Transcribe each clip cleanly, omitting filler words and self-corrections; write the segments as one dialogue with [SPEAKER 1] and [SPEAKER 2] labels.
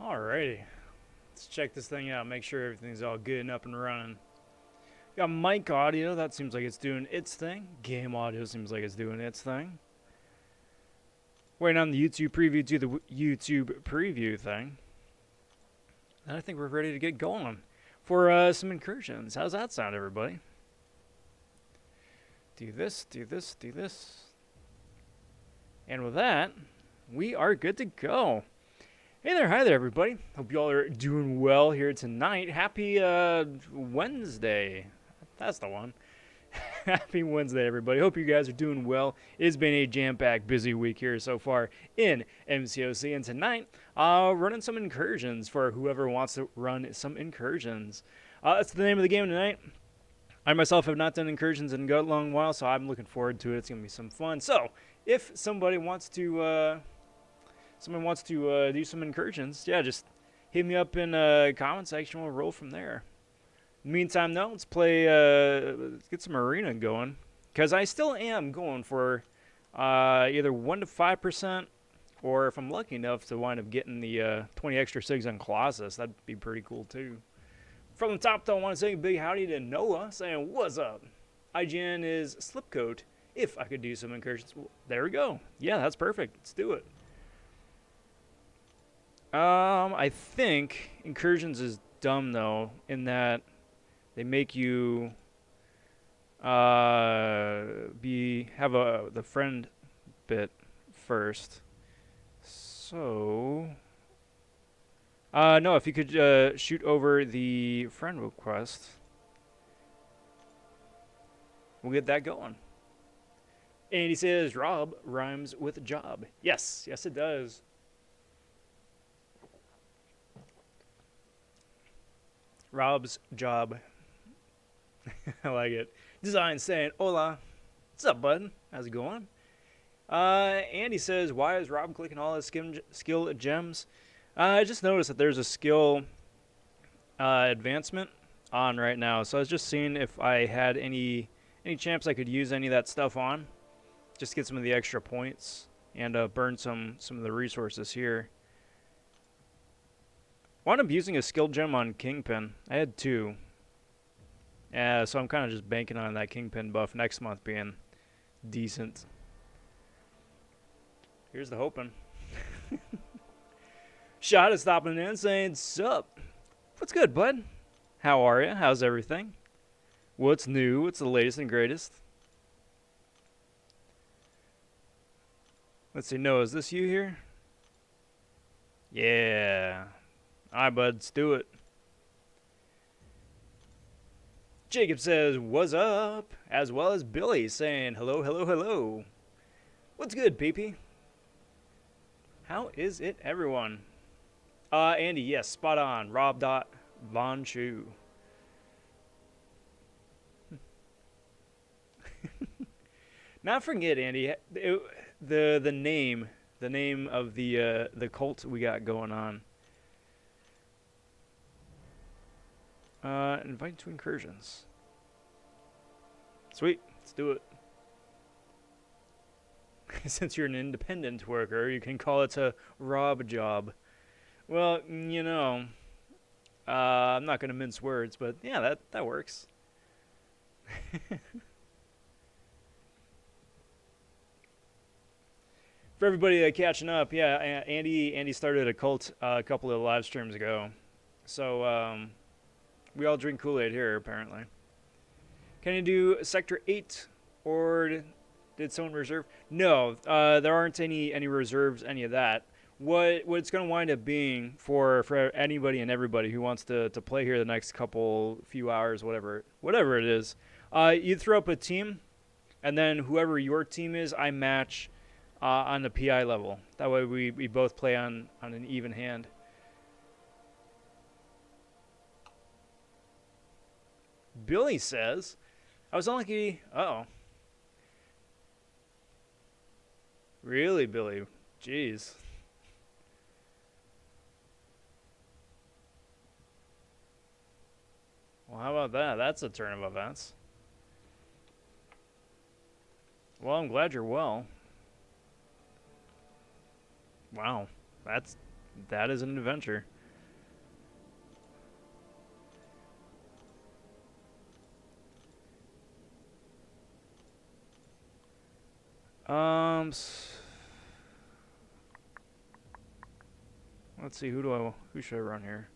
[SPEAKER 1] Alrighty, let's check this thing out, make sure everything's all good and up and running. Got mic audio, that seems like it's doing its thing. Game audio seems like it's doing its thing. Waiting on the YouTube preview to do the YouTube preview thing. And I think we're ready to get going for some incursions. How's that sound, everybody? Do this, do this, do this. And with that, we are good to go. Hey there, hi there, everybody. Hope you all are doing well here tonight. Happy Wednesday. That's the one. Happy Wednesday, everybody. Hope you guys are doing well. It's been a jam-packed, busy week here so far in MCoC, and tonight, running some incursions for whoever wants to run some incursions. That's the name of the game tonight. I myself have not done incursions in a long while, so I'm looking forward to it. It's gonna be some fun. So, if somebody wants to do some incursions, yeah, just hit me up in the comment section. We'll roll from there. Meantime, though, let's play. Let's get some arena going, because I still am going for either 1 to 5%, or if I'm lucky enough to wind up getting the 20 extra SIGs on Colossus, that'd be pretty cool too. From the top, though, I want to say a big howdy to Noah, saying, what's up? IGN is Slipcoat. If I could do some incursions. Well, there we go. Yeah, that's perfect. Let's do it. I think incursions is dumb, though, in that they make you have the friend bit first. So... no, if you could shoot over the friend request, we'll get that going. And he says, Rob rhymes with job. Yes, yes it does. Rob's job. I like it. Design saying, hola. What's up, bud? How's it going? Andy says, why is Rob clicking all his skill gems? I just noticed that there's a skill advancement on right now, so I was just seeing if I had any champs I could use any of that stuff on, just get some of the extra points and burn some of the resources here. Wound up using a skill gem on Kingpin. I had 2, so I'm kind of just banking on that Kingpin buff next month being decent. Here's the hoping. Shot is stopping in saying, sup? What's good, bud? How are you? How's everything? What's new? What's the latest and greatest? Let's see, Noah, is this you here? Yeah. Alright, bud, let's do it. Jacob says, what's up? As well as Billy saying, hello, hello, hello. What's good, PP? How is it, everyone? Andy, yes, spot on. Rob.vonShoe. Not forget, Andy, the name of the cult we got going on. Invite to incursions. Sweet, let's do it. Since you're an independent worker, you can call it a Rob job. Well, you know, I'm not going to mince words, but yeah, that works. For everybody catching up, yeah, Andy started a cult a couple of live streams ago. So we all drink Kool-Aid here, apparently. Can you do Sector 8, or did someone reserve? No, there aren't any reserves, any of that. What it's going to wind up being for anybody and everybody who wants to play here the next few hours, whatever it is, you throw up a team, and then whoever your team is, I match on the PI level. That way we both play on an even hand. Billy says, I was unlucky. Uh-oh. Really, Billy? Jeez. Well, how about that? That's a turn of events. Well, I'm glad you're well. Wow. That's that is an adventure. Let's see, who should I run here?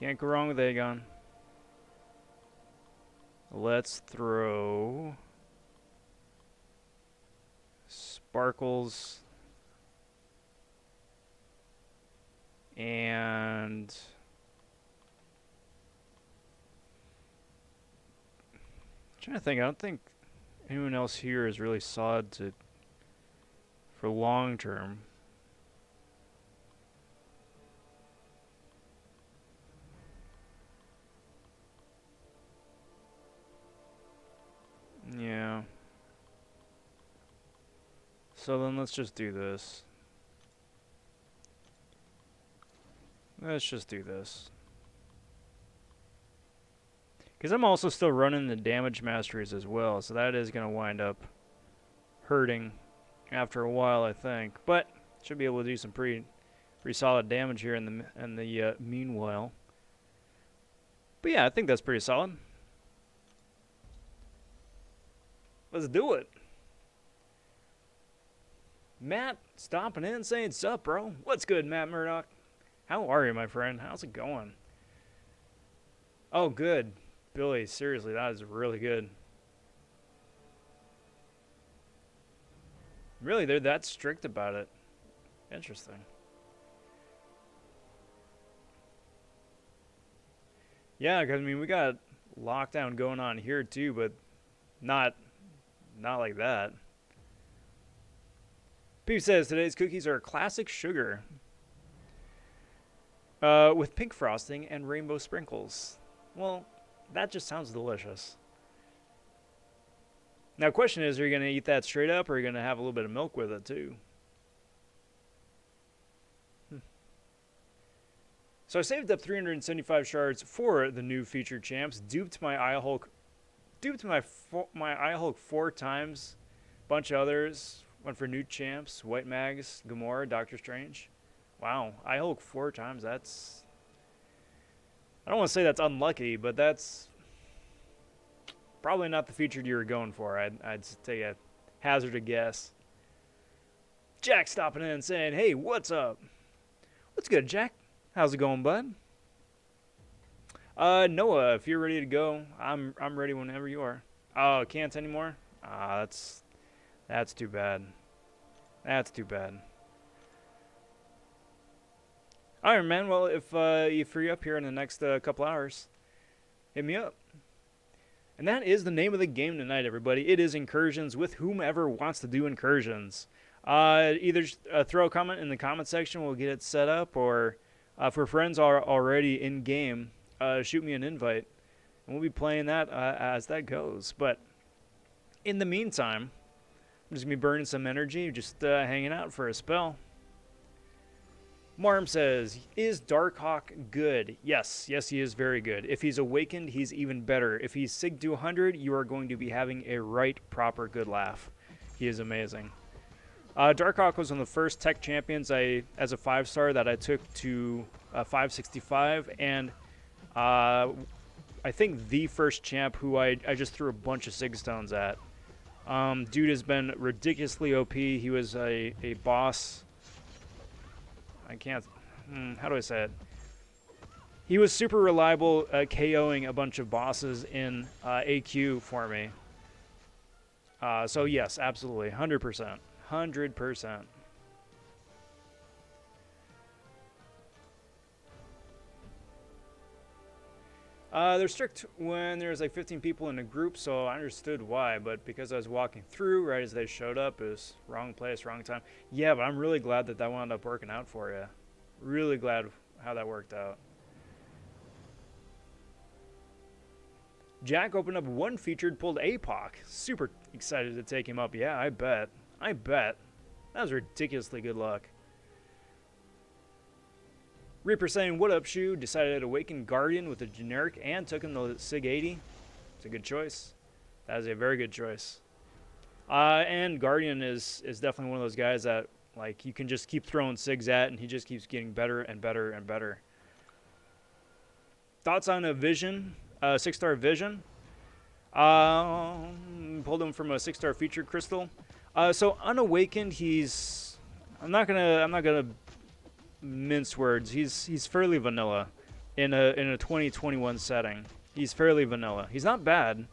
[SPEAKER 1] Can't go wrong with Aegon. Let's throw Sparkles and I'm trying to think. I don't think anyone else here is really solid for long term. Yeah. So then let's just do this. Let's just do this. Because I'm also still running the damage masteries as well, so that is going to wind up hurting after a while, I think. But should be able to do some pretty solid damage here in the meanwhile. But yeah, I think that's pretty solid. Let's do it. Matt stopping in saying, "Sup, bro? What's good, Matt Murdoch? How are you, my friend? How's it going?" Oh, good. Billy, seriously, that is really good. Really, they're that strict about it. Interesting. Yeah, because I mean, we got lockdown going on here too, but not like that. Pete says today's cookies are classic sugar with pink frosting and rainbow sprinkles. Well, that just sounds delicious. Now, question is, are you going to eat that straight up, or are you going to have a little bit of milk with it too? So I saved up 375 shards for the new featured champs. Duped my Eye Hulk 4 times. Bunch of others. Went for new champs, White Mags, Gamora, Doctor Strange. Wow, Eye Hulk 4 times. That's, I don't want to say that's unlucky, but that's probably not the featured you were going for. I'd take a hazard a guess. Jack stopping in and saying, "Hey, what's up?" What's good, Jack? How's it going, bud? Noah, if you're ready to go, I'm ready whenever you are. Oh, can't anymore? That's too bad. That's too bad. Alright, man. Well, if you free up here in the next couple hours, hit me up. And that is the name of the game tonight, everybody. It is Incursions with whomever wants to do Incursions. Either throw a comment in the comment section, we'll get it set up, or for friends are already in game, shoot me an invite, and we'll be playing that as that goes. But in the meantime, I'm just going to be burning some energy, just hanging out for a spell. Marm says, "Is Darkhawk good?" Yes, he is very good. If he's awakened, he's even better. If he's sig to 100, you are going to be having a right proper good laugh. He is amazing. Darkhawk was one of the first tech champions as a 5-star that I took to 565, and I think the first champ who I just threw a bunch of sig stones at. Dude has been ridiculously OP. He was a boss. I can't, how do I say it? He was super reliable KOing a bunch of bosses in AQ for me. So yes, absolutely, 100%. 100%. They're strict when there's like 15 people in a group, so I understood why, but because I was walking through right as they showed up, it was wrong place, wrong time. Yeah, but I'm really glad that wound up working out for you. Really glad how that worked out. Jack opened up one featured, pulled APOC. Super excited to take him up. Yeah, I bet. That was ridiculously good luck. Reaper saying, "What up, Shoe?" Decided to awaken Guardian with a generic and took him to Sig 80. It's a good choice. That is a very good choice. And Guardian is definitely one of those guys that like you can just keep throwing SIGs at, and he just keeps getting better and better and better. Thoughts on a Vision, 6-star Vision? Pulled him from a 6-star featured crystal. So Unawakened, he's I'm not gonna mince words. He's fairly vanilla in a 2021 setting. He's fairly vanilla. He's not bad.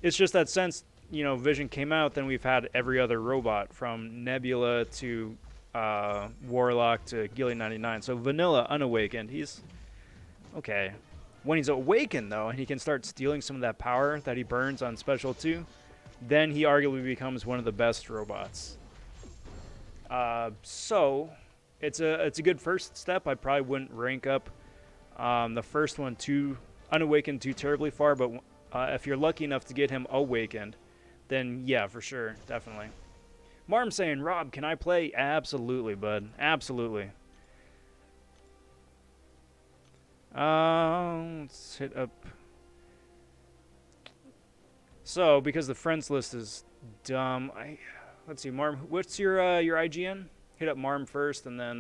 [SPEAKER 1] It's just that since Vision came out, then we've had every other robot from Nebula to Warlock to Ghillie 99. So vanilla Unawakened, he's okay. When he's awakened though, and he can start stealing some of that power that he burns on Special 2, then he arguably becomes one of the best robots. So it's a good first step. I probably wouldn't rank up the first one too Unawakened too terribly far, but if you're lucky enough to get him awakened, then yeah, for sure, definitely. Marm saying, Rob, can I play? Absolutely, bud. Absolutely. Let's hit up. So, because the friends list is dumb, let's see, Marm, what's your IGN? Hit up Marm first, and then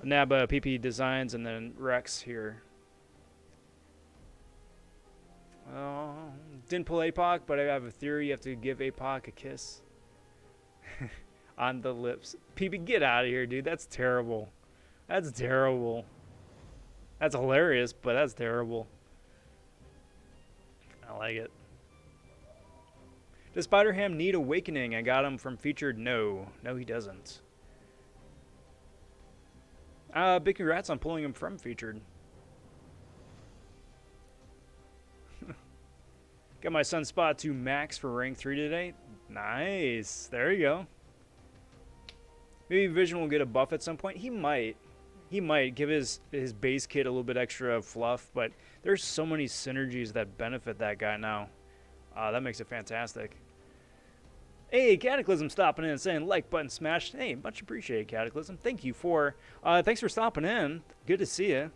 [SPEAKER 1] nab PP Designs, and then Rex here. Didn't pull APOC, but I have a theory. You have to give APOC a kiss on the lips. PP, get out of here, dude. That's terrible. That's terrible. That's hilarious, but that's terrible. I like it. Does Spider-Ham need awakening? I got him from featured. No, he doesn't. Big congrats on pulling him from featured. Got my Sunspot 2 Max for rank 3 today. Nice. There you go. Maybe Vision will get a buff at some point. He might. He might give his base kit a little bit extra fluff, but there's so many synergies that benefit that guy now. That makes it fantastic. Hey, Cataclysm stopping in and saying like button smashed. Hey, much appreciated, Cataclysm. Thank you for thanks for stopping in. Good to see you.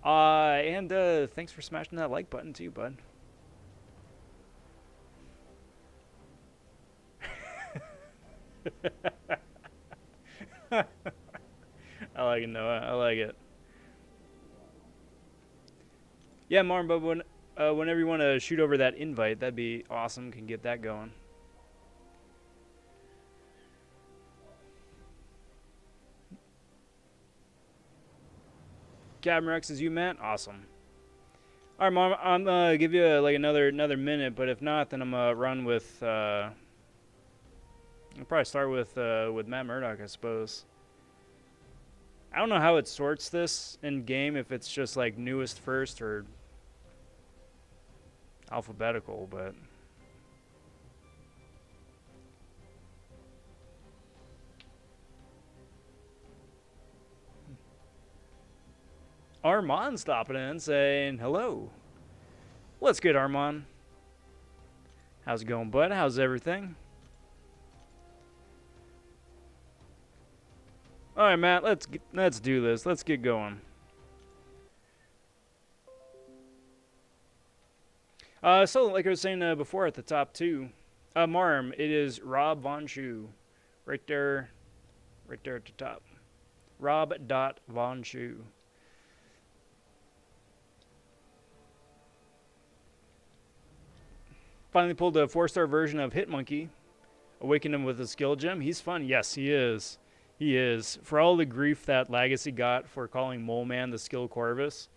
[SPEAKER 1] And thanks for smashing that like button too, bud. I like it, Noah. I like it. Yeah, Martin, but whenever you want to shoot over that invite, that'd be awesome. Can get that going. Captain Rex is you, Matt? Awesome. All right, Mom, I'm gonna give you like another minute, but if not, then I'm gonna run with. I'll probably start with Matt Murdock, I suppose. I don't know how it sorts this in game, if it's just like newest first or alphabetical, but Armand stopping in saying hello. What's good, Armand? How's it going, bud? How's everything? All right, Matt. Let's do this. Let's get going. So like I was saying before at the top too, Marm, it is Rob vonShoe, right there at the top. Rob.vonShoe. Finally pulled a 4-star version of Hitmonkey. Awakened him with a skill gem. He's fun. Yes, he is. He is. For all the grief that Legacy got for calling Mole Man the skill Corvus,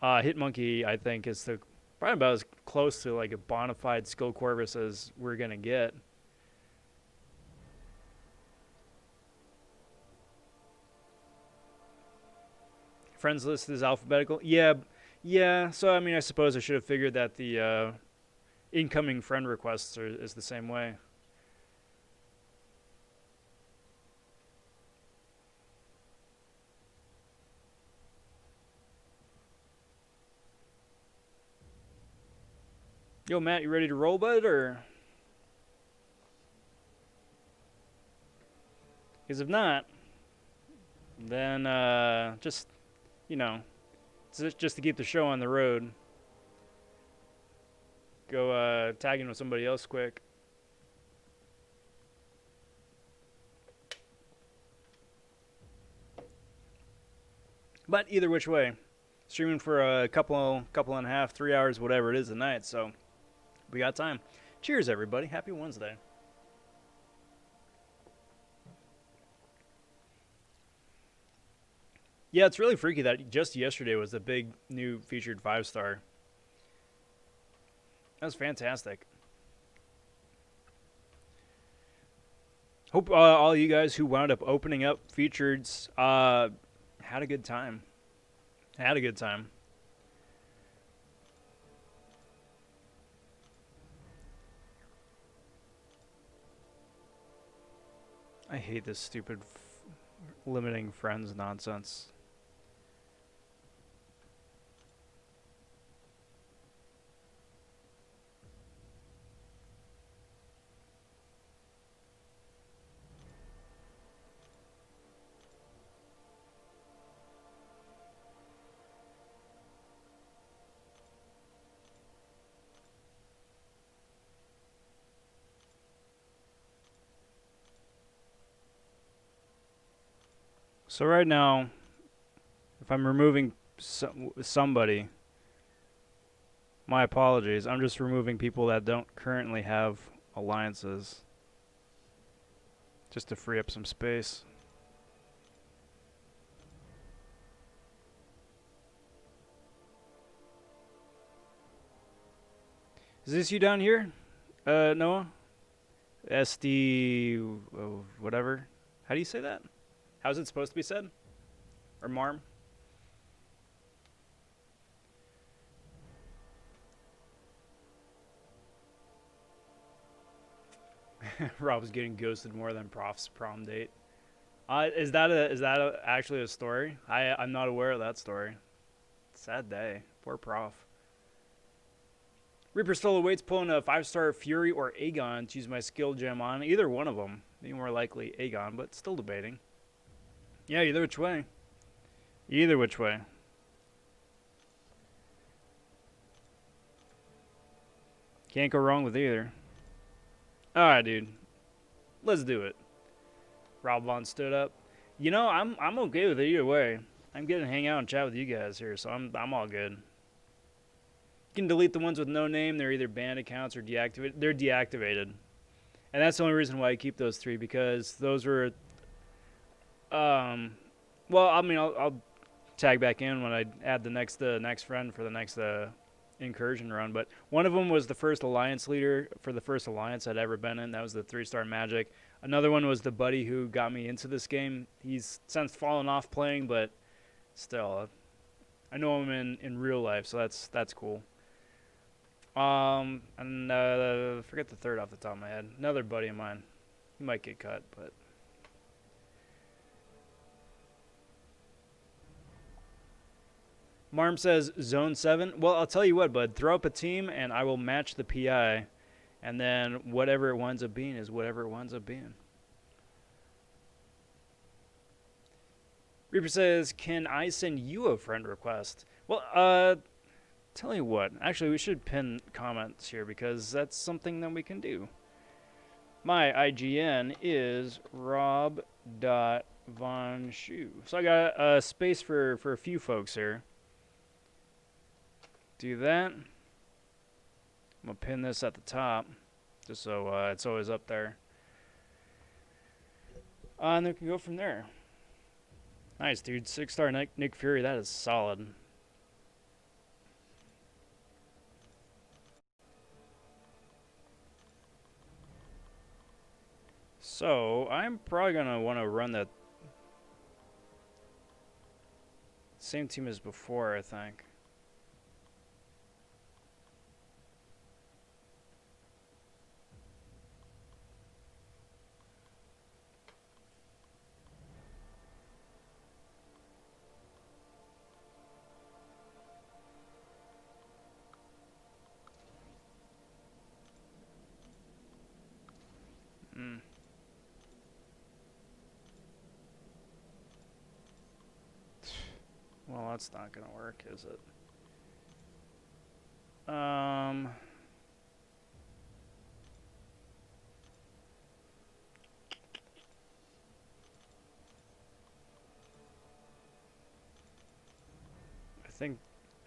[SPEAKER 1] Hitmonkey, I think, is probably about as close to like a bona fide skill Corvus as we're going to get. Friends list is alphabetical. Yeah. So, I mean, I suppose I should have figured that the incoming friend requests is the same way. Yo, Matt, you ready to roll, bud, or? Because if not, then just, just to keep the show on the road, go tag in with somebody else quick. But either which way, streaming for a couple and a half, 3 hours, whatever it is a night. So we got time. Cheers, everybody. Happy Wednesday. Yeah, it's really freaky that just yesterday was the big new featured 5-star. That was fantastic. Hope all you guys who wound up opening up featureds had a good time. Had a good time. I hate this stupid limiting friends nonsense. So right now, if I'm removing somebody, my apologies. I'm just removing people that don't currently have alliances, just to free up some space. Is this you down here, Noah? SD, whatever. How do you say that? How's it supposed to be said? Or Marm? Rob's getting ghosted more than Prof's prom date. Is that actually a story? I'm not aware of that story. Sad day. Poor Prof. Reaper still awaits pulling a 5-star Fury or Aegon to use my skill gem on. Either one of them. Maybe more likely Aegon, but still debating. Yeah, either which way. Either which way. Can't go wrong with either. Alright, dude. Let's do it. Rob Vaughn stood up. You know, I'm okay with it either way. I'm getting to hang out and chat with you guys here, so I'm all good. You can delete the ones with no name. They're either banned accounts or deactivated. They're deactivated. And that's the only reason why I keep those 3, because those were well, I mean, I'll tag back in when I add the next friend for the next incursion run. But one of them was the first alliance leader for the first alliance I'd ever been in. That was the 3-star Magic. Another one was the buddy who got me into this game. He's since fallen off playing, but still, I know him in real life, so that's cool. And forget the third off the top of my head. Another buddy of mine. He might get cut, but. Marm says Zone 7. Well, I'll tell you what, bud. Throw up a team, and I will match the PI. And then whatever it winds up being is whatever it winds up being. Reaper says, can I send you a friend request? Well, tell you what. Actually, we should pin comments here because that's something that we can do. My IGN is rob.vonShoe. So I got a space for a few folks here. Do that. I'm going to pin this at the top just so it's always up there. And then we can go from there. Nice, dude. 6-star Nick Fury. That is solid. So, I'm probably going to want to run the same team as before, I think. Well, that's not going to work, is it?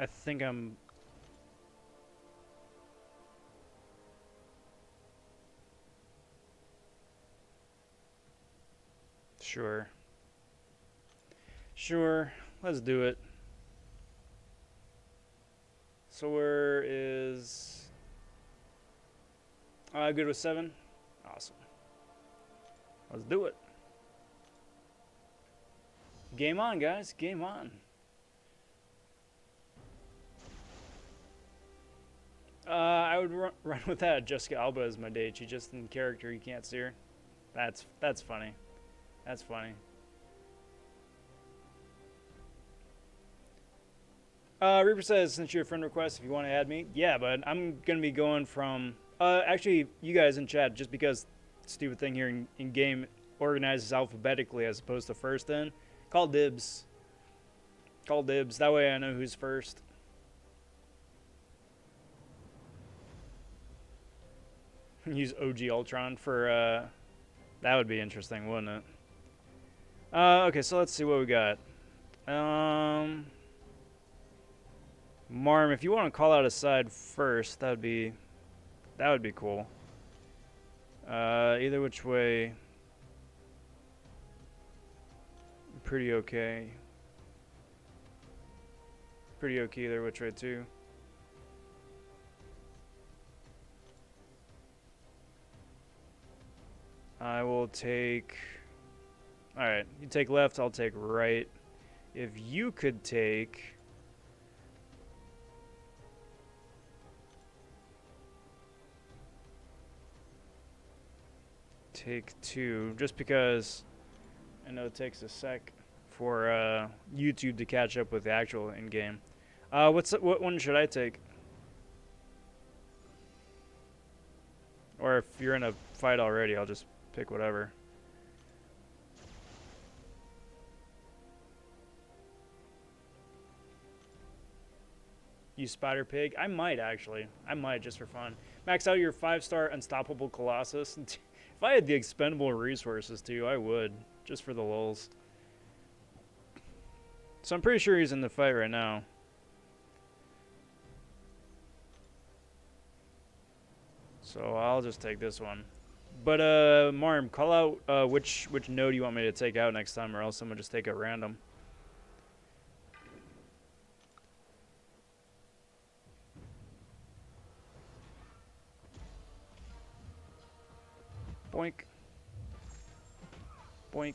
[SPEAKER 1] think I'm. Sure. Sure. Let's do it. So where is... good with 7? Awesome. Let's do it. Game on, guys. Game on. I would run with that. Jessica Alba as my date. She's just in character. You can't see her. That's funny. That's funny. Reaper says, since you're a friend request, if you want to add me. Yeah, but I'm going to be going from... actually, you guys in chat, just because stupid thing here in game organizes alphabetically as opposed to first in. Call dibs. Call dibs. That way I know who's first. Use OG Ultron for... that would be interesting, wouldn't it? Okay, so let's see what we got. Marm, if you want to call out a side first, that would be cool. Either which way, pretty okay. Pretty okay either which way too. I will take... Alright, you take left, I'll take right. If you could take... Take 2, just because I know it takes a sec for YouTube to catch up with the actual in-game. What one should I take? Or if you're in a fight already, I'll just pick whatever. Use Spider Pig? I might actually. I might just for fun. Max out your 5-star Unstoppable Colossus. If I had the expendable resources too, I would. Just for the lulz. So I'm pretty sure he's in the fight right now. So I'll just take this one. But Marm, call out which node you want me to take out next time, or else I'm gonna just take it random. Boink. Boink.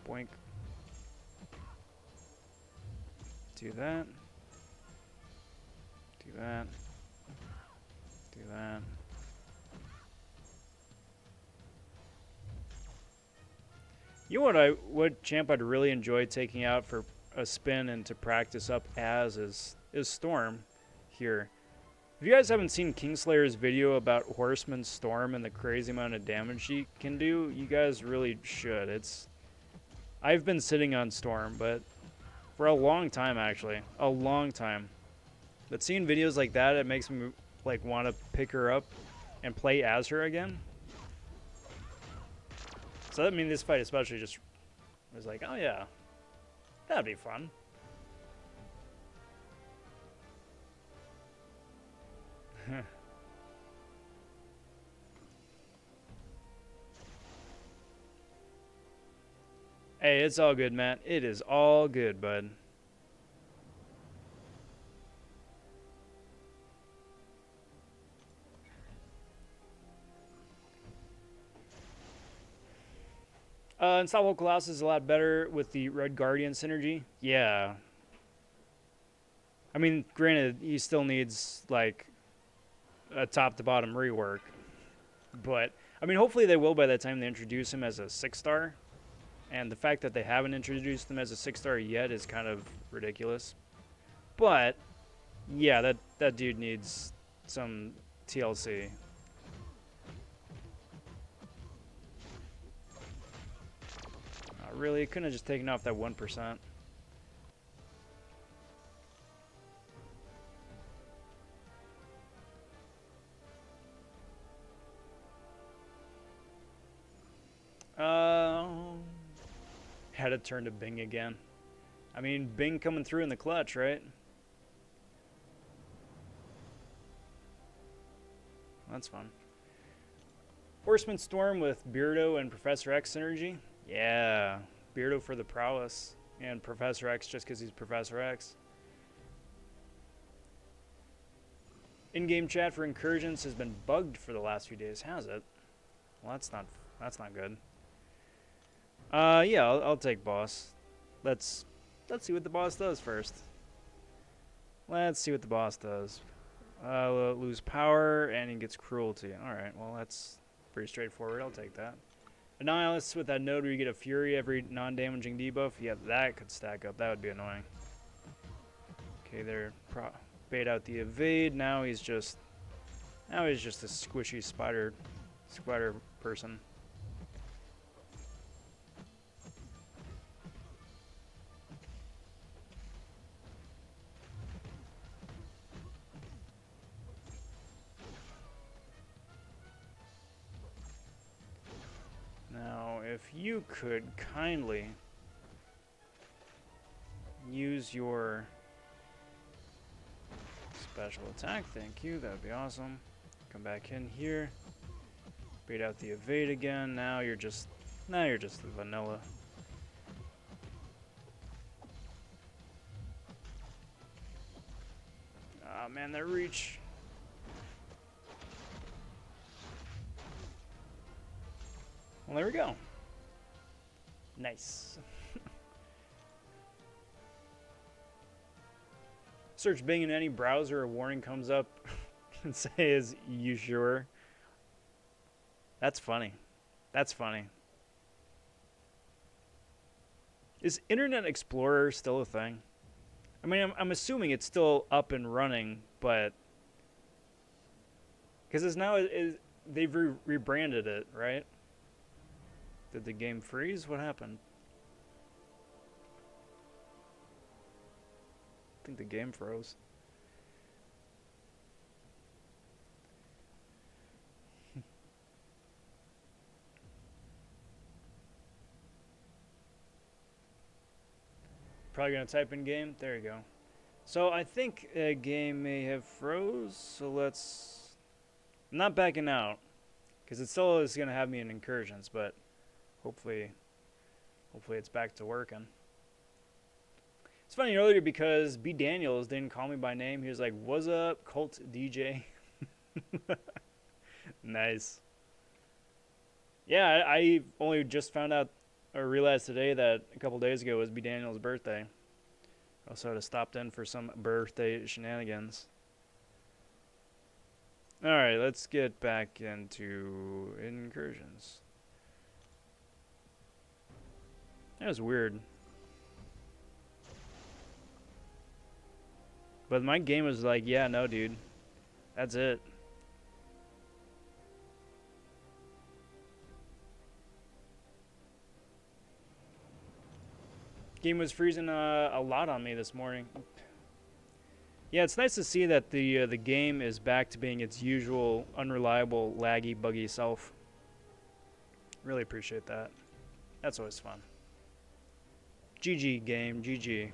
[SPEAKER 1] Boink. Do that. Do that. Do that. You know what champ I'd really enjoy taking out for a spin and to practice up as is Storm here. If you guys haven't seen Kingslayer's video about Horseman Storm and the crazy amount of damage she can do, you guys really should. I've been sitting on Storm, but for a long time actually, a long time. But seeing videos like that, it makes me like want to pick her up and play as her again. So I mean, this fight especially just was like, oh yeah, that'd be fun. Hey, it's all good, Matt. It is all good, bud. Unstoppable Colossus is a lot better with the Red Guardian synergy. Yeah. I mean, granted, he still needs, like, a top-to-bottom rework. But, I mean, hopefully they will by the time they introduce him as a 6-star. And the fact that they haven't introduced him as a 6-star yet is kind of ridiculous. But, yeah, that dude needs some TLC. Really, couldn't have just taken off that 1%. Had to turn to Bing again. I mean, Bing coming through in the clutch, right? That's fun. Horseman Storm with Beardo and Professor X synergy. Yeah, Beardo for the prowess, and Professor X just because he's Professor X. In-game chat for Incursions has been bugged for the last few days. Has it? Well, that's not good. Yeah, I'll take boss. Let's see what the boss does first. Let's see what the boss does. Lose power and he gets cruelty. All right, well that's pretty straightforward. I'll take that. Annihilus with that node where you get a fury every non-damaging debuff. Yeah, that could stack up. That would be annoying. Okay, there. Bait out the evade. Now he's just a squishy spider person. Now, if you could kindly use your special attack, thank you, that would be awesome. Come back in here, bait out the evade again. Now you're just vanilla. Ah, man, that reach. Well, there we go. Nice. Search Bing in any browser, a warning comes up and says, "You sure?" That's funny. That's funny. Is Internet Explorer still a thing? I mean, I'm assuming it's still up and running, but because it's now they've rebranded it, right? Did the game freeze? What happened? I think the game froze. Probably gonna type in game. There you go. So I think a game may have froze. So let's. I'm not backing out because it still is gonna have me in incursions, but hopefully it's back to working. It's funny earlier because B. Daniels didn't call me by name. He was like, "What's up, Cult DJ?" Nice. Yeah, I only just found out or realized today that a couple days ago was B. Daniels' birthday. Also had stopped in for some birthday shenanigans. Alright, let's get back into incursions. That was weird. But my game was like, yeah, no, dude. That's it. Game was freezing a lot on me this morning. Yeah, it's nice to see that the game is back to being its usual unreliable, laggy, buggy self. Really appreciate that. That's always fun. GG game, GG.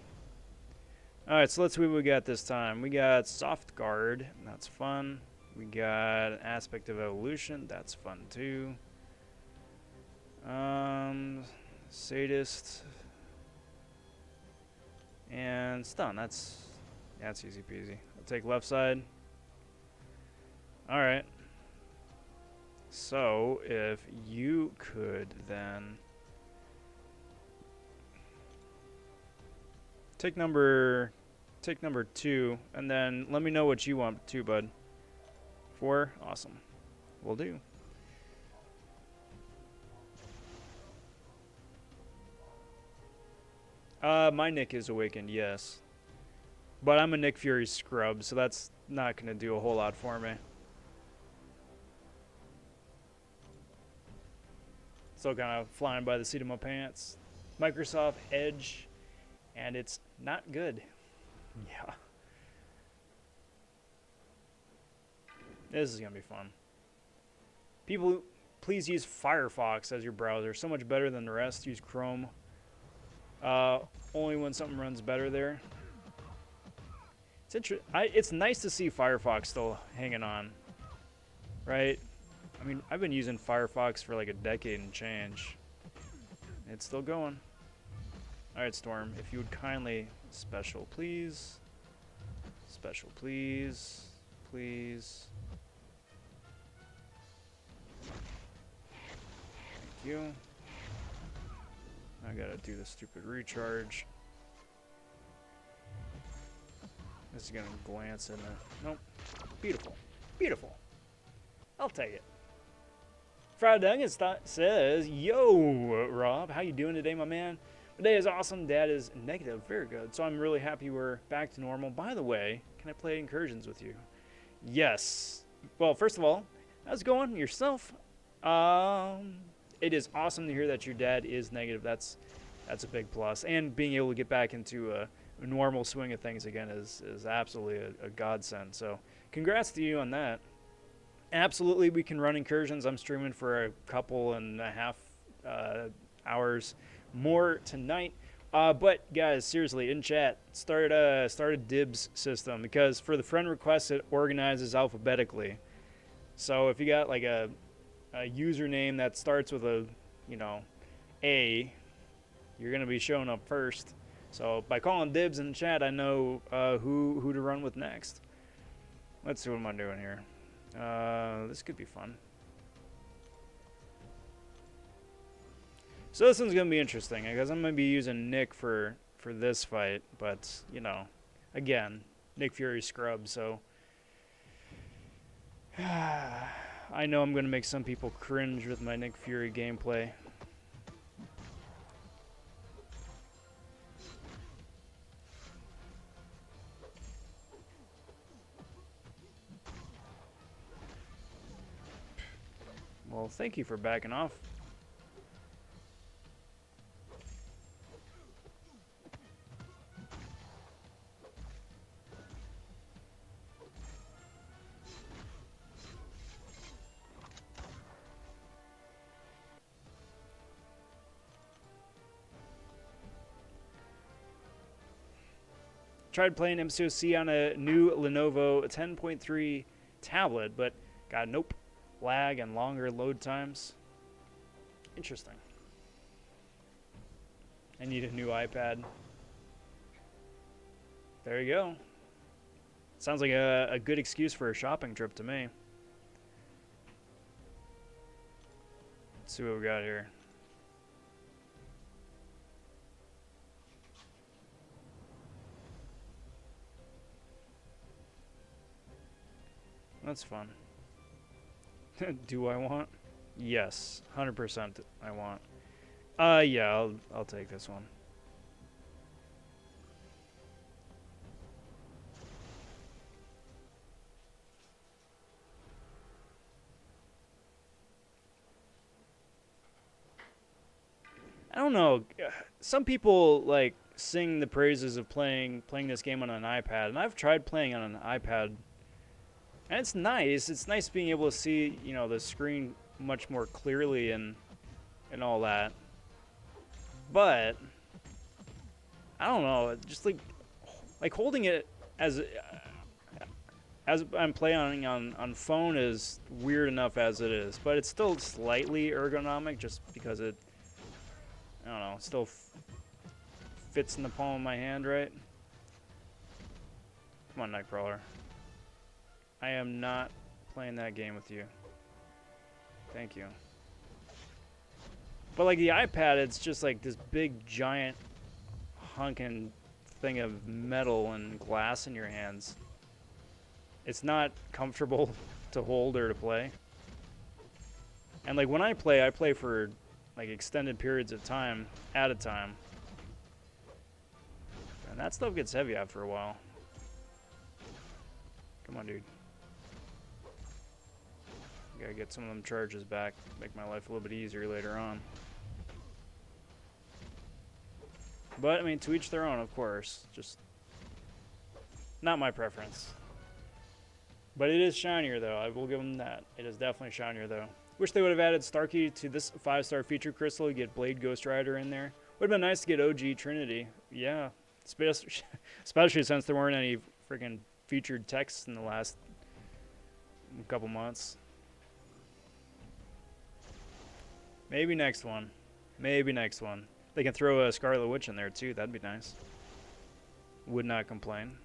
[SPEAKER 1] Alright, so let's see what we got this time. We got Soft Guard, that's fun. We got an Aspect of Evolution, that's fun too. Sadist. And Stun, that's easy peasy. I'll take left side. Alright. So, if you could then take number 2, and then let me know what you want too, bud. 4? Awesome. Will do. My Nick is awakened, yes. But I'm a Nick Fury scrub, so that's not going to do a whole lot for me. Still kind of flying by the seat of my pants. Microsoft Edge, and it's not good. Yeah. This is going to be fun. People, please use Firefox as your browser. So much better than the rest. Use Chrome. Only when something runs better there. It's nice to see Firefox still hanging on, right? I mean, I've been using Firefox for like a decade and change. It's still going. Alright, Storm, if you would kindly... Special, please. Special, please. Please. Thank you. I gotta do the stupid recharge. This is gonna glance in there. Nope. Beautiful. Beautiful. I'll take it. Fried Nuggets says, "Yo, Rob, how you doing today, my man? Today is awesome. Dad is negative. Very good. So I'm really happy we're back to normal. By the way, can I play Incursions with you?" Yes. Well, first of all, how's it going yourself? It is awesome to hear that your dad is negative. That's a big plus. And being able to get back into a normal swing of things again is absolutely a godsend. So congrats to you on that. Absolutely, we can run Incursions. I'm streaming for a couple and a half hours more tonight. But guys, seriously, in chat, start a dibs system, because for the friend requests it organizes alphabetically. So if you got like a username that starts with a, you know, A, you're gonna be showing up first. So by calling dibs in the chat, I know who to run with next. Let's see, what am I doing here? This could be fun. So this one's gonna be interesting because I'm gonna be using Nick for this fight, but you know, again, Nick Fury scrub. So I know I'm gonna make some people cringe with my Nick Fury gameplay. Well, thank you for backing off. Tried playing MCoC on a new Lenovo 10.3 tablet, but got nope. Lag and longer load times. Interesting. I need a new iPad. There you go. Sounds like a good excuse for a shopping trip to me. Let's see what we got here. That's fun. Do I want? Yes, 100% I want. Yeah, I'll take this one. I don't know. Some people like sing the praises of playing this game on an iPad, and I've tried playing on an iPad. And it's nice. It's nice being able to see, you know, the screen much more clearly and all that. But I don't know. Just like holding it as I'm playing on phone is weird enough as it is. But it's still slightly ergonomic, just because it, I don't know, still fits in the palm of my hand, right? Come on, Nightcrawler. I am not playing that game with you. Thank you. But like the iPad, it's just like this big giant hunkin' thing of metal and glass in your hands. It's not comfortable to hold or to play. And like when I play for like extended periods of time at a time. And that stuff gets heavy after a while. Come on, dude. Gotta get some of them charges back, make my life a little bit easier later on. But, I mean, to each their own, of course. Just not my preference. But it is shinier, though. I will give them that. It is definitely shinier, though. Wish they would have added Starkey to this 5-star feature crystal. You get Blade Ghost Rider in there. Would have been nice to get OG Trinity. Yeah. Especially since there weren't any freaking featured texts in the last couple months. Maybe next one. Maybe next one. They can throw a Scarlet Witch in there too. That'd be nice. Would not complain.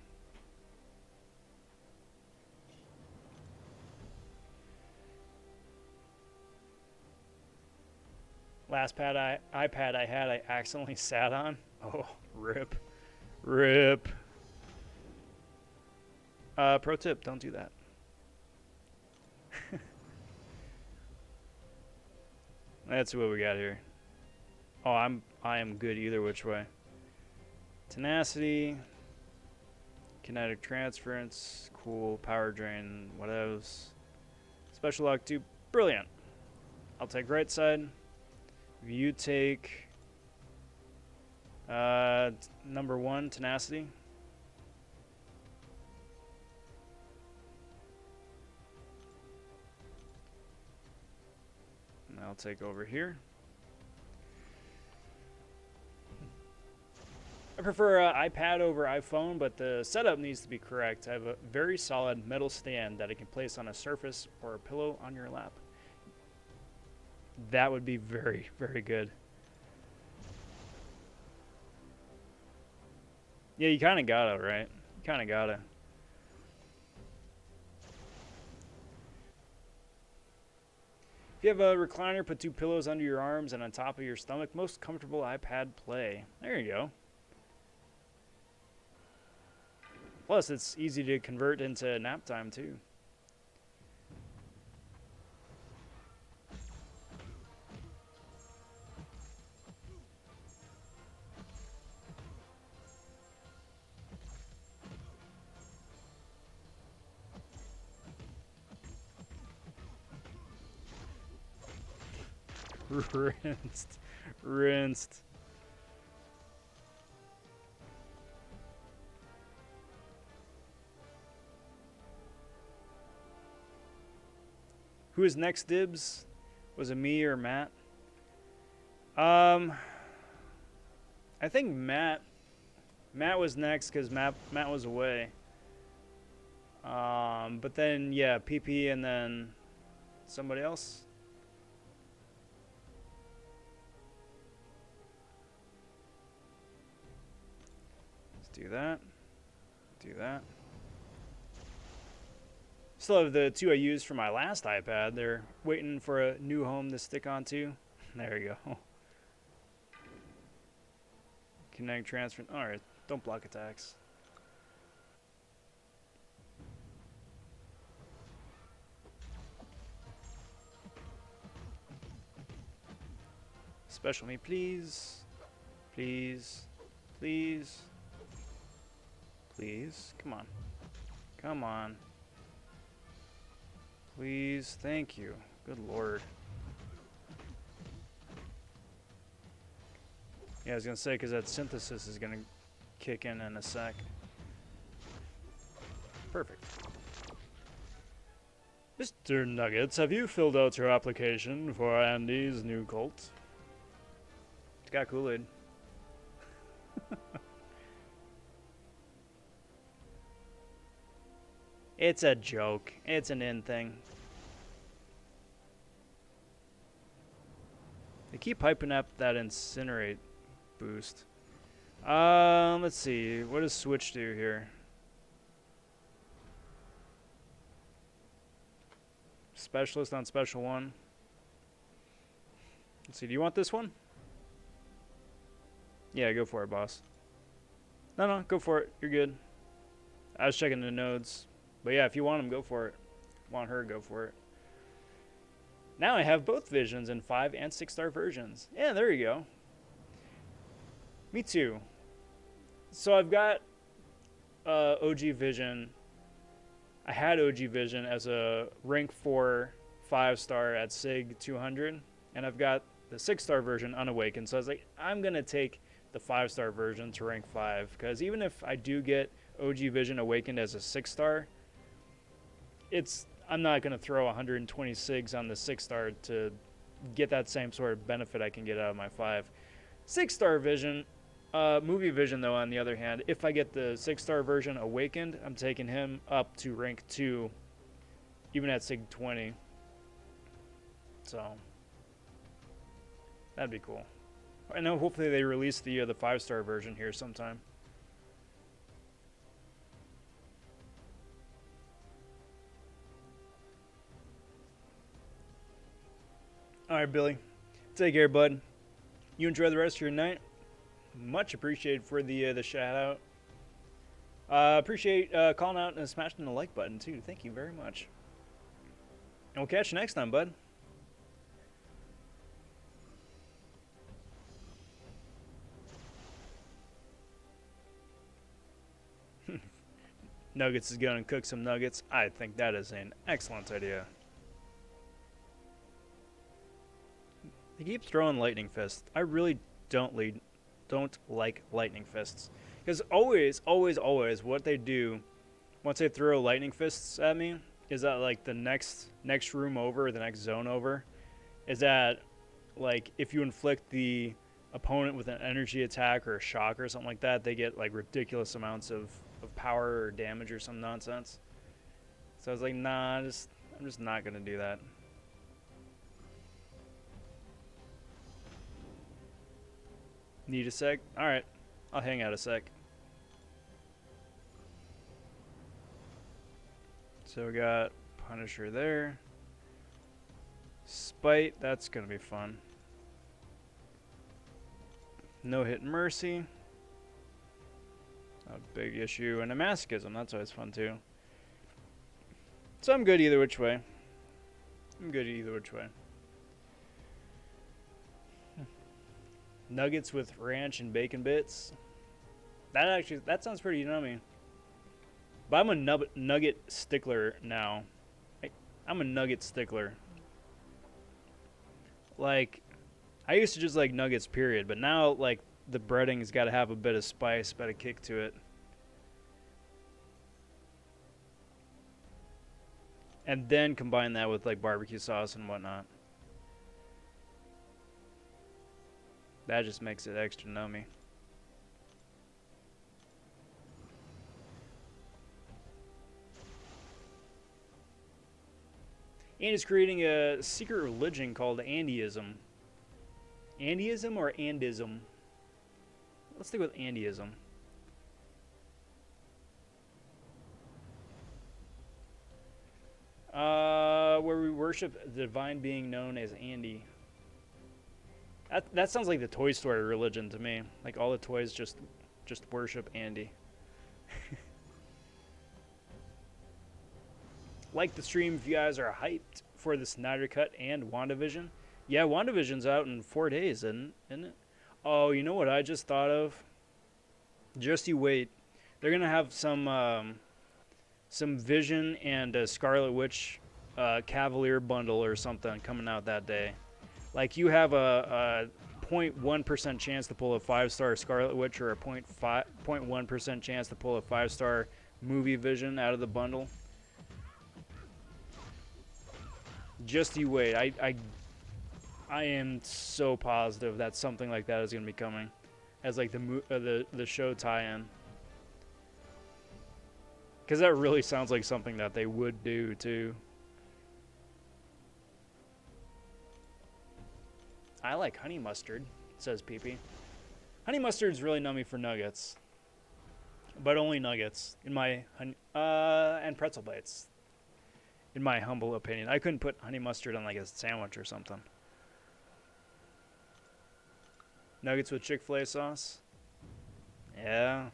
[SPEAKER 1] Last iPad I had, I accidentally sat on. Oh, rip. Rip. Pro tip, don't do that. That's what we got here. Oh, I am good either which way. Tenacity, kinetic transference, cool, power drain, what else? Special lock 2, brilliant. I'll take right side. You take number 1, tenacity. And I'll take over here. I prefer iPad over iPhone, but the setup needs to be correct. I have a very solid metal stand that I can place on a surface or a pillow on your lap. That would be very, very good. Yeah, you kind of gotta, right? You kind of gotta. If you have a recliner, put 2 pillows under your arms and on top of your stomach. Most comfortable iPad play. There you go. Plus, it's easy to convert into nap time, too. Rinsed. Rinsed. Who is next dibs? Was it me or Matt? I think Matt was next because Matt was away. But then yeah, PP and then somebody else. Let's do that. Do that. Still have the 2 I used for my last iPad. They're waiting for a new home to stick onto. There you go. Kinetic transfer. Alright, don't block attacks. Special me, please. Please. Please. Please. Come on. Come on. Please. Thank you. Good lord. Yeah, I was going to say, because that synthesis is going to kick in a sec. Perfect. Mr. Nuggets, have you filled out your application for Andy's new cult? It's got Kool-Aid. It's a joke. It's an in thing. They keep hyping up that incinerate boost. Let's see. What does switch do here? Specialist on special 1. Let's see. Do you want this one? Yeah, go for it, boss. No, go for it. You're good. I was checking the nodes. But yeah, if you want him, go for it. Want her, go for it. Now I have both visions in 5 and 6-star versions. Yeah, there you go. Me too. So I've got OG Vision. I had OG Vision as a rank 4 5-star at SIG 200. And I've got the 6-star version unawakened. So I was like, I'm going to take the 5-star version to rank 5. Because even if I do get OG Vision awakened as a 6-star, I'm not going to throw 120 SIGs on the 6-star to get that same sort of benefit I can get out of my 5. 6-star vision. Movie vision, though, on the other hand, if I get the 6-star version awakened, I'm taking him up to rank 2, even at Sig 20. So, that'd be cool. I know hopefully they release the 5-star version here sometime. Alright, Billy. Take care, bud. You enjoy the rest of your night. Much appreciated for the shout out. Appreciate calling out and smashing the like button too. Thank you very much. And we'll catch you next time, bud. Nuggets is going to cook some nuggets. I think that is an excellent idea. He keeps throwing lightning fists. I really don't like lightning fists. Because always, what they do once they throw lightning fists at me is that like the next room over, the next zone over, is that like if you inflict the opponent with an energy attack or a shock or something like that, they get like ridiculous amounts of power or damage or some nonsense. So I was like, nah, I'm just not gonna do that. Need a sec? Alright, I'll hang out a sec. So we got Punisher there. Spite, that's gonna be fun. No hit mercy. A big issue. And a masochism, that's always fun too. So I'm good either which way. Nuggets with ranch and bacon bits. That sounds pretty yummy. But I'm a nugget stickler now. I'm a nugget stickler. Like, I used to just like nuggets, period. But now, like, the breading's got to have a bit of spice, a bit of kick to it. And then combine that with, like, barbecue sauce and whatnot. That just makes it extra nummy. And is creating a secret religion called Andyism. Andyism or Andism? Let's stick with Andyism. Where we worship the divine being known as Andy. That sounds like the Toy Story religion to me. Like all the toys just worship Andy. Like the stream if you guys are hyped for the Snyder Cut and WandaVision. Yeah, WandaVision's out in 4 days, isn't it? Oh, you know what I just thought of? Just you wait. They're gonna have some Vision and Scarlet Witch Cavalier bundle or something coming out that day. Like you have a 0.1% chance to pull a 5-star Scarlet Witch or a 0.1% chance to pull a 5-star movie Vision out of the bundle. Just you wait. I am so positive that something like that is going to be coming as like the show tie-in. Because that really sounds like something that they would do too. I like honey mustard, says PP. Honey mustard's really nummy for nuggets. But only nuggets in my and pretzel bites. In my humble opinion. I couldn't put honey mustard on like a sandwich or something. Nuggets with Chick-fil-A sauce. Yeah.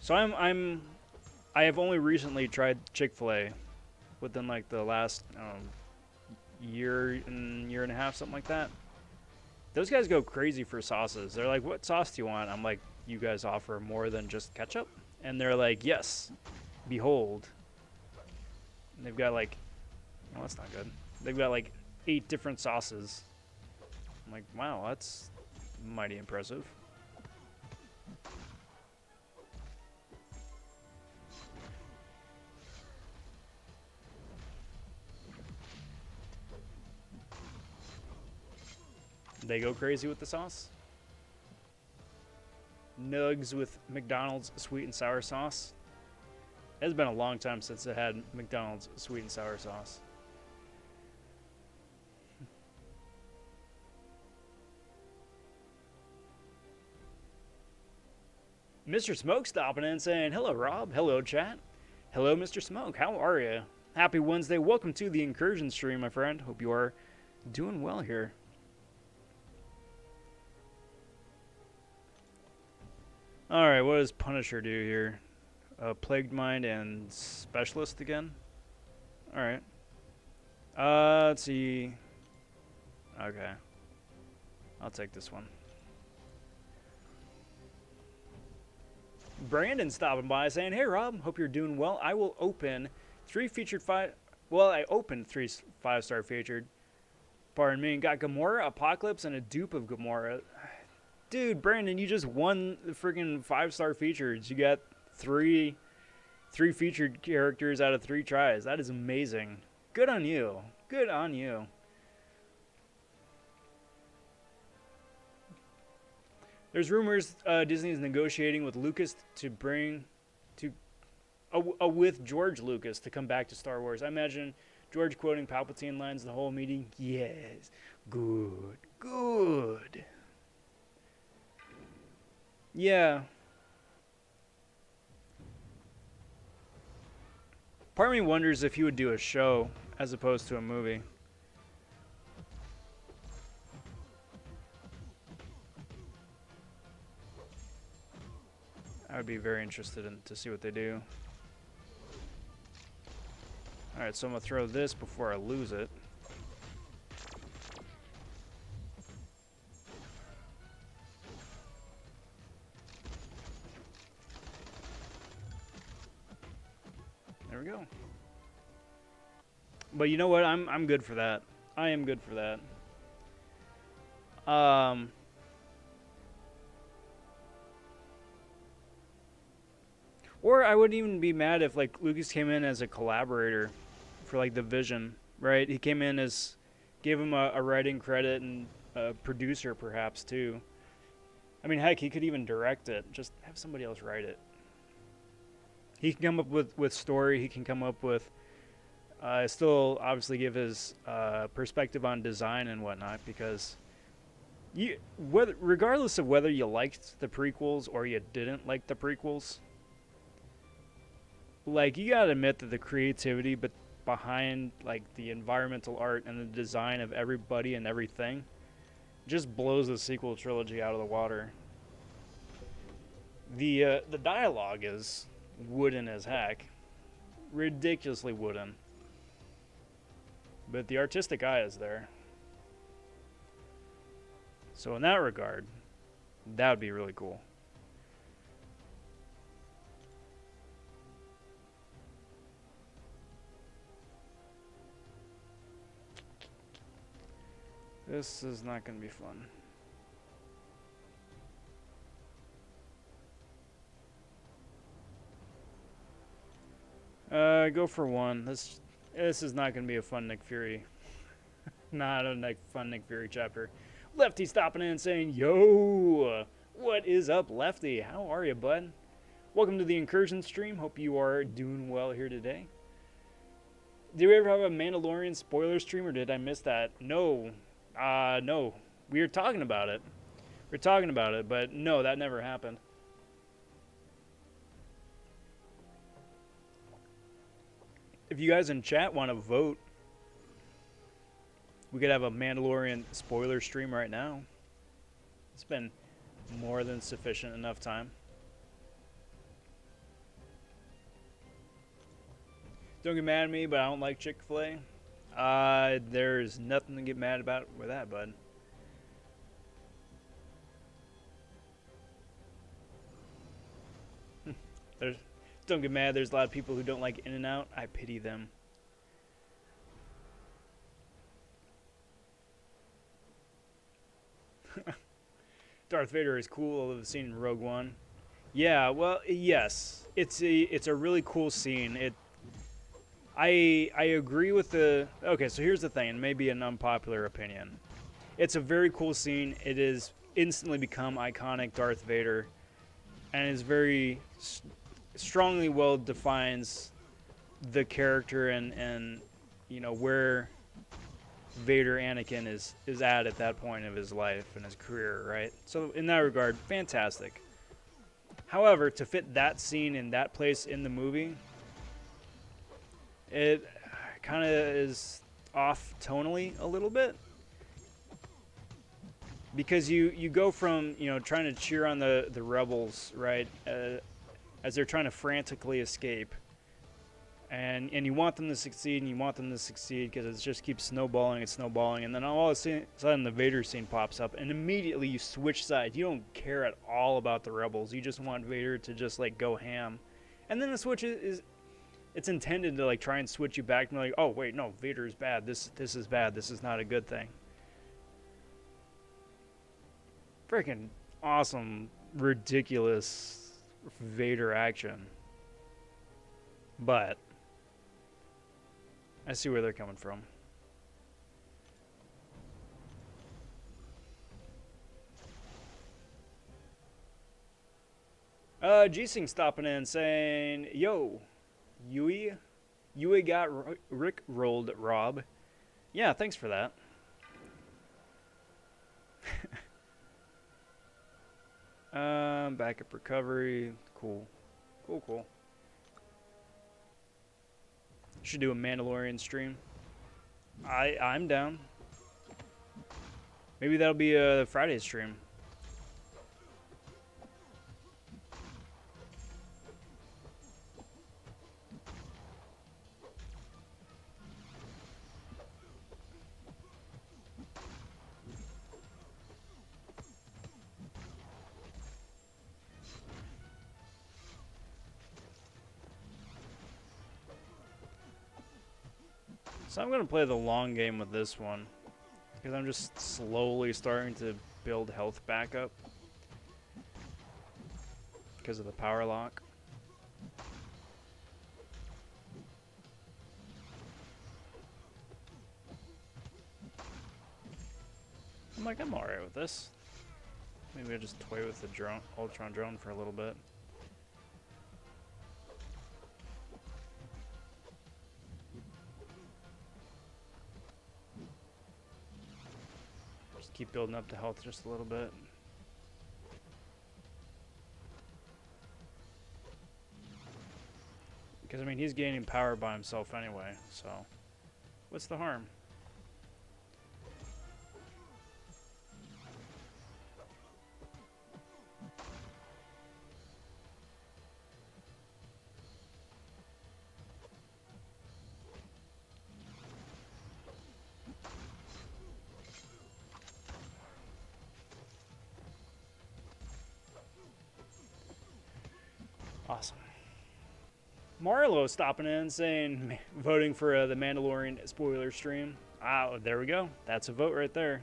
[SPEAKER 1] So I have only recently tried Chick-fil-A within like the last year and a half, something like that. Those guys go crazy for sauces. They're like, what sauce do you want? I'm like, you guys offer more than just ketchup? And they're like, yes, behold. And they've got like, oh, that's not good. They've got like 8 different sauces. I'm like, wow, that's mighty impressive. They go crazy with the sauce? nugs with McDonald's sweet and sour sauce. It's been a long time since I had McDonald's sweet and sour sauce. Mr. Smoke stopping in saying, hello, Rob. Hello, chat. Hello, Mr. Smoke. How are you? Happy Wednesday. Welcome to the Incursion stream, my friend. Hope you are doing well here. Alright, what does Punisher do here? Plagued Mind and Specialist again? Alright. Let's see. Okay. I'll take this one. Brandon stopping by saying, hey Rob, hope you're doing well. I will open 3 featured 5. Well, I opened 3 5-star featured. Pardon me. Got Gamora, Apocalypse, and a dupe of Gamora. Dude, Brandon, you just won the freaking 5-star features. You got 3 featured characters out of 3 tries. That is amazing. Good on you. Good on you. There's rumors Disney is negotiating with Lucas to bring with George Lucas to come back to Star Wars. I imagine George quoting Palpatine lines the whole meeting. Yes, good, good. Yeah. Part of me wonders if he would do a show as opposed to a movie. I would be very interested to see what they do. Alright, so I'm going to throw this before I lose it. There we go. But you know what? I'm good for that. I am good for that. Or I wouldn't even be mad if like Lucas came in as a collaborator for like the vision, right? He came in as, gave him a writing credit and a producer perhaps too. I mean, heck, he could even direct it. Just have somebody else write it. He can come up with story. He can come up with, still obviously give his perspective on design and whatnot, because regardless of whether you liked the prequels or you didn't like the prequels, like, you gotta admit that the creativity behind like the environmental art and the design of everybody and everything just blows the sequel trilogy out of the water. The dialogue is wooden as heck, ridiculously wooden, but the artistic eye is there. So in that regard, that would be really cool. This is not going to be fun. Go for 1. This is not going to be a fun Nick Fury. Not a fun Nick Fury chapter. Lefty stopping in and saying, yo, what is up, Lefty? How are you, bud? Welcome to the Incursion stream. Hope you are doing well here today. Did we ever have a Mandalorian spoiler stream, or did I miss that? No. No. We were talking about it. But no, that never happened. If you guys in chat want to vote, we could have a Mandalorian spoiler stream right now. It's been more than sufficient enough time. Don't get mad at me, but I don't like Chick-fil-A. There's nothing to get mad about with that, bud. Don't get mad. There's a lot of people who don't like In-N-Out. I pity them. Darth Vader is cool, although the scene in Rogue One. Yeah, well, yes. It's a really cool scene. I agree with the... Okay, so here's the thing, and maybe an unpopular opinion. It's a very cool scene. It has instantly become iconic Darth Vader. and is very strongly well defines the character and you know where Vader Anakin is at that point of his life and his career, right? So in that regard, fantastic. However, to fit that scene in that place in the movie, it kind of is off tonally a little bit. Because you go from, you know, trying to cheer on the rebels, right, as they're trying to frantically escape. And you want them to succeed, and you want them to succeed because it just keeps snowballing and snowballing. And then all of a sudden the Vader scene pops up, and immediately you switch sides. You don't care at all about the rebels. You just want Vader to just, like, go ham. And then the switch it's intended to, like, try and switch you back and be like, oh, wait, no, Vader is bad. This is bad. This is not a good thing. Freaking awesome, ridiculous Vader action. But I see where they're coming from. G-Sing stopping in saying, yo, Yui got Rick rolled, Rob. Yeah, thanks for that. Backup recovery. Cool. Cool. Should do a Mandalorian stream. I'm down. Maybe that'll be a Friday stream. So I'm going to play the long game with this one, because I'm just slowly starting to build health back up because of the power lock. I'm like, I'm alright with this. Maybe I'll just toy with the drone, Ultron drone for a little bit. Keep building up the health just a little bit. Because, I mean, he's gaining power by himself anyway, so what's the harm? Awesome. Marlo stopping in saying, voting for the Mandalorian spoiler stream. Ah, there we go. That's a vote right there.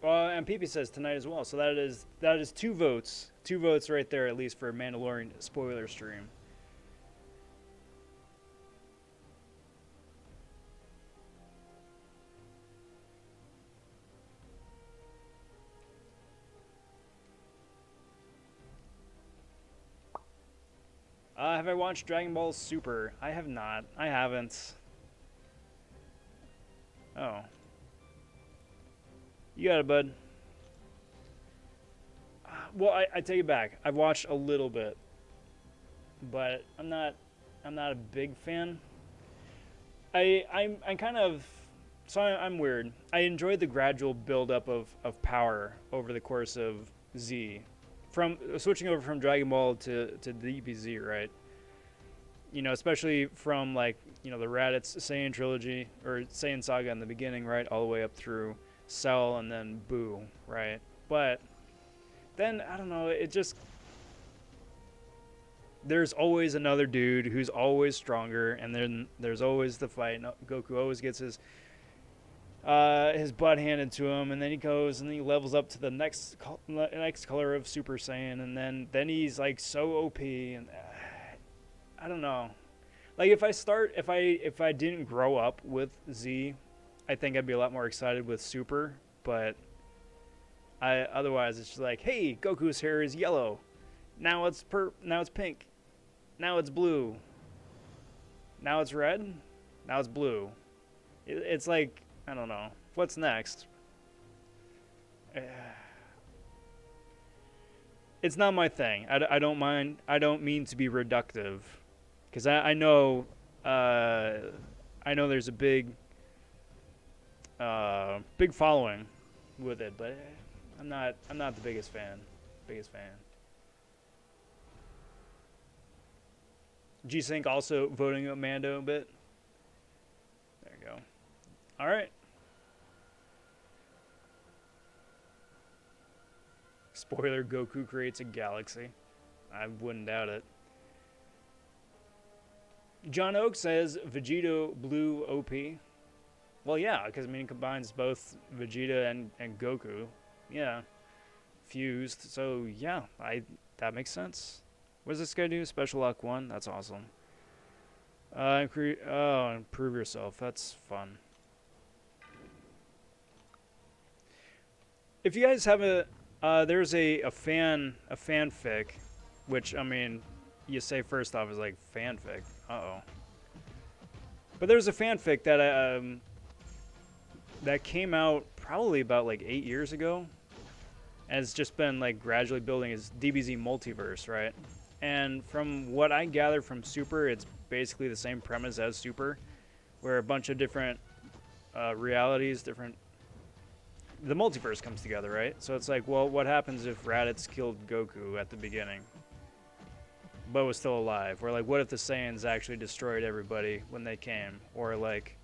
[SPEAKER 1] And PP says tonight as well. So that is 2 votes. 2 votes right there, at least, for a Mandalorian spoiler stream. Have I watched Dragon Ball Super? I have not. I haven't. Oh. You got it, bud. Well, I take it back. I've watched a little bit, but I'm not a big fan. I'm kind of, so I'm weird. I enjoyed the gradual buildup of power over the course of Z, from switching over from Dragon Ball to DBZ, right? You know, especially from, like, you know, the Raditz Saiyan trilogy or Saiyan Saga in the beginning, right, all the way up through Cell and then Boo, right? But then, I don't know, it just, there's always another dude who's always stronger, and then there's always the fight. Goku always gets his butt handed to him, and then he goes and he levels up to the next color of Super Saiyan, and then he's like so OP, and I don't know. Like, if I didn't grow up with Z, I think I'd be a lot more excited with Super, but otherwise it's just like, hey, Goku's hair is yellow. Now it's pink. Now it's blue. Now it's red. Now it's blue. It's like, I don't know. What's next? It's not my thing. I don't mind. I don't mean to be reductive, because I know there's a big following with it, but I'm not the biggest fan. G-Sync also voting up Mando a bit. There you go. All right. Spoiler, Goku creates a galaxy. I wouldn't doubt it. John Oak says Vegito Blue OP. Well, yeah, because I mean it combines both Vegeta and Goku. Yeah. Fused. So yeah, that makes sense. What does this guy do? Special Luck 1? That's awesome. Improve yourself. That's fun. If you guys have there's a fanfic, which, I mean, you say first off is like fanfic. Uh-oh. But there's a fanfic that came out probably about like 8 years ago. And it's just been like gradually building its DBZ multiverse, right? And from what I gather from Super, it's basically the same premise as Super, where a bunch of different realities, the multiverse comes together, right? So it's like, well, what happens if Raditz killed Goku at the beginning, but was still alive? Or like, what if the Saiyans actually destroyed everybody when they came? Or like,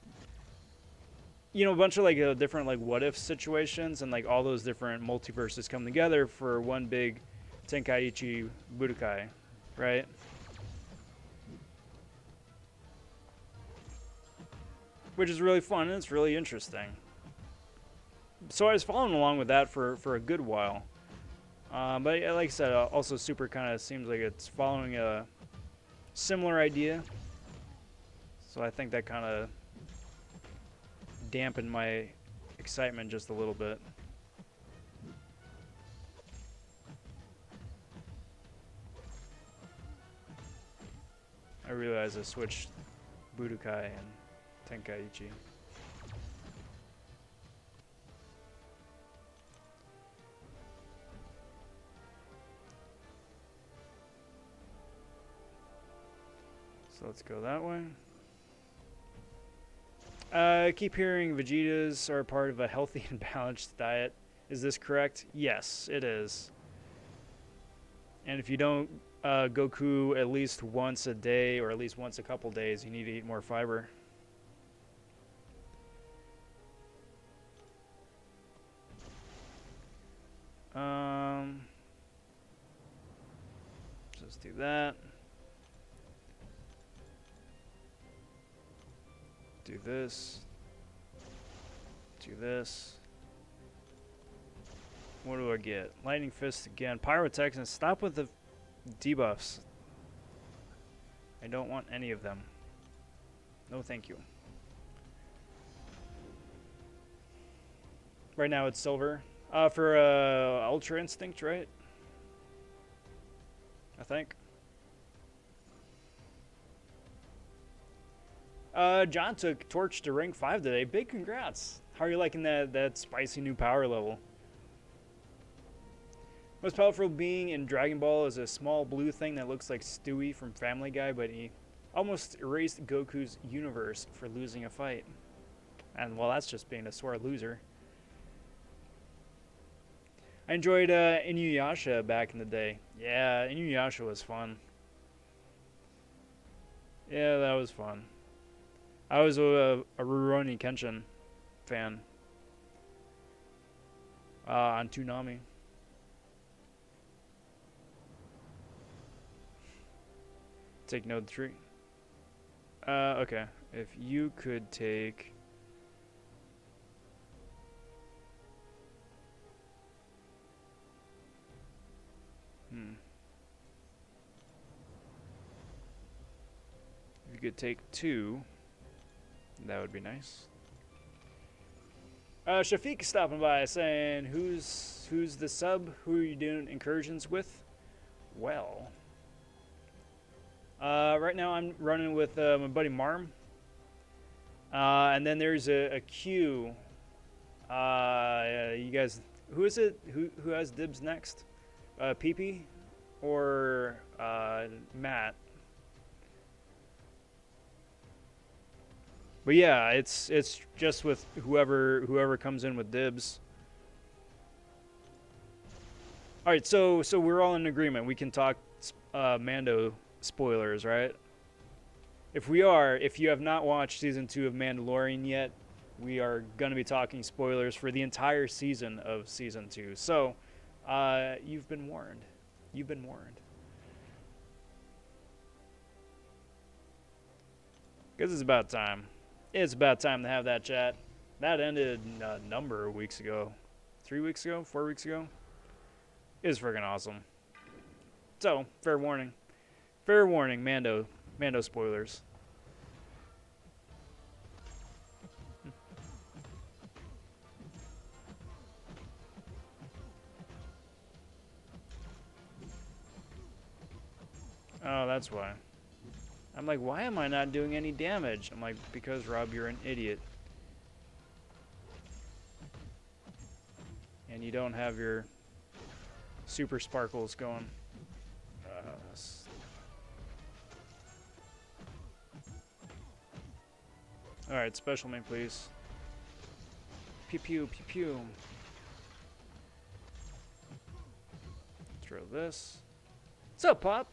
[SPEAKER 1] you know, a bunch of like different like what if situations, and like all those different multiverses come together for one big Tenkaichi Budokai, right? Which is really fun and it's really interesting. So I was following along with that for a good while. But like I said, also Super kind of seems like it's following a similar idea. So I think that kind of dampened my excitement just a little bit. I realized I switched Budokai and Tenkaichi. So let's go that way. I keep hearing Vegetas are part of a healthy and balanced diet. Is this correct? Yes, it is. And if you don't Goku at least once a day, or at least once a couple days, you need to eat more fiber. Let's do that. Do this. Do this. What do I get? Lightning Fist again. Pyrotechnics. Stop with the debuffs. I don't want any of them. No, thank you. Right now it's silver. For Ultra Instinct, right? I think. John took Torch to rank 5 today. Big congrats. How are you liking that spicy new power level? Most powerful being in Dragon Ball is a small blue thing that looks like Stewie from Family Guy, but he almost erased Goku's universe for losing a fight. And, well, that's just being a sore loser. I enjoyed Inuyasha back in the day. Yeah, Inuyasha was fun. Yeah, that was fun. I was a Rurouni Kenshin fan on Toonami. Take node 3. Okay. If you could take... If you could take 2, that would be nice. Shafiq stopping by saying, who's the sub? Who are you doing incursions with? Well, right now I'm running with my buddy Marm. And then there's a queue. You guys, who is it? Who has dibs next? PP or Matt? But yeah, it's just with whoever comes in with dibs. All right, so we're all in agreement. We can talk Mando spoilers, right? If you have not watched season 2 of Mandalorian yet, we are going to be talking spoilers for the entire season of season 2. So, you've been warned. You've been warned. Because it's about time. It's about time to have that chat. That ended a number of weeks ago. 3 weeks ago? 4 weeks ago? It was freaking awesome. So, fair warning. Fair warning, Mando spoilers. Oh, that's why. I'm like, why am I not doing any damage? I'm like, because, Rob, you're an idiot. And you don't have your super sparkles going. Alright, special main, please. Pew pew, pew pew. Throw this. What's up, Pop?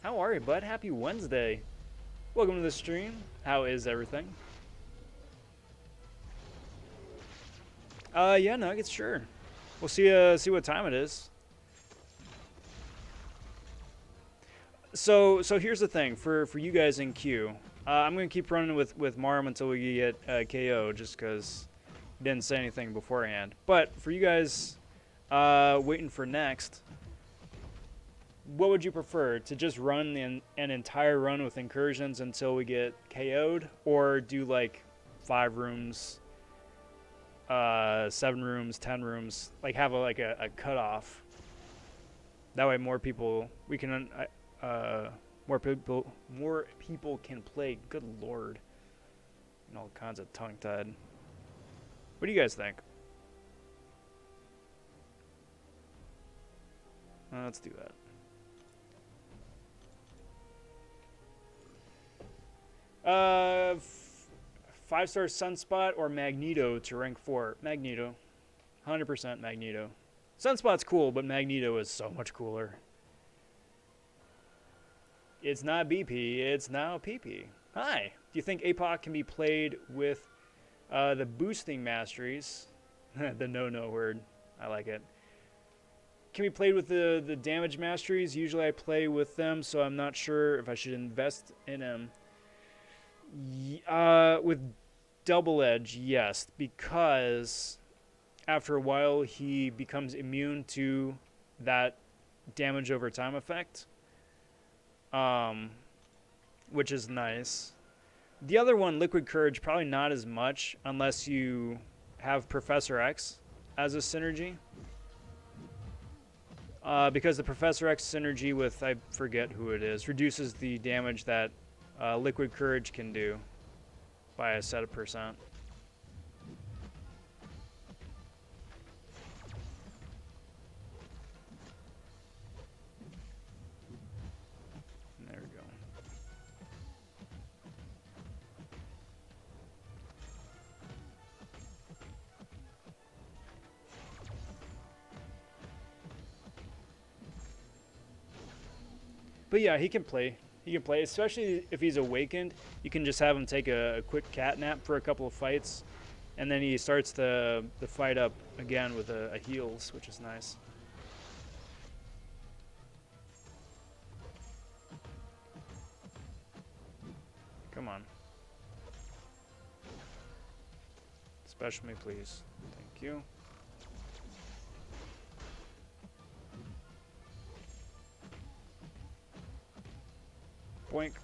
[SPEAKER 1] How are you, bud? Happy Wednesday. Welcome to the stream. How is everything? Yeah, Nuggets, sure. We'll see what time it is. So here's the thing for you guys in queue. I'm gonna keep running with Marm until we get KO, just because he didn't say anything beforehand. But for you guys waiting for next, what would you prefer? To just run an entire run with incursions until we get KO'd, or do like 5 rooms, 7 rooms, 10 rooms, like have a cutoff? That way more people more people can play. Good lord. And all kinds of tongue-tied. What do you guys think? Let's do that. 5-star Sunspot or Magneto to rank 4? Magneto. 100% Magneto. Sunspot's cool, but Magneto is so much cooler. It's not BP, it's now PP. Hi. Do you think APOC can be played with the boosting masteries? The no word. I like it. Can be played with the damage masteries. Usually I play with them, so I'm not sure if I should invest in them. With Double Edge, yes, because after a while he becomes immune to that damage over time effect. Which is nice. The other one, Liquid Courage, probably not as much unless you have Professor X as a synergy. Because the Professor X synergy with, I forget who it is, reduces the damage that Liquid Courage can do by a set of percent. There we go. But yeah, he can play. He can play, especially if he's awakened. You can just have him take a quick cat nap for a couple of fights, and then he starts the fight up again with a heals, which is nice. Come on. Special me, please. Thank you. Boink.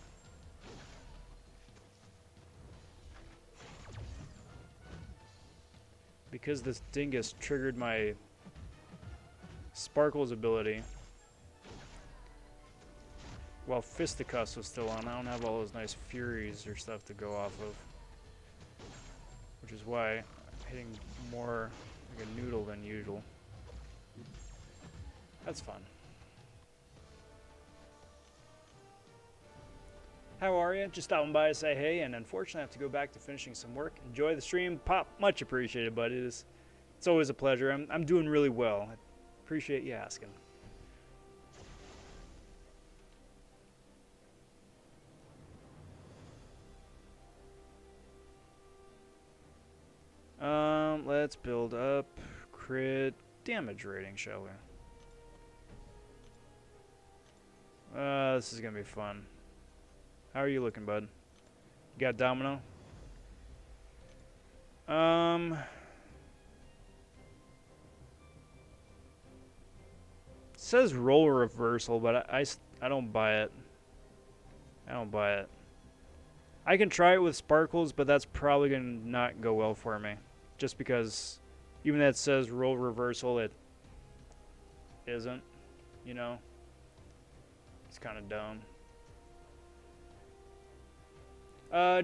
[SPEAKER 1] because this dingus triggered my Sparkle's ability while Fisticuffs was still on, I don't have all those nice Furies or stuff to go off of. Which is why I'm hitting more like a noodle than usual. That's fun. How are you? Just stopping by to say hey, and unfortunately I have to go back to finishing some work. Enjoy the stream. Pop, much appreciated, bud. It's always a pleasure. I'm doing really well. I appreciate you asking. Let's build up crit damage rating, shall we? This is gonna be fun. How are you looking, bud? You got Domino? It says roll reversal, but I don't buy it. I don't buy it. I can try it with Sparkles, but that's probably gonna not go well for me. Just because even that says roll reversal, it isn't, you know? It's kind of dumb.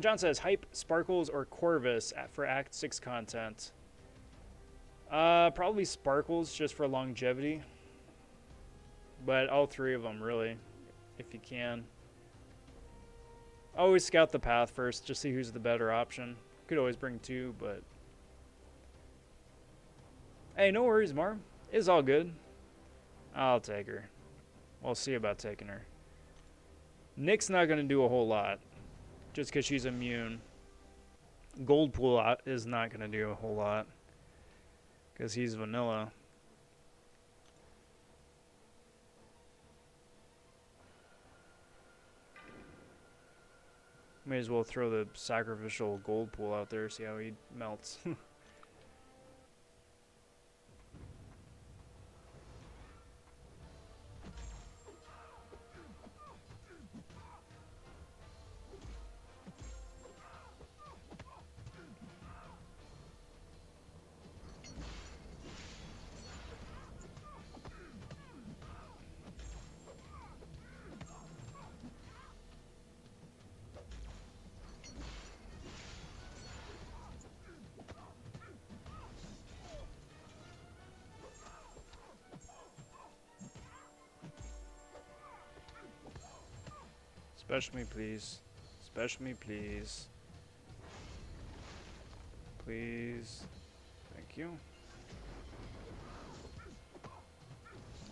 [SPEAKER 1] John says, hype, Sparkles, or Corvus for Act 6 content. Probably Sparkles, just for longevity. But all three of them, really, if you can. Always scout the path first, just see who's the better option. Could always bring two, but... Hey, no worries, Marv. It's all good. I'll take her. We'll see about taking her. Nick's not going to do a whole lot, just because she's immune. Goldpool is not going to do a whole lot, because he's vanilla. May as well throw the sacrificial Goldpool out there, see how he melts. Special me, please. Special me, please. Please. Thank you.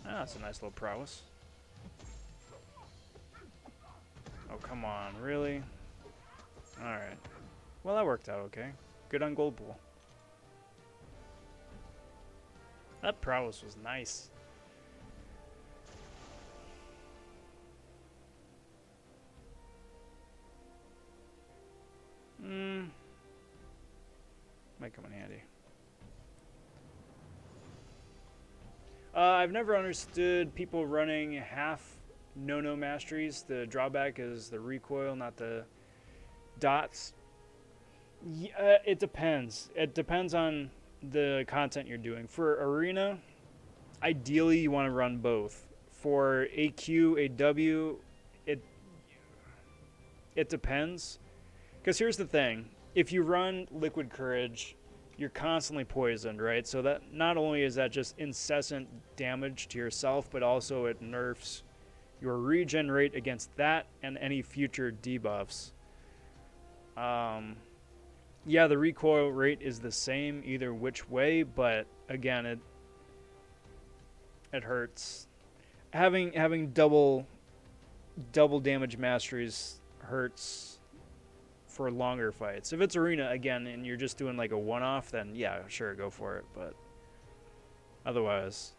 [SPEAKER 1] Ah, that's a nice little prowess. Oh, come on. Really? Alright. Well, that worked out okay. Good on Goldpool. That prowess was nice. Might come in handy. I've never understood people running half no-no masteries. The drawback is the recoil, not the dots. Yeah, it depends. It depends on the content you're doing. For arena, ideally you want to run both. For AQ, AW, it depends. Because here's the thing. If you run Liquid Courage, you're constantly poisoned, right? So that not only is that just incessant damage to yourself, but also it nerfs your regen rate against that and any future debuffs. Yeah, the recoil rate is the same either which way, but again, it hurts. Having double damage masteries hurts for longer fights. If it's arena again and you're just doing like a one-off, then yeah, sure, go for it, but otherwise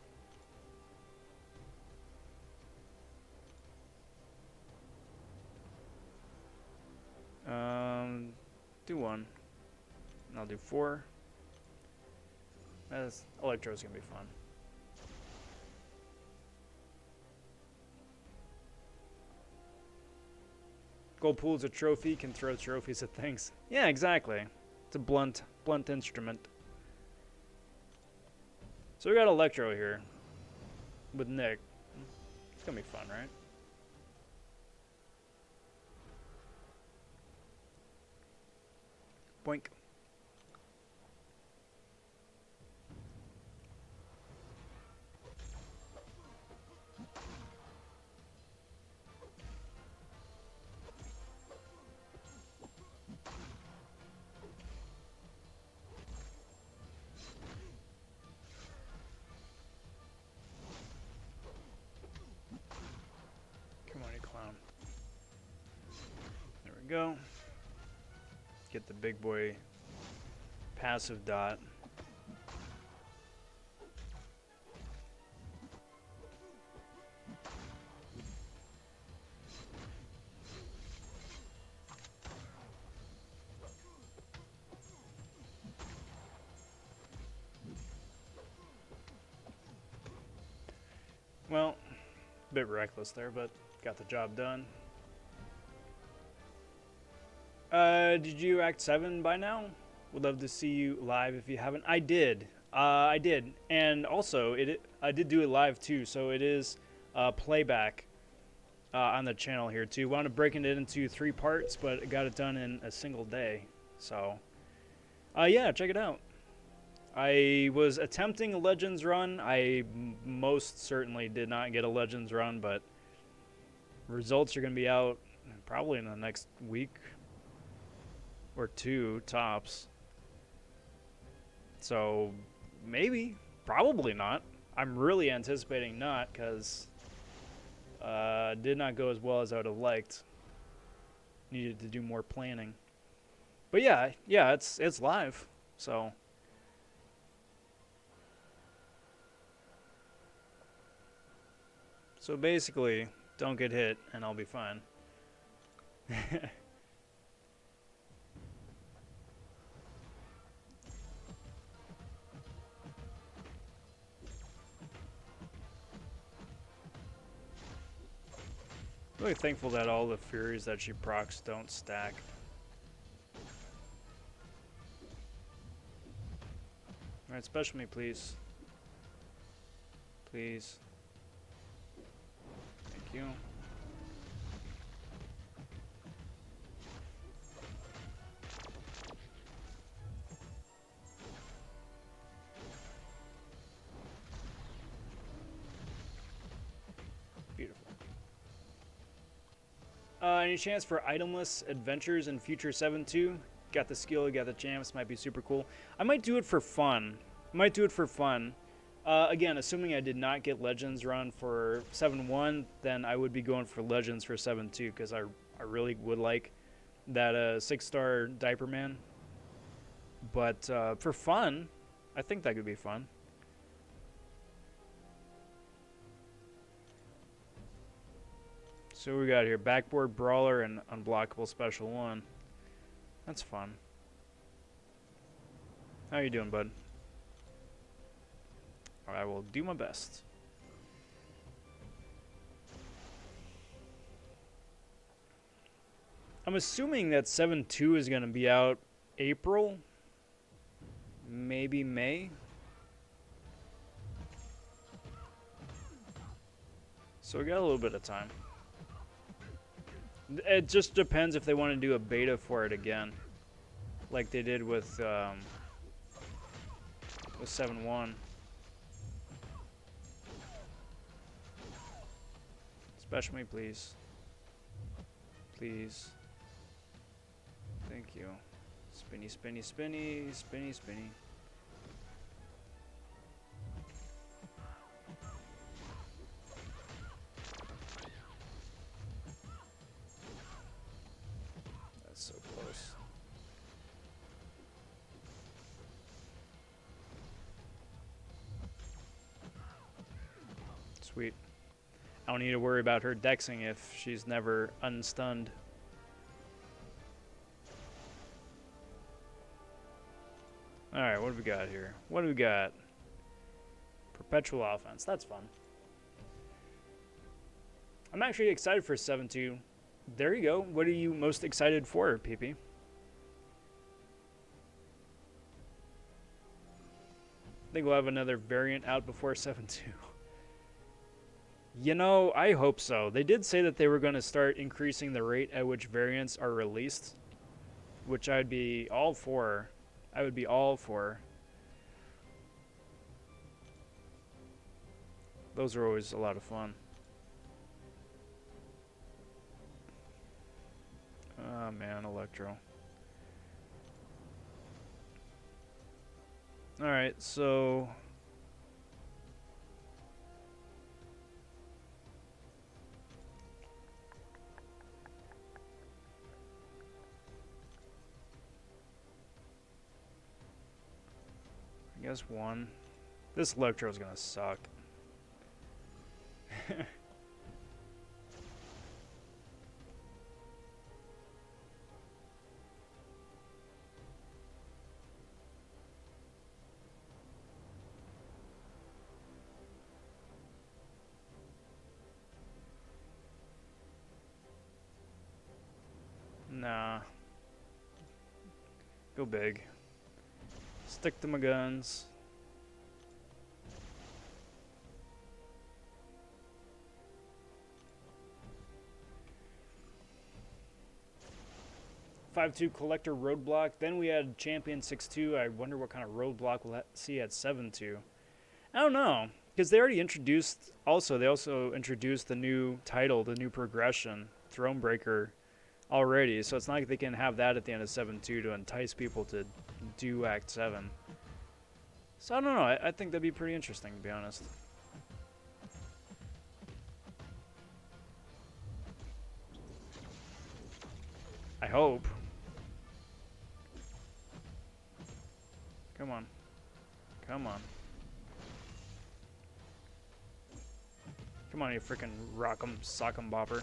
[SPEAKER 1] do one and I'll do 4. Electro's gonna be fun. Goldpool's a trophy, can throw trophies at things. Yeah, exactly. It's a blunt instrument. So we got Electro here with Nick. It's gonna be fun, right? Boink. Come on, you clown. There we go. Get the big boy passive dot. Well, a bit reckless there, but got the job done. Did you Act 7 by now? Would love to see you live if you haven't. I did. I did. And also, I did do it live too, so it is playback on the channel here too. Wound up breaking it into 3 parts, but I got it done in a single day. So, yeah, check it out. I was attempting a Legends run. I most certainly did not get a Legends run, but results are going to be out probably in the next week or 2 tops. So maybe, probably not. I'm really anticipating not, because did not go as well as I would have liked. Needed to do more planning. But yeah, it's live. So basically, don't get hit and I'll be fine. Really thankful that all the Furies that she procs don't stack. Alright, special me, please. Please. Thank you. Beautiful. Any chance for itemless adventures in future 7.2? Got the skill, got the champs, might be super cool. I might do it for fun. Again, assuming I did not get Legends run for 7.1, then I would be going for Legends for 7.2, because I really would like that 6-star Diaper Man. But for fun, I think that could be fun. So what we got here, Backboard Brawler and Unblockable Special 1. That's fun. How you doing, bud? I will do my best. I'm assuming that 7.2 is going to be out April, maybe May. So we got a little bit of time. It just depends if they want to do a beta for it again, like they did with 7.1. Special me, please. Please. Thank you. Spinny, spinny, spinny, spinny, spinny. That's so close. Sweet. I don't need to worry about her dexing if she's never unstunned. Alright, what do we got here? What do we got? Perpetual offense. That's fun. I'm actually excited for 7.2. There you go. What are you most excited for, PP? Think we'll have another variant out before 7.2. You know, I hope so. They did say that they were going to start increasing the rate at which variants are released, which I'd be all for. I would be all for. Those are always a lot of fun. Oh man, Electro. Alright, so... I guess one. This Electro's gonna suck. Nah. Go big. Stick to my guns. (5-2) collector roadblock. Then we had champion 6-2. I wonder what kind of roadblock we'll see at 7-2. I don't know, because they already introduced. They also introduced the new title, the new progression, Thronebreaker, already. So it's not like they can have that at the end of 7-2 to entice people to do Act 7. So I don't know. I think that'd be pretty interesting, to be honest. I hope. Come on. Come on. Come on, you freaking rock'em sock'em bopper.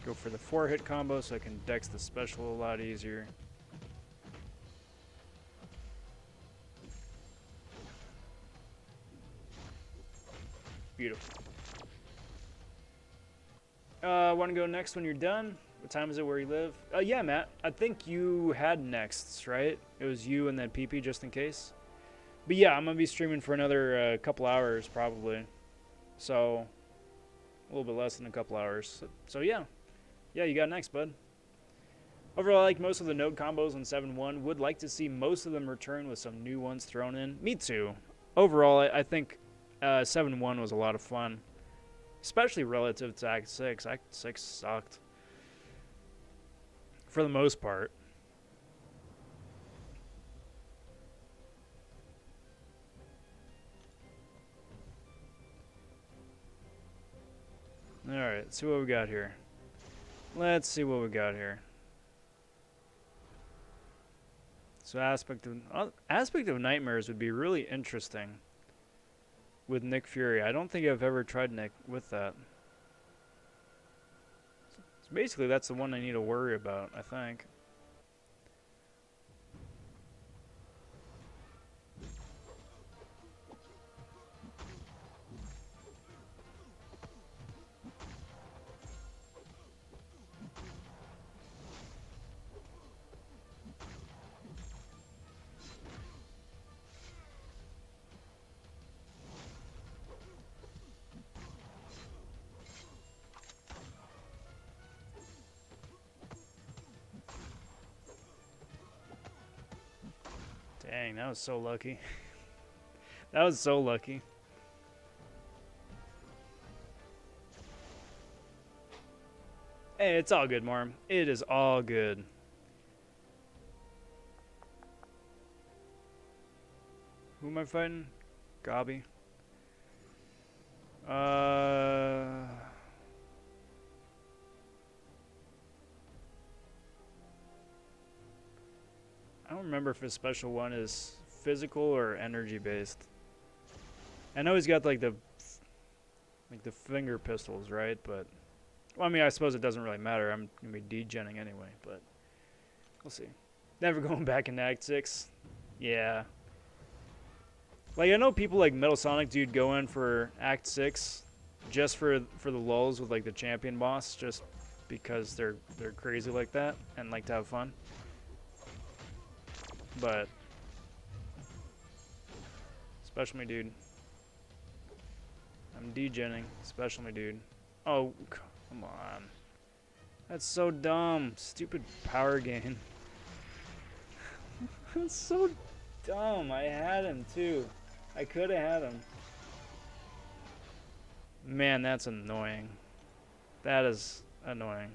[SPEAKER 1] Go for the 4-hit combo so I can dex the special a lot easier. Beautiful. Want to go next when you're done? What time is it where you live? Yeah, Matt. I think you had nexts, right? It was you and then PP just in case. But yeah, I'm going to be streaming for another couple hours probably. So, a little bit less than a couple hours. So yeah. Yeah, you got next, bud. Overall, I like most of the node combos on 7-1. Would like to see most of them return with some new ones thrown in. Me too. Overall, I think 7-1 was a lot of fun. Especially relative to Act 6. Act 6 sucked. For the most part. Alright, see what we got here. Let's see what we got here. So aspect of nightmares would be really interesting with Nick Fury. I don't think I've ever tried Nick with that. So basically that's the one I need to worry about, I think. Dang, that was so lucky. That was so lucky. Hey, it's all good, Marm. It is all good. Who am I fighting? Gobby. I don't remember if his special one is physical or energy based. I know he's got like the finger pistols, right? But well, I mean, I suppose it doesn't really matter. I'm gonna be degenning anyway, but we'll see. Never going back into Act 6. Yeah. Like I know people like Metal Sonic Dude go in for Act 6 just for the lulls with like the champion boss, just because they're crazy like that and like to have fun. But special me, dude. I'm degenning. Special me, dude. Oh, come on. That's so dumb. Stupid power gain. That's so dumb. I had him too. I could have had him. Man, that's annoying. That is annoying.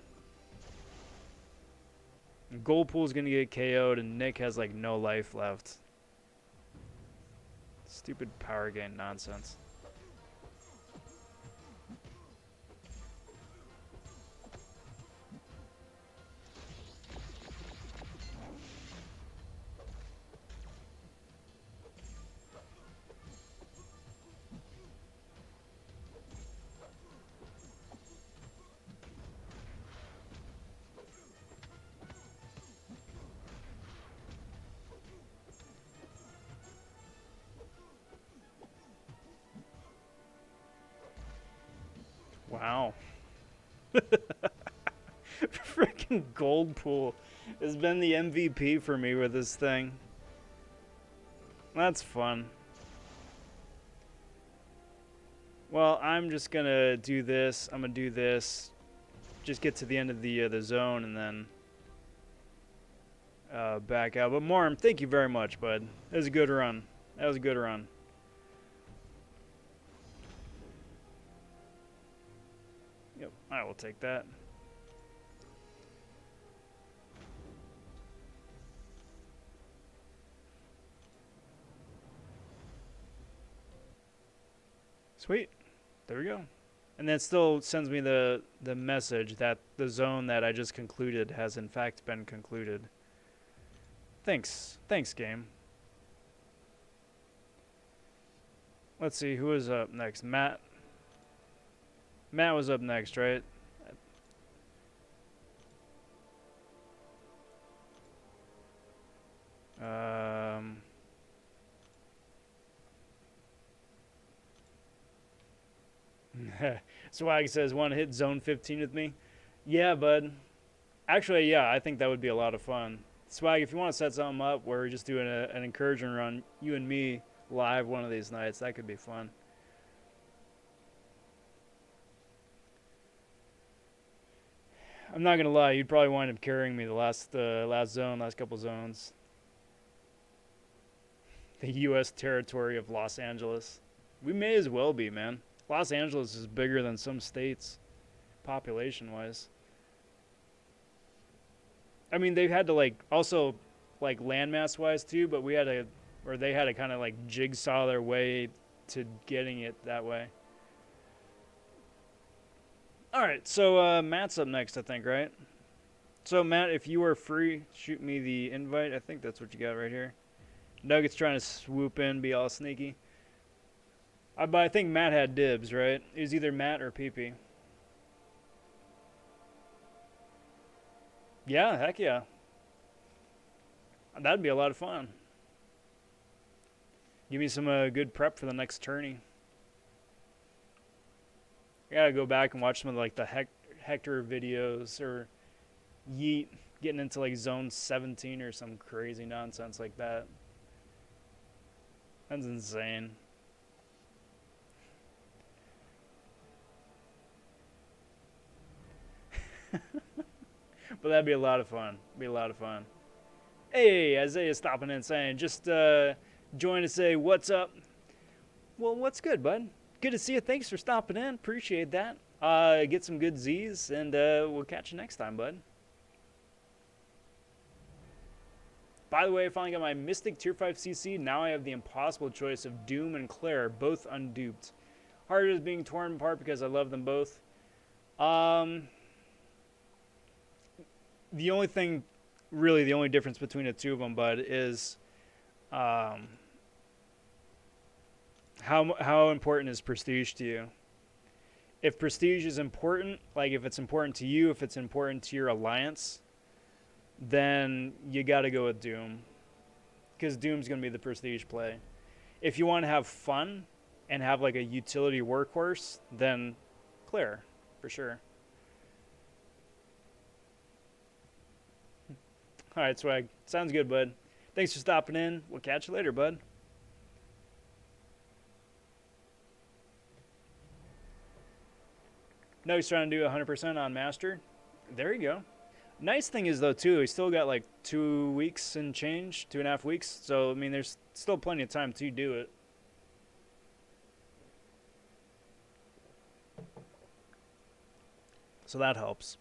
[SPEAKER 1] Goldpool's gonna get KO'd and Nick has like no life left. Stupid power gain nonsense. Wow. Freaking Goldpool has been the MVP for me with this thing. That's fun. Well, I'm just gonna do this. I'm gonna do this. Just get to the end of the zone and then back out. But Morm, thank you very much, bud. That was a good run. That was a good run. Yep, I will take that. Sweet. There we go. And that still sends me the message that the zone that I just concluded has in fact been concluded. Thanks. Thanks, game. Let's see, who is up next? Matt. Matt was up next, right? Swag says, want to hit zone 15 with me? Yeah, bud. Actually, yeah, I think that would be a lot of fun. Swag, if you want to set something up where we're just doing an incursion run, you and me live one of these nights, that could be fun. I'm not gonna lie, you'd probably wind up carrying me the last couple zones. The U.S. territory of Los Angeles. We may as well be, man. Los Angeles is bigger than some states, population-wise. I mean, they've had to also landmass-wise too, but they had to kind of jigsaw their way to getting it that way. All right, so Matt's up next, I think, right? So Matt, if you are free, shoot me the invite. I think that's what you got right here. Nugget's trying to swoop in, be all sneaky. But I think Matt had dibs, right? It was either Matt or PP. Yeah, heck yeah. That'd be a lot of fun. Give me some good prep for the next tourney. I gotta go back and watch some of the Hector videos or Yeet getting into zone 17 or some crazy nonsense like that. That's insane. But that'd be a lot of fun. Be a lot of fun. Hey, Isaiah stopping in saying, just join to say what's up. Well, what's good, bud? Good to see you. Thanks for stopping in. Appreciate that. Get some good Z's, and we'll catch you next time, bud. By the way, I finally got my Mystic Tier 5 CC. Now I have the impossible choice of Doom and Claire, both unduped. Heart is being torn apart because I love them both. The only thing, really the only difference between the two of them, bud, is how important is prestige to you? If prestige is important, if it's important to you, if it's important to your alliance, then you got to go with Doom, because Doom's going to be the prestige play. If you want to have fun and have like a utility workhorse, then clear, for sure. Alright, Swag. Sounds good, bud. Thanks for stopping in. We'll catch you later, bud. No, he's trying to do 100% on Master. There you go. Nice thing is, though, too, he's still got like 2 weeks and change, 2.5 weeks. So, I mean, there's still plenty of time to do it. So that helps.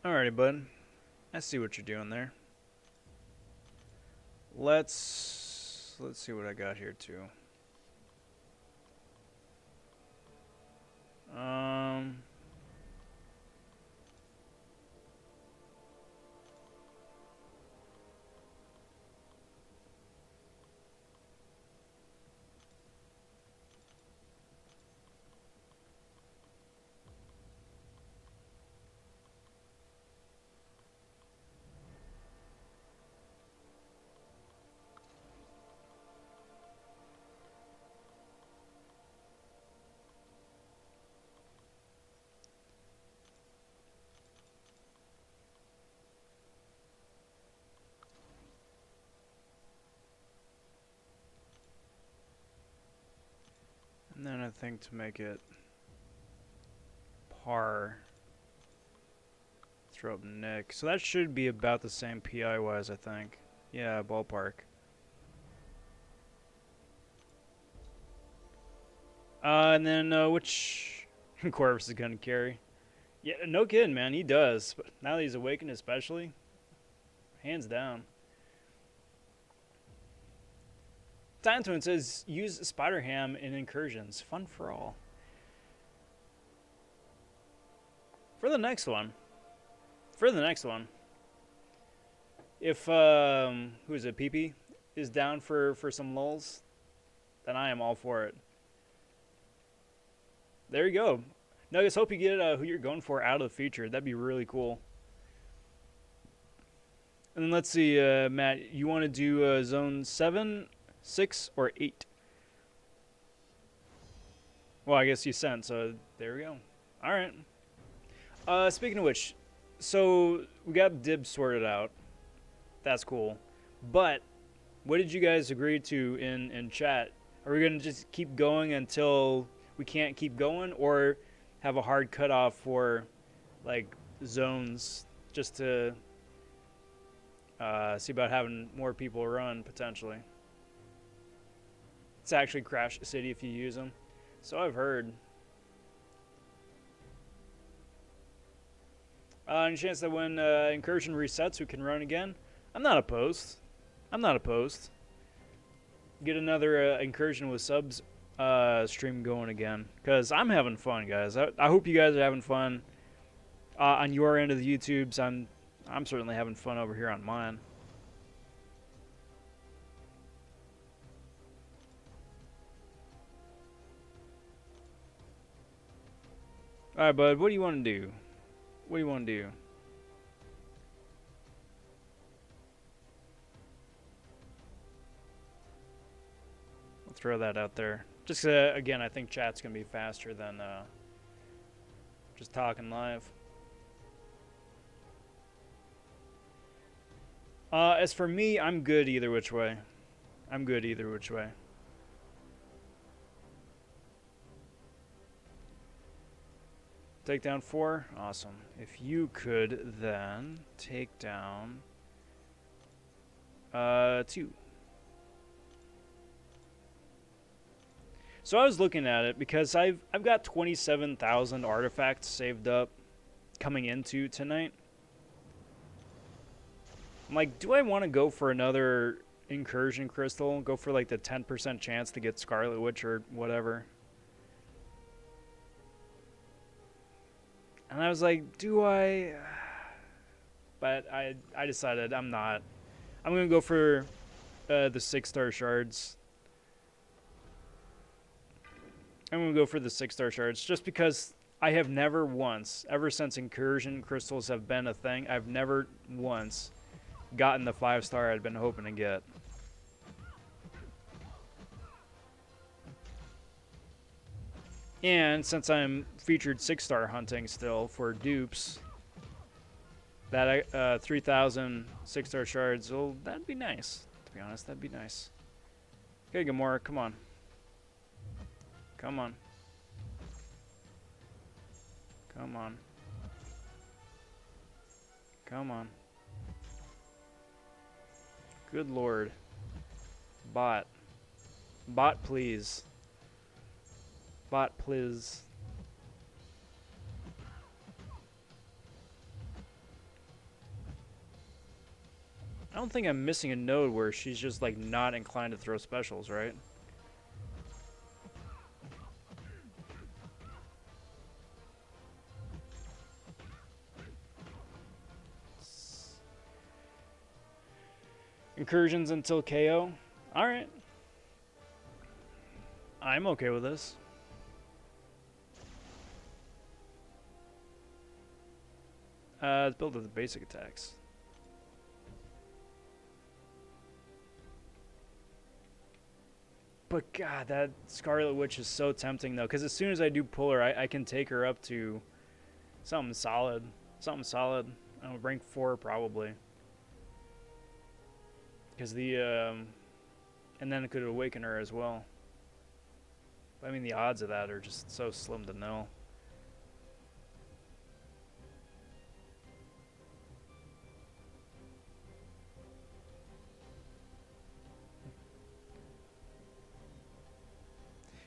[SPEAKER 1] Alrighty, bud. I see what you're doing there. Let's see what I got here too. And then I think to make it par, throw up Nick. So that should be about the same PI wise, I think. Yeah, ballpark. And then which Corvus is gonna carry? Yeah, no kidding, man. He does. But now that he's awakened, especially, hands down. Time Twin says, use Spider Ham in Incursions. Fun for all. For the next one. If, who is it, PP, is down for some lulls, then I am all for it. There you go. Nuggets, hope you get who you're going for out of the feature. That'd be really cool. And then let's see, Matt, you want to do zone 7, 6, or 8? Well, I guess you sent, so there we go. All right. Speaking of which, so we got dibs sorted out. That's cool. But what did you guys agree to in chat? Are we going to just keep going until we can't keep going, or have a hard cutoff for like zones just to see about having more people run potentially? It's actually crash a city if you use them. So I've heard. Any chance that when Incursion resets, we can run again? I'm not opposed. Get another Incursion with subs stream going again, because I'm having fun, guys. I hope you guys are having fun on your end of the YouTubes. I'm certainly having fun over here on mine. All right, bud. What do you want to do? We'll throw that out there. Just again, I think chat's gonna be faster than just talking live. As for me, I'm good either which way. Take down 4? Awesome. If you could then take down 2. So I was looking at it because I've got 27,000 artifacts saved up coming into tonight. I'm like, do I want to go for another Incursion crystal? Go for like the 10% chance to get Scarlet Witch or whatever. And I was like, do I? But I decided I'm not. I'm going to go for the 6-star shards. Just because I have never once, ever since Incursion crystals have been a thing, I've never once gotten the 5-star I'd been hoping to get. And since I'm featured 6-star hunting still for dupes, that 3,000 6-star shards, well, that'd be nice. To be honest, that'd be nice. Okay, Gamora, come on. Come on. Come on. Come on. Good lord. Bot. Bot, please. Bot, please. I don't think I'm missing a node where she's just like not inclined to throw specials, right? Incursions until KO. Alright. I'm okay with this. Let's build up the basic attacks. But God, that Scarlet Witch is so tempting though, because as soon as I do pull her, I can take her up to something solid. Something solid. Rank 4 probably. Because the, and then it could awaken her as well. But, I mean, the odds of that are just so slim to nil.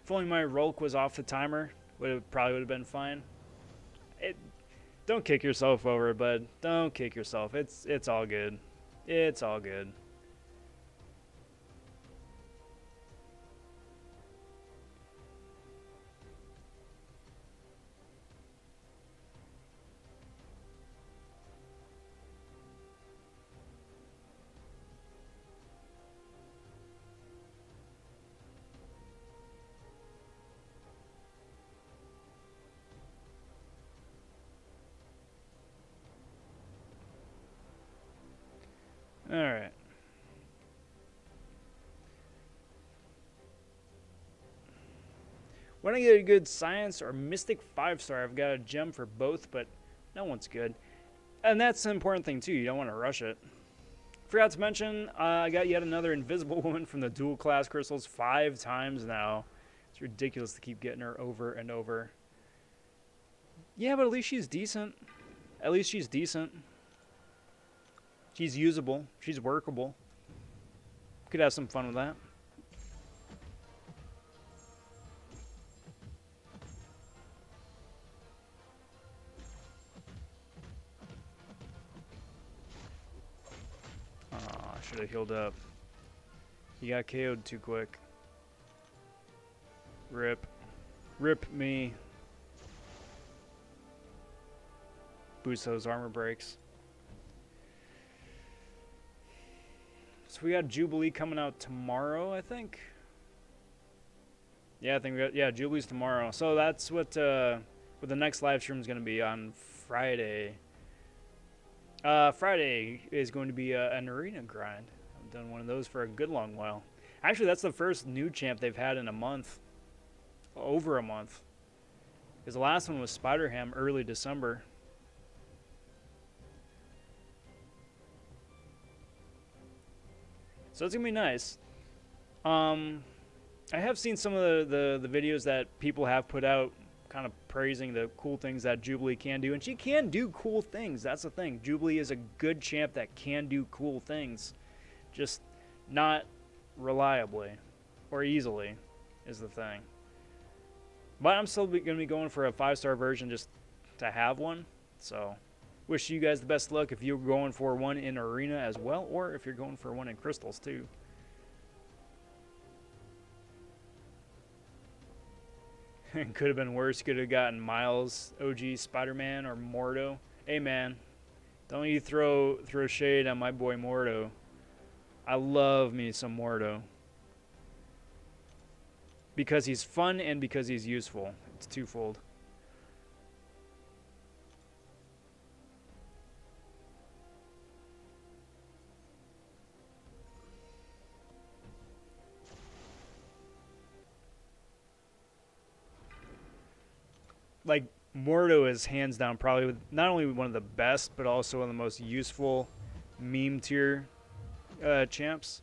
[SPEAKER 1] If only my Rolk was off the timer, probably would have been fine. Don't kick yourself over, bud. Don't kick yourself. It's all good. It's all good. Alright. When I get a good science or mystic 5-star, I've got a gem for both, but no one's good. And that's an important thing too, you don't want to rush it. Forgot to mention, I got yet another invisible woman from the dual class crystals 5 times now. It's ridiculous to keep getting her over and over. Yeah, but at least she's decent. At least she's decent. She's usable. She's workable. Could have some fun with that. Oh, I should have healed up. He got KO'd too quick. Rip. Rip me. Boost those armor breaks. So we got Jubilee coming out tomorrow, I think. Yeah, I think we got, yeah, Jubilee's tomorrow. So that's what the next live stream is going to be on Friday. Friday is going to be an arena grind. I've done one of those for a good long while. Actually, that's the first new champ they've had in a month. Over a month. Because the last one was Spider-Ham early December. So it's going to be nice. I have seen some of the videos that people have put out kind of praising the cool things that Jubilee can do. And she can do cool things. That's the thing. Jubilee is a good champ that can do cool things. Just not reliably or easily is the thing. But I'm still going to be going for a 5-star version just to have one. So wish you guys the best luck if you're going for one in Arena as well, or if you're going for one in Crystals too. It could have been worse. Could have gotten Miles, OG Spider-Man, or Mordo. Hey man, don't you throw shade on my boy Mordo. I love me some Mordo. Because he's fun and because he's useful. It's twofold. like Mordo is hands down probably not only one of the best, but also one of the most useful meme tier champs.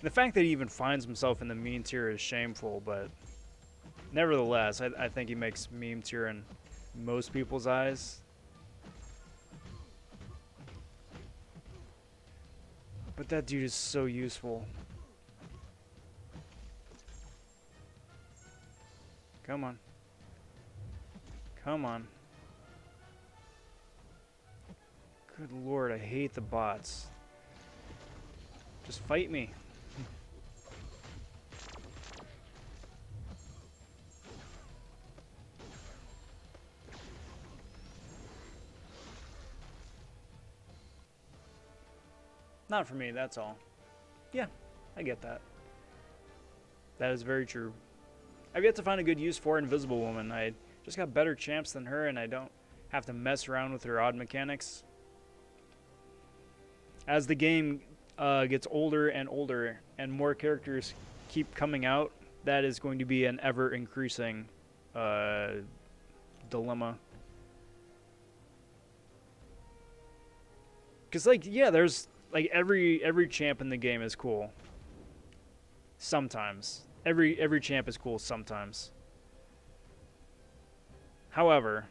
[SPEAKER 1] The fact that he even finds himself in the meme tier is shameful, but nevertheless, I think he makes meme tier in most people's eyes. But that dude is so useful. Come on. Come on. Good lord, I hate the bots. Just fight me. Not for me, that's all. Yeah, I get that. That is very true. I've yet to find a good use for Invisible Woman. I just got better champs than her, and I don't have to mess around with her odd mechanics. As the game gets older and older, and more characters keep coming out, that is going to be an ever-increasing dilemma. Because, like, yeah, there's... Like, every champ in the game is cool. Sometimes. Every champ is cool sometimes. However,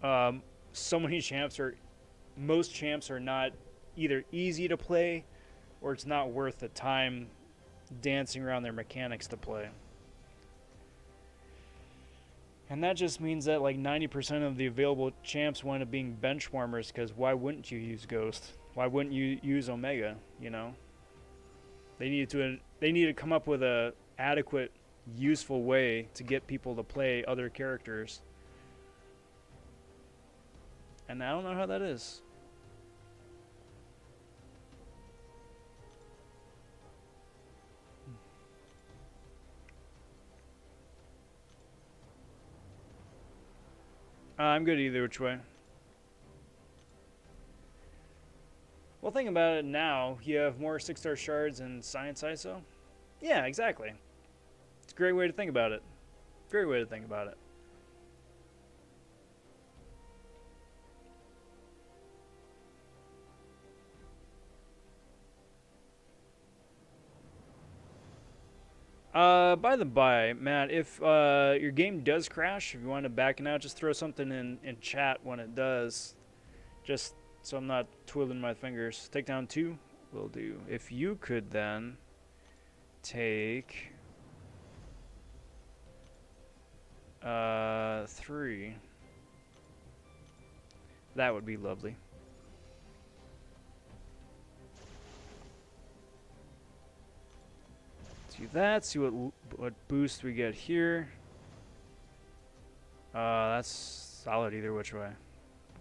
[SPEAKER 1] so many champs are... Most champs are not either easy to play, or it's not worth the time dancing around their mechanics to play. And that just means that like 90% of the available champs wind up being bench warmers, because why wouldn't you use Ghost? Why wouldn't you use Omega, you know? They need to come up with a adequate, useful way to get people to play other characters. And I don't know how that is. I'm good either which way. Well, think about it now. You have more 6-star shards and Science ISO. Yeah, exactly. It's a great way to think about it. Great way to think about it. By the by, Matt, if your game does crash, if you want to back out, just throw something in chat when it does. Just so I'm not twiddling my fingers. Take down 2 will do. If you could then take 3, that would be lovely. Do that, see what boost we get here. That's solid either which way.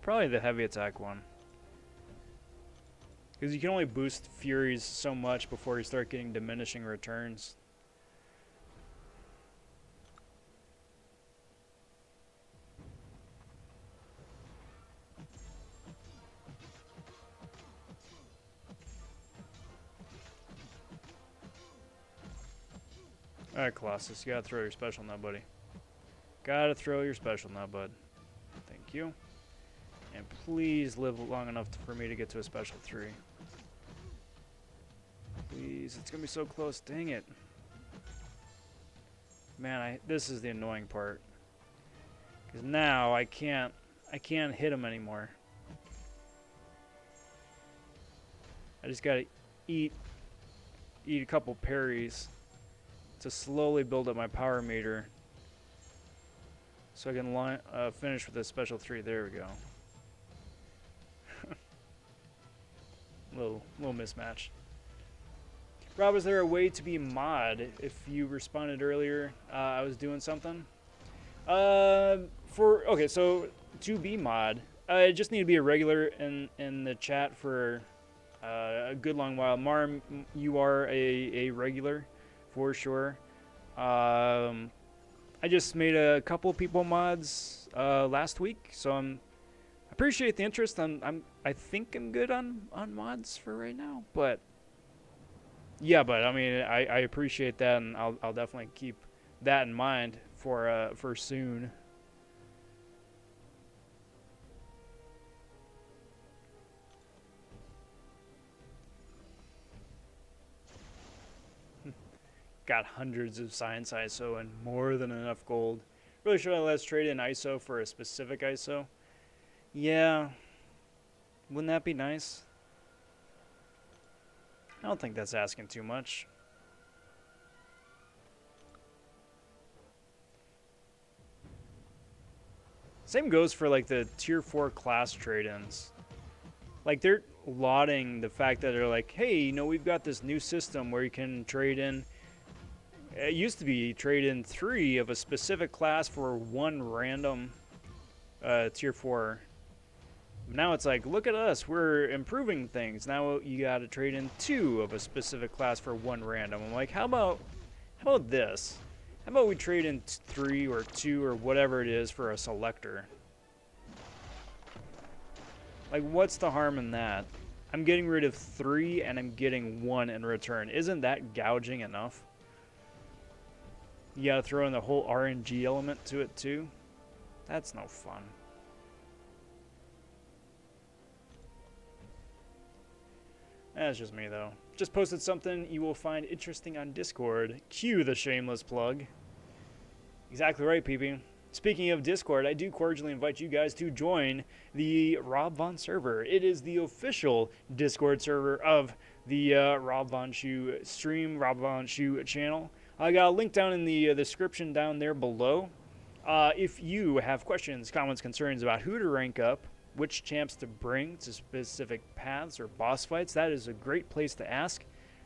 [SPEAKER 1] Probably the heavy attack one. Because you can only boost Furies so much before you start getting diminishing returns. Alright, Colossus, you gotta throw your special now, buddy. Gotta throw your special now, bud. Thank you. And please live long enough for me to get to a special 3. Please, it's gonna be so close. Dang it. Man, this is the annoying part. Because now I can't hit him anymore. I just gotta eat a couple parries to slowly build up my power meter, so I can finish with a special 3. There we go. little mismatch. Rob, is there a way to be mod? If you responded earlier, I was doing something. Okay, so to be mod, I just need to be a regular in the chat for a good long while. Marm, you are a regular. For sure. I just made a couple people mods last week, so I appreciate the interest. I think I'm good on mods for right now, but yeah, but I mean I appreciate that, and I'll definitely keep that in mind for soon. Got hundreds of science ISO and more than enough gold. Really should I let's trade in ISO for a specific ISO? Yeah. Wouldn't that be nice? I don't think that's asking too much. Same goes for like the tier 4 class trade-ins. Like they're lauding the fact that they're like, hey, you know, we've got this new system where you can trade in. It used to be trade in 3 of a specific class for 1 random tier 4. Now it's like, look at us, we're improving things. Now you gotta trade in 2 of a specific class for 1 random. I'm like, how about this? How about we trade in 3 or 2 or whatever it is for a selector? Like, what's the harm in that? I'm getting rid of 3 and I'm getting 1 in return. Isn't that gouging enough? You gotta throw in the whole RNG element to it too? That's no fun. That's just me though. Just posted something you will find interesting on Discord. Cue the shameless plug. Exactly right, PP. Speaking of Discord, I do cordially invite you guys to join the Rob Von server. It is the official Discord server of the Rob vonShoe stream, Rob vonShoe channel. I got a link down in the description down there below. If you have questions, comments, concerns about who to rank up, which champs to bring to specific paths or boss fights, that is a great place to ask.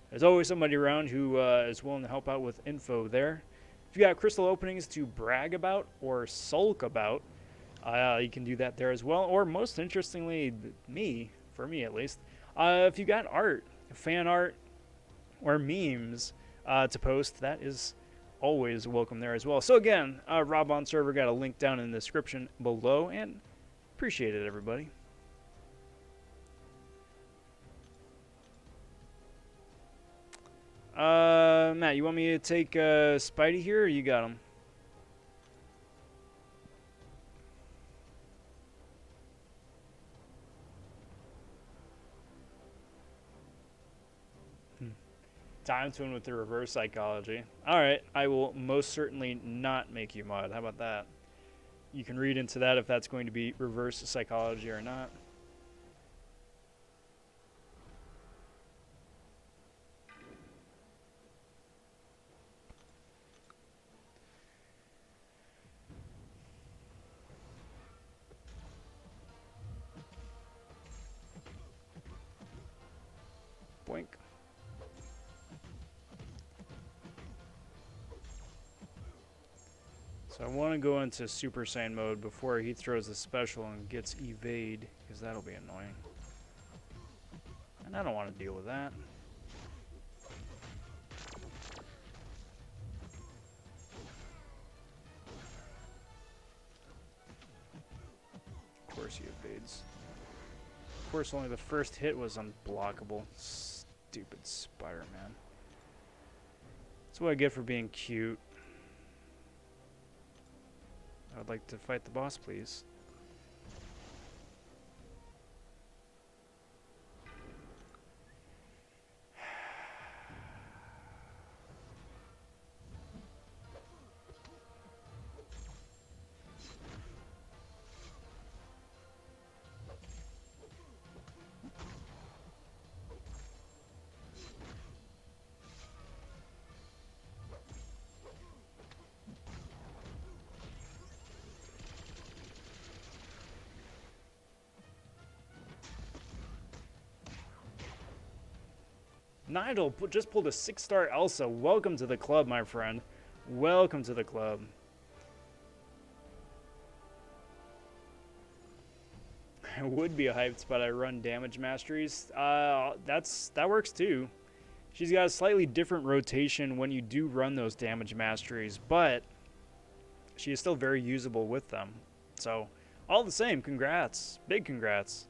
[SPEAKER 1] There's always somebody around who is willing to help out with info there. If you got crystal openings to brag about or sulk about, you can do that there as well. Or most interestingly, for me at least, if you got art, fan art, or memes to post, that is always welcome there as well. So again, Rob on server, got a link down in the description below, and appreciate it, everybody. Matt, you want me to take Spidey here, or you got him? Time twin with the reverse psychology. Alright, I will most certainly not make you mod. How about that? You can read into that if that's going to be reverse psychology or not. Boink. So I want to go into Super Saiyan mode before he throws the special and gets evade, because that'll be annoying. And I don't want to deal with that. Of course he evades. Of course only the first hit was unblockable. Stupid Spider-Man. That's what I get for being cute. I would like to fight the boss, please. Nigel just pulled a 6-star Elsa. Welcome to the club, my friend. Welcome to the club. I would be a hyped, but I run damage masteries. That works too. She's got a slightly different rotation when you do run those damage masteries, but she is still very usable with them. So, all the same, congrats. Big congrats.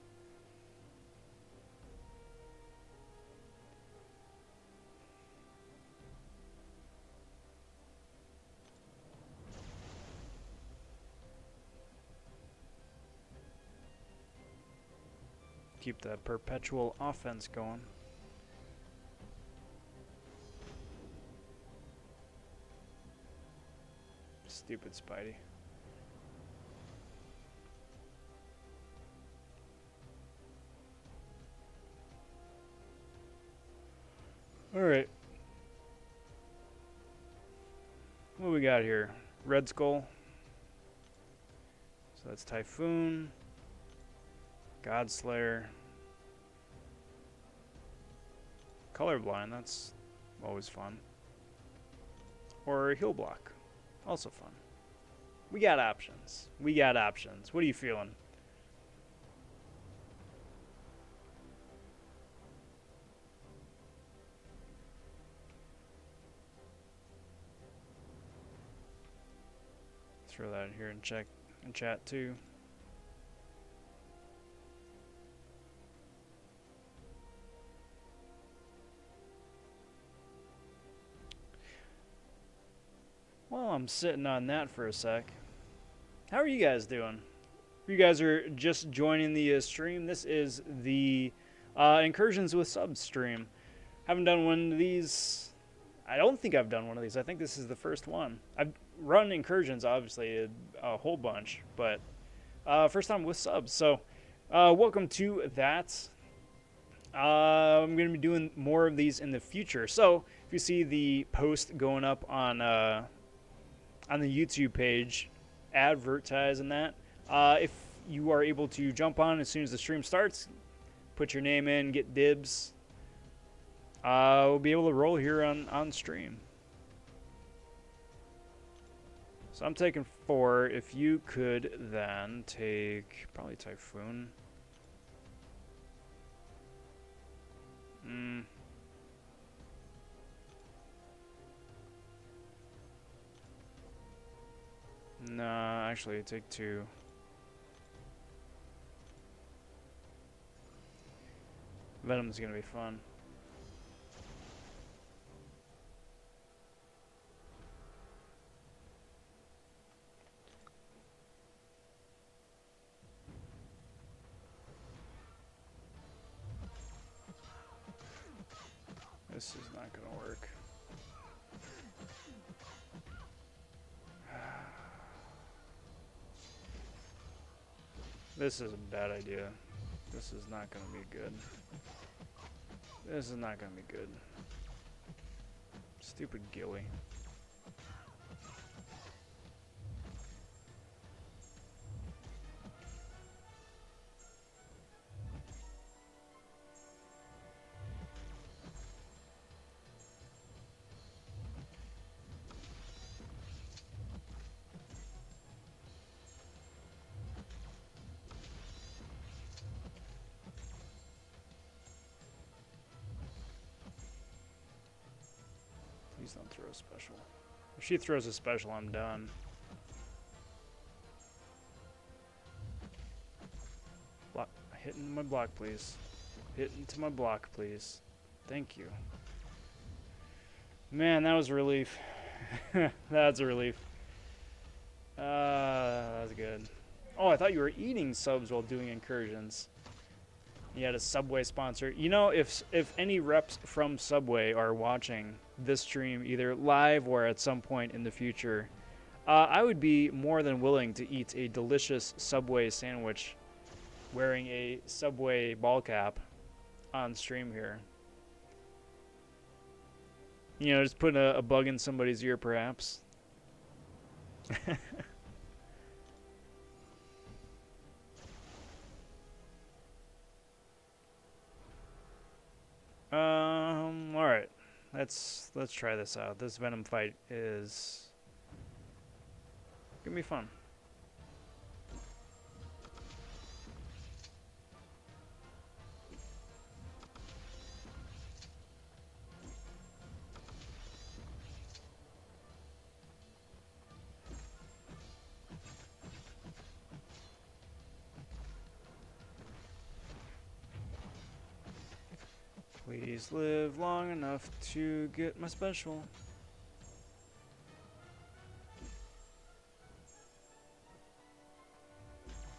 [SPEAKER 1] keep the perpetual offense going. Stupid Spidey. Alright. What we got here? Red Skull. So that's Typhoon. Godslayer. Colorblind, that's always fun. Or Heal Block. Also fun. We got options. We got options. What are you feeling? Throw that in here and check and chat too. Well, I'm sitting on that for a sec. How are you guys doing? If you guys are just joining the stream, this is the Incursions with Subs stream. Haven't done one of these. I don't think I've done one of these. I think this is the first one. I've run Incursions, obviously, a whole bunch, but first time with subs. So welcome to that. I'm going to be doing more of these in the future. So if you see the post going up on the YouTube page, advertising that, if you are able to jump on as soon as the stream starts, put your name in, get dibs, we'll be able to roll here on stream. So I'm taking 4. If you could then take probably Typhoon. Nah, actually take 2. Venom's gonna be fun. This is not gonna work. This is a bad idea. This is not gonna be good. This is not gonna be good. Stupid Gilly. Please don't throw a special. If she throws a special, I'm done. Block. Hit into my block, please. Hit into my block, please. Thank you. Man, that was a relief. That's a relief. That's good. Oh, I thought you were eating subs while doing incursions. You had a Subway sponsor. You know, if any reps from Subway are watching this stream, either live or at some point in the future, I would be more than willing to eat a delicious Subway sandwich wearing a Subway ball cap on stream here. You know, just putting a bug in somebody's ear, perhaps. All right. Let's try this out. This Venom fight is gonna be fun. Please live long enough to get my special.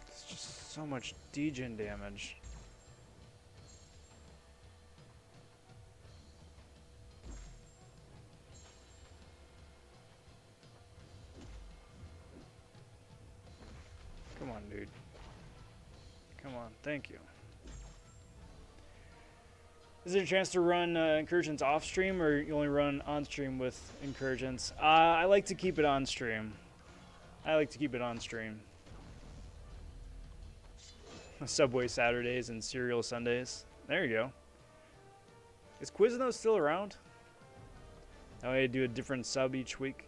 [SPEAKER 1] It's just so much degen damage. on. Thank you. Is there a chance to run incursions off stream, or you only run on stream with incursions? I like to keep it on stream. Subway Saturdays and cereal Sundays. There you go. Is Quiznos still around? That way I do a different sub each week.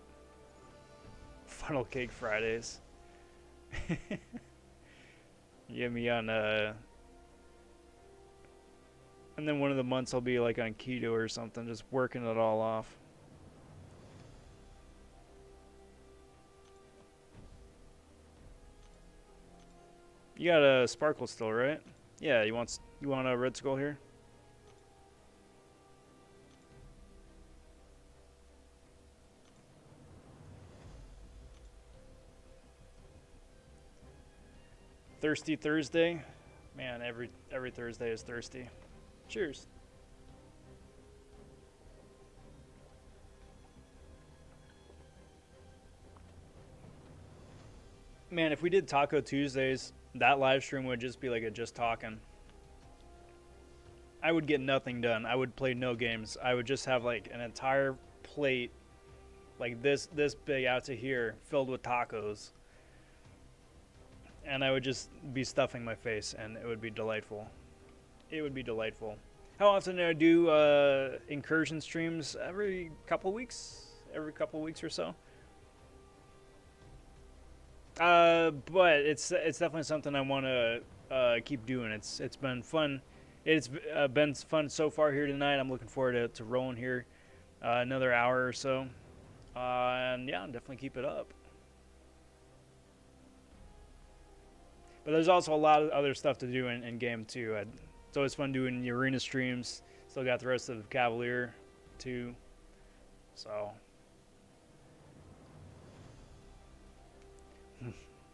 [SPEAKER 1] Funnel Cake Fridays. Get me on and then one of the months I'll be like on keto or something, just working it all off. You got a Sparkle still, right? Yeah, you want a Red Skull here? Thirsty Thursday? Man, every Thursday is thirsty. Cheers. Man, if we did Taco Tuesdays, that live stream would just be like a just talking. I would get nothing done. I would play no games. I would just have like an entire plate like this big out to here filled with tacos. And I would just be stuffing my face, and it would be delightful. It would be delightful. How often do I do incursion streams? Every couple weeks? Every couple weeks or so. But it's definitely something I want to keep doing. It's been fun. It's been fun so far here tonight. I'm looking forward to rolling here another hour or so. And yeah, definitely keep it up. But there's also a lot of other stuff to do in game too. It's always fun doing the arena streams. Still got the rest of Cavalier too. So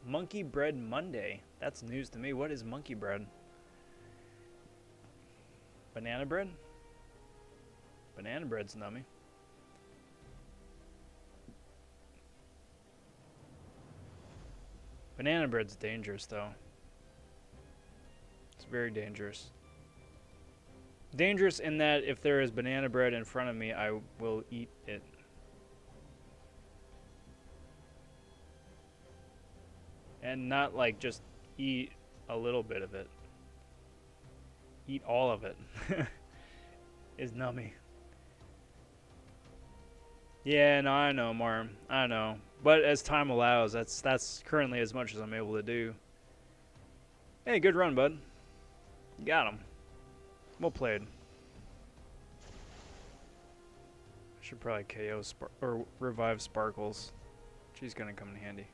[SPEAKER 1] Monkey Bread Monday. That's news to me. What is monkey bread? Banana bread? Banana bread's nummy. Banana bread's dangerous though. It's very dangerous. Dangerous in that if there is banana bread in front of me, I will eat it. And not like just eat a little bit of it. Eat all of it. Is nummy. Yeah, no, I know, Marm. I know. But as time allows, that's currently as much as I'm able to do. Hey, good run, bud. You got him. Well played. Should probably KO or revive Sparkles. She's gonna come in handy.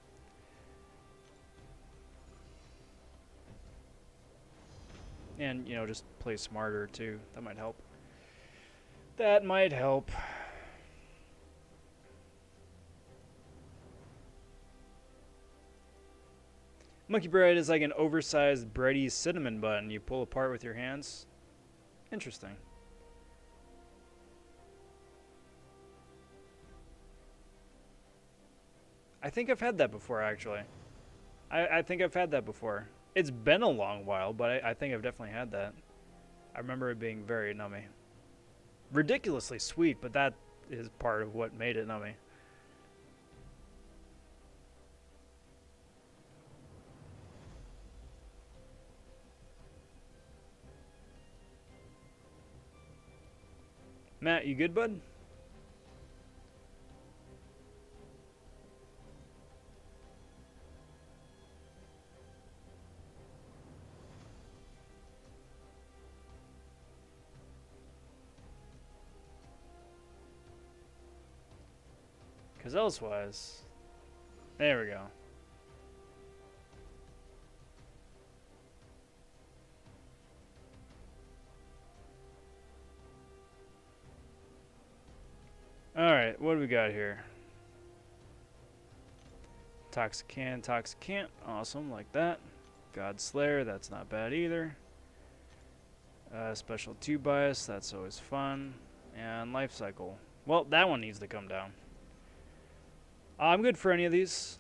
[SPEAKER 1] And, you know, just play smarter too. That might help. That might help. Monkey bread is like an oversized bready cinnamon bun you pull apart with your hands. Interesting. I think I've had that before, actually. I think I've had that before. It's been a long while, but I think I've definitely had that. I remember it being very nummy. Ridiculously sweet, but that is part of what made it nummy. Matt, you good, bud? Because elsewise, there we go. Alright, what do we got here? Toxicant, awesome, like that. God Slayer, that's not bad either. Special 2 bias, that's always fun. And Life Cycle. Well, that one needs to come down. I'm good for any of these.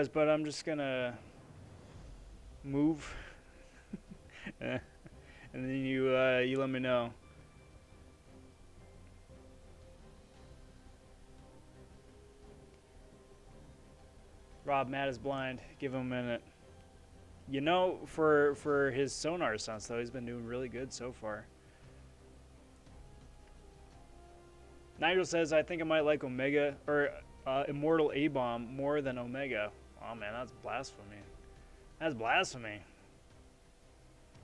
[SPEAKER 1] guys, but I'm just gonna move, and then you let me know. Rob, Matt is blind. Give him a minute. You know, for his sonar stunts though, he's been doing really good so far. Nigel says, I think I might like Omega or Immortal A-Bomb more than Omega. Oh man, that's blasphemy. That's blasphemy.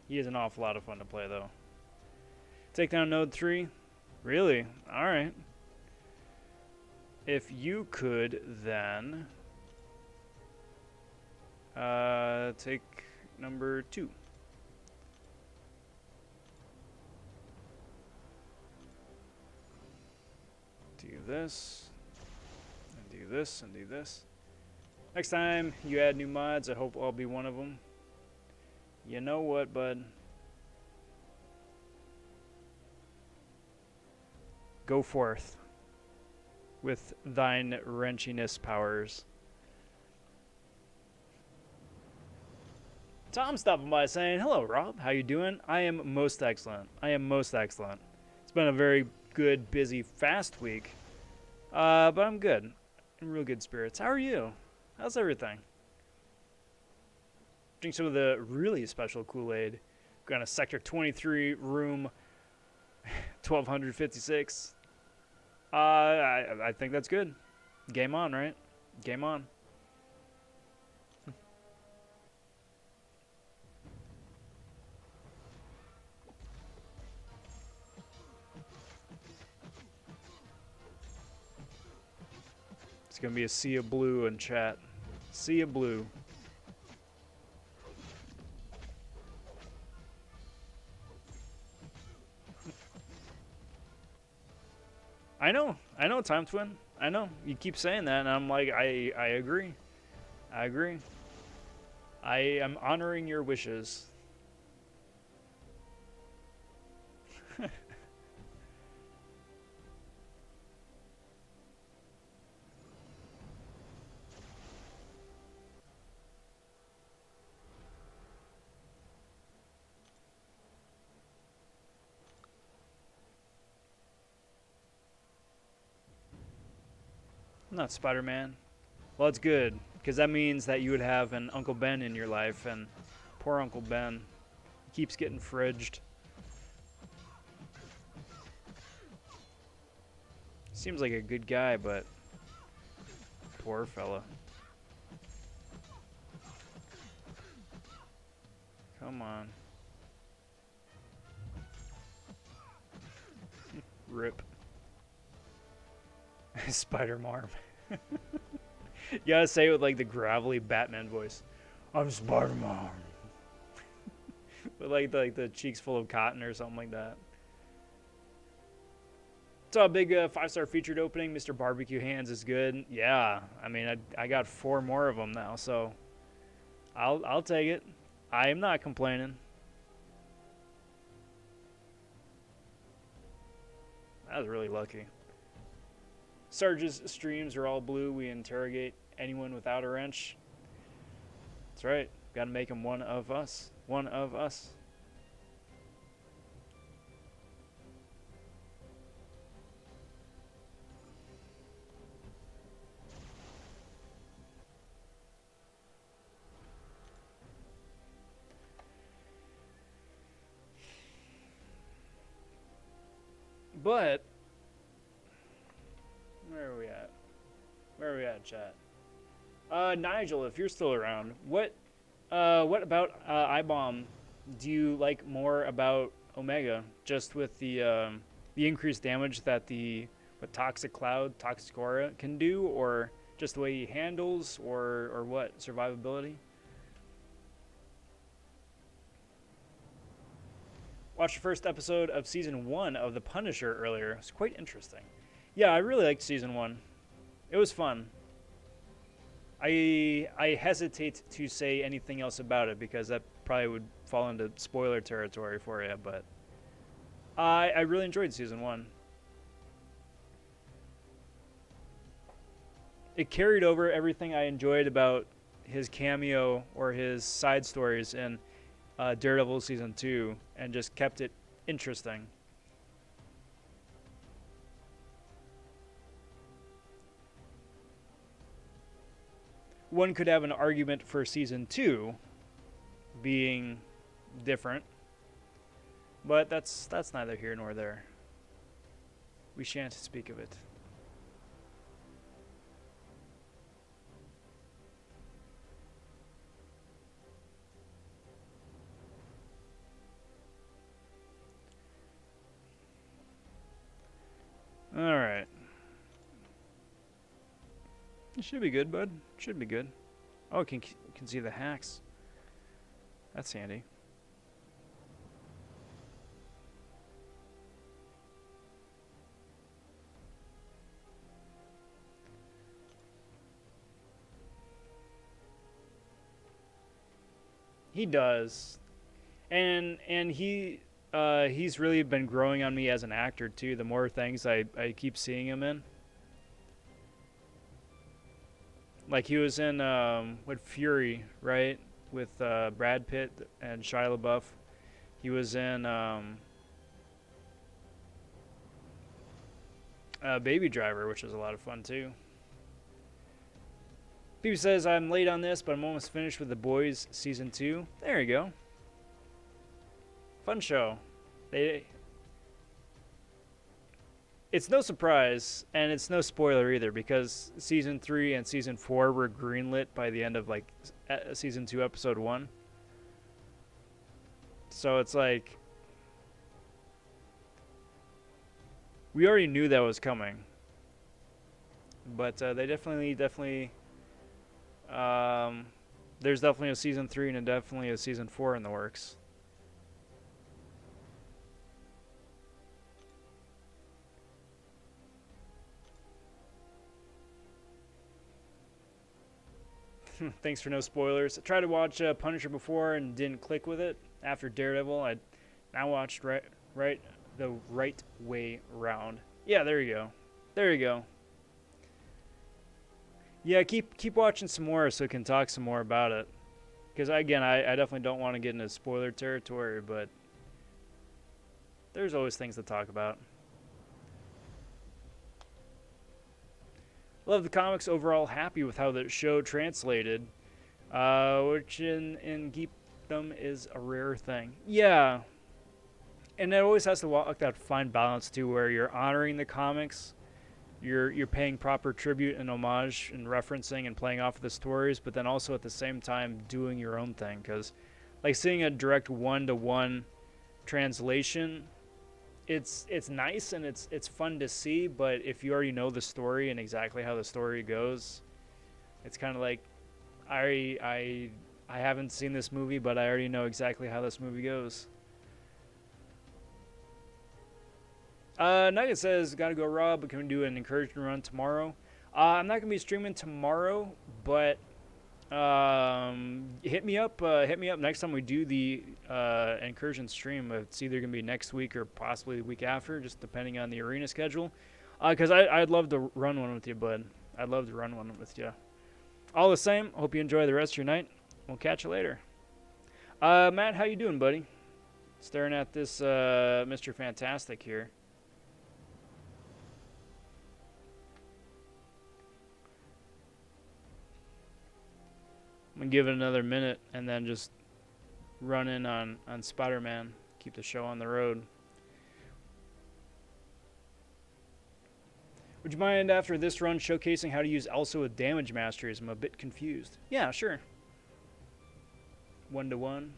[SPEAKER 1] He is an awful lot of fun to play though. Take down Node 3? Really? Alright. If you could then take number 2. Do this, and do this, and do this. Next time you add new mods, I hope I'll be one of them. You know what, bud? Go forth with thine wrenchiness powers. Tom stopping by saying, hello, Rob. How you doing? I am most excellent. I am most excellent. It's been a very good, busy, fast week. But I'm good. In real good spirits. How are you? How's everything? Drink some of the really special Kool-Aid. Got a Sector 23 room 1256. I think that's good. Game on, right? Game on. It's going to be a sea of blue in chat. Sea of blue. I know, Time Twin. I know. You keep saying that, and I'm like, I agree. I agree. I am honoring your wishes. Not Spider-Man. Well, it's good, because that means that you would have an Uncle Ben in your life, and poor Uncle Ben keeps getting fridged. Seems like a good guy, but poor fella. Come on. Rip. Spider-Marm. You gotta say it with like the gravelly Batman voice. I'm Spider-Marm. With like the cheeks full of cotton or something like that. So a big 5-star featured opening. Mr. Barbecue Hands is good. Yeah, I mean I got 4 more of them now, so I'll take it. I am not complaining. I was really lucky. Sarge's streams are all blue. We interrogate anyone without a wrench. That's right. Got to make him one of us. One of us. But where are we at? Where are we at, chat? Nigel, if you're still around, what about I-Bomb do you like more about Omega? Just with the increased damage that what Toxic Cloud, Toxic Aura can do, or just the way he handles, or what? Survivability? Watched the first episode of Season 1 of The Punisher earlier. It was quite interesting. Yeah, I really liked Season 1. It was fun. I hesitate to say anything else about it because that probably would fall into spoiler territory for you, but I really enjoyed Season 1. It carried over everything I enjoyed about his cameo or his side stories in Daredevil season 2 and just kept it interesting. One could have an argument for season 2 being different, but that's neither here nor there. We shan't speak of it. All right. It should be good, bud. Should be good. Oh, can see the hacks. That's handy. He does, and he's really been growing on me as an actor too. The more things I keep seeing him in. Like he was in with Fury, right? With Brad Pitt and Shia LaBeouf. He was in Baby Driver, which was a lot of fun too. People says I'm late on this, but I'm almost finished with The Boys season 2. There you go. Fun show. It's no surprise, and it's no spoiler either, because season 3 and season 4 were greenlit by the end of like season 2, episode 1. So it's like we already knew that was coming, but they definitely. There's definitely a season 3 and definitely a season 4 in the works. Thanks for no spoilers. I tried to watch Punisher before and didn't click with it. After Daredevil, I now watched the right way round. Yeah, there you go. There you go. Yeah, keep watching some more so we can talk some more about it. Because again, I definitely don't want to get into spoiler territory, but there's always things to talk about. Love the comics overall. Happy with how the show translated, which in geekdom is a rare thing. Yeah, and it always has to walk that fine balance too, where you're honoring the comics, you're paying proper tribute and homage and referencing and playing off of the stories, but then also at the same time doing your own thing. Because like seeing a direct one-to-one translation, it's nice and it's fun to see, but if you already know the story and exactly how the story goes, it's kind of like I haven't seen this movie, but I already know exactly how this movie goes. Nugget says, gotta go, Rob, but can we do an incursion run tomorrow? I'm not gonna be streaming tomorrow, but hit me up next time we do the incursion stream. It's either gonna be next week or possibly the week after, just depending on the arena schedule. Because I'd love to run one with you, bud. I'd love to run one with you. All the same, hope you enjoy the rest of your night. We'll catch you later. Matt, how you doing, buddy? Staring at this Mr. Fantastic here. I'm gonna give it another minute and then just run in on Spider-Man. Keep the show on the road. Would you mind after this run showcasing how to use Elsa with damage masteries? I'm a bit confused. Yeah, sure. 1-to-1.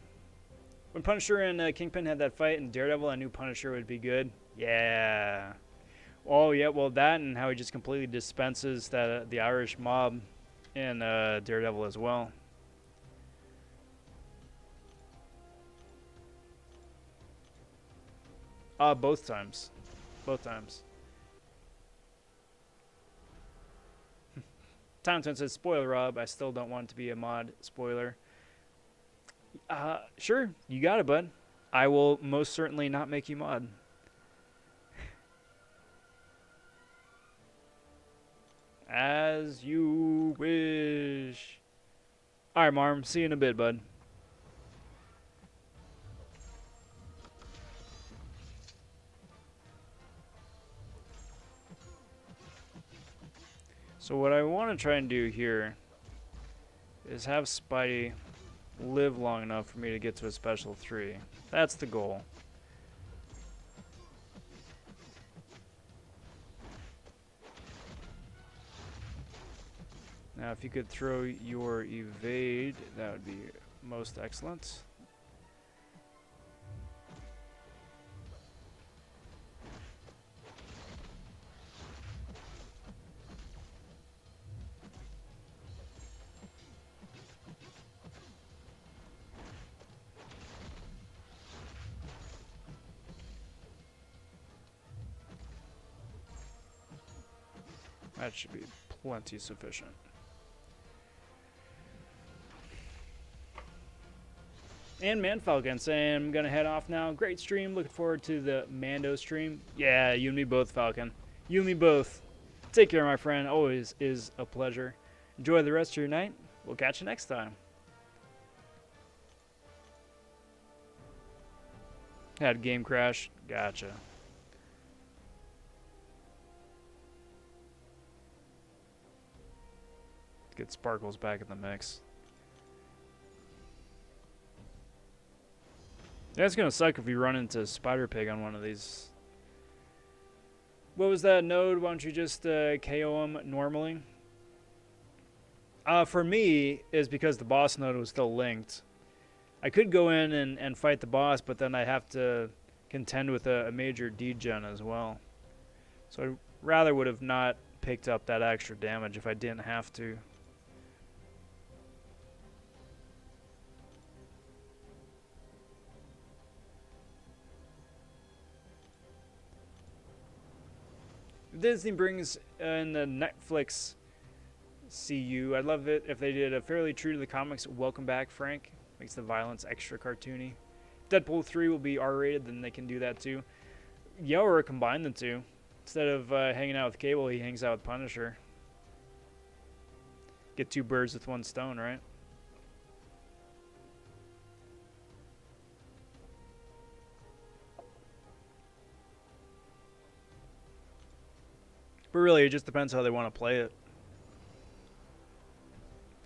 [SPEAKER 1] When Punisher and Kingpin had that fight in Daredevil, I knew Punisher would be good. Yeah. Oh yeah, well that and how he just completely dispenses that the Irish mob in Daredevil as well. Both times. Both times. Townsend says, spoiler, Rob. I still don't want it to be a mod spoiler. Sure. You got it, bud. I will most certainly not make you mod. As you wish. All right, Marm. See you in a bit, bud. So what I want to try and do here is have Spidey live long enough for me to get to a special 3. That's the goal. Now, if you could throw your evade, that would be most excellent. That should be plenty sufficient. And ManFalcon saying, I'm going to head off now. Great stream. Looking forward to the Mando stream. Yeah, you and me both, Falcon. You and me both. Take care, my friend. Always is a pleasure. Enjoy the rest of your night. We'll catch you next time. Had game crash. Gotcha. Get Sparkles back in the mix. That's gonna suck if you run into Spider Pig on one of these. What was that node? Why don't you just KO him normally? For me, is because the boss node was still linked. I could go in and fight the boss, but then I have to contend with a major degen as well. So I rather would have not picked up that extra damage if I didn't have to. Disney brings in the Netflix CU. I'd love it if they did a fairly true to the comics. Welcome back, Frank. Makes the violence extra cartoony. Deadpool 3 will be R-rated, then they can do that too. Yeah, or combine the two. Instead of hanging out with Cable, he hangs out with Punisher. Get 2 birds with 1 stone, right? But really, it just depends how they want to play it.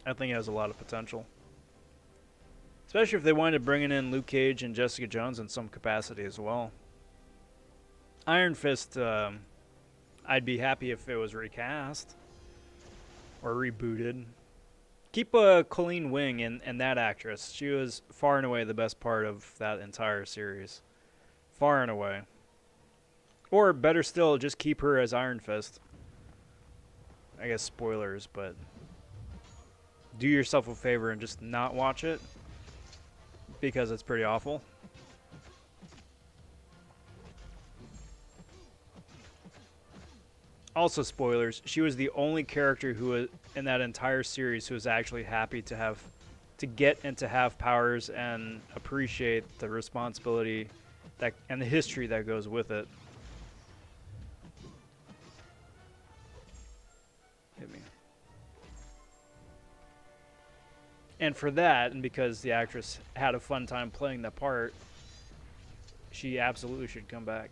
[SPEAKER 1] I think it has a lot of potential. Especially if they wind up bringing in Luke Cage and Jessica Jones in some capacity as well. Iron Fist, I'd be happy if it was recast. Or rebooted. Keep Colleen Wing and that actress. She was far and away the best part of that entire series. Far and away. Or better still, just keep her as Iron Fist. I guess spoilers, but do yourself a favor and just not watch it, because it's pretty awful. Also spoilers, she was the only character who was in that entire series who was actually happy to get and to have powers and appreciate the responsibility that and the history that goes with it. Hit me. And for that, and because the actress had a fun time playing the part, she absolutely should come back.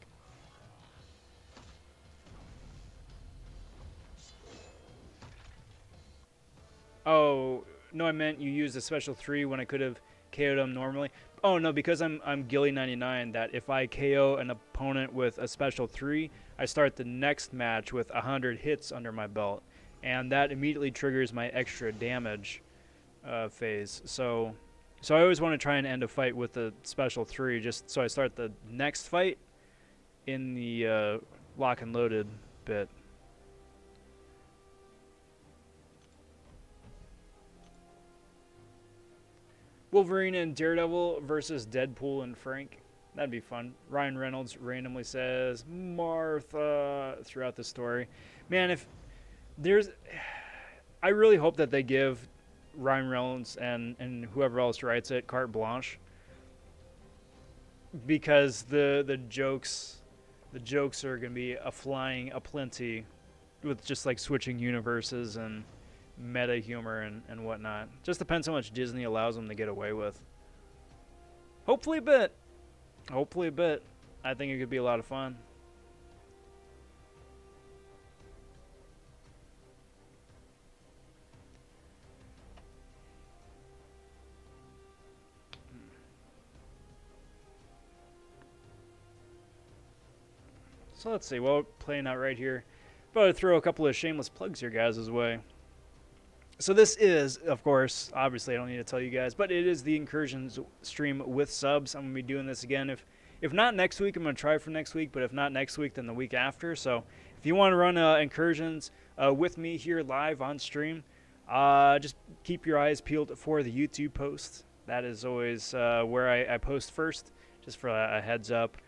[SPEAKER 1] Oh, no, I meant you used a special 3 when I could have KO'd him normally. Oh, no, because I'm Gilly 99, that if I KO an opponent with a special 3, I start the next match with 100 hits under my belt. And that immediately triggers my extra damage phase. So I always want to try and end a fight with a special 3, just so I start the next fight in the lock and loaded bit. Wolverine and Daredevil versus Deadpool and Frank. That'd be fun. Ryan Reynolds randomly says Martha throughout the story. Man, if there's... I really hope that they give Ryan Reynolds and whoever else writes it carte blanche, because the jokes are going to be a flying aplenty with just like switching universes and meta humor and whatnot. Just depends how much Disney allows them to get away with. Hopefully a bit. Hopefully a bit. I think it could be a lot of fun. So let's see, well, playing out right here. But I'd throw a couple of shameless plugs your guys' way. So this is, of course, obviously I don't need to tell you guys, but it is the Incursions stream with subs. I'm going to be doing this again. If not next week, I'm going to try for next week, but if not next week, then the week after. So if you want to run Incursions with me here live on stream, just keep your eyes peeled for the YouTube post. That is always where I post first, just for a heads up.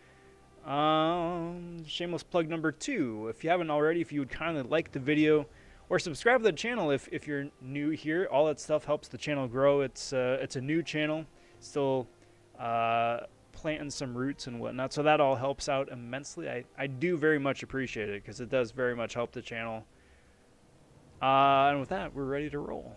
[SPEAKER 1] Shameless plug number 2. If you haven't already, if you would kindly like the video or subscribe to the channel if you're new here, all that stuff helps the channel grow. It's a new channel, still planting some roots and whatnot, so that all helps out immensely. I do very much appreciate it because it does very much help the channel. And with that, we're ready to roll.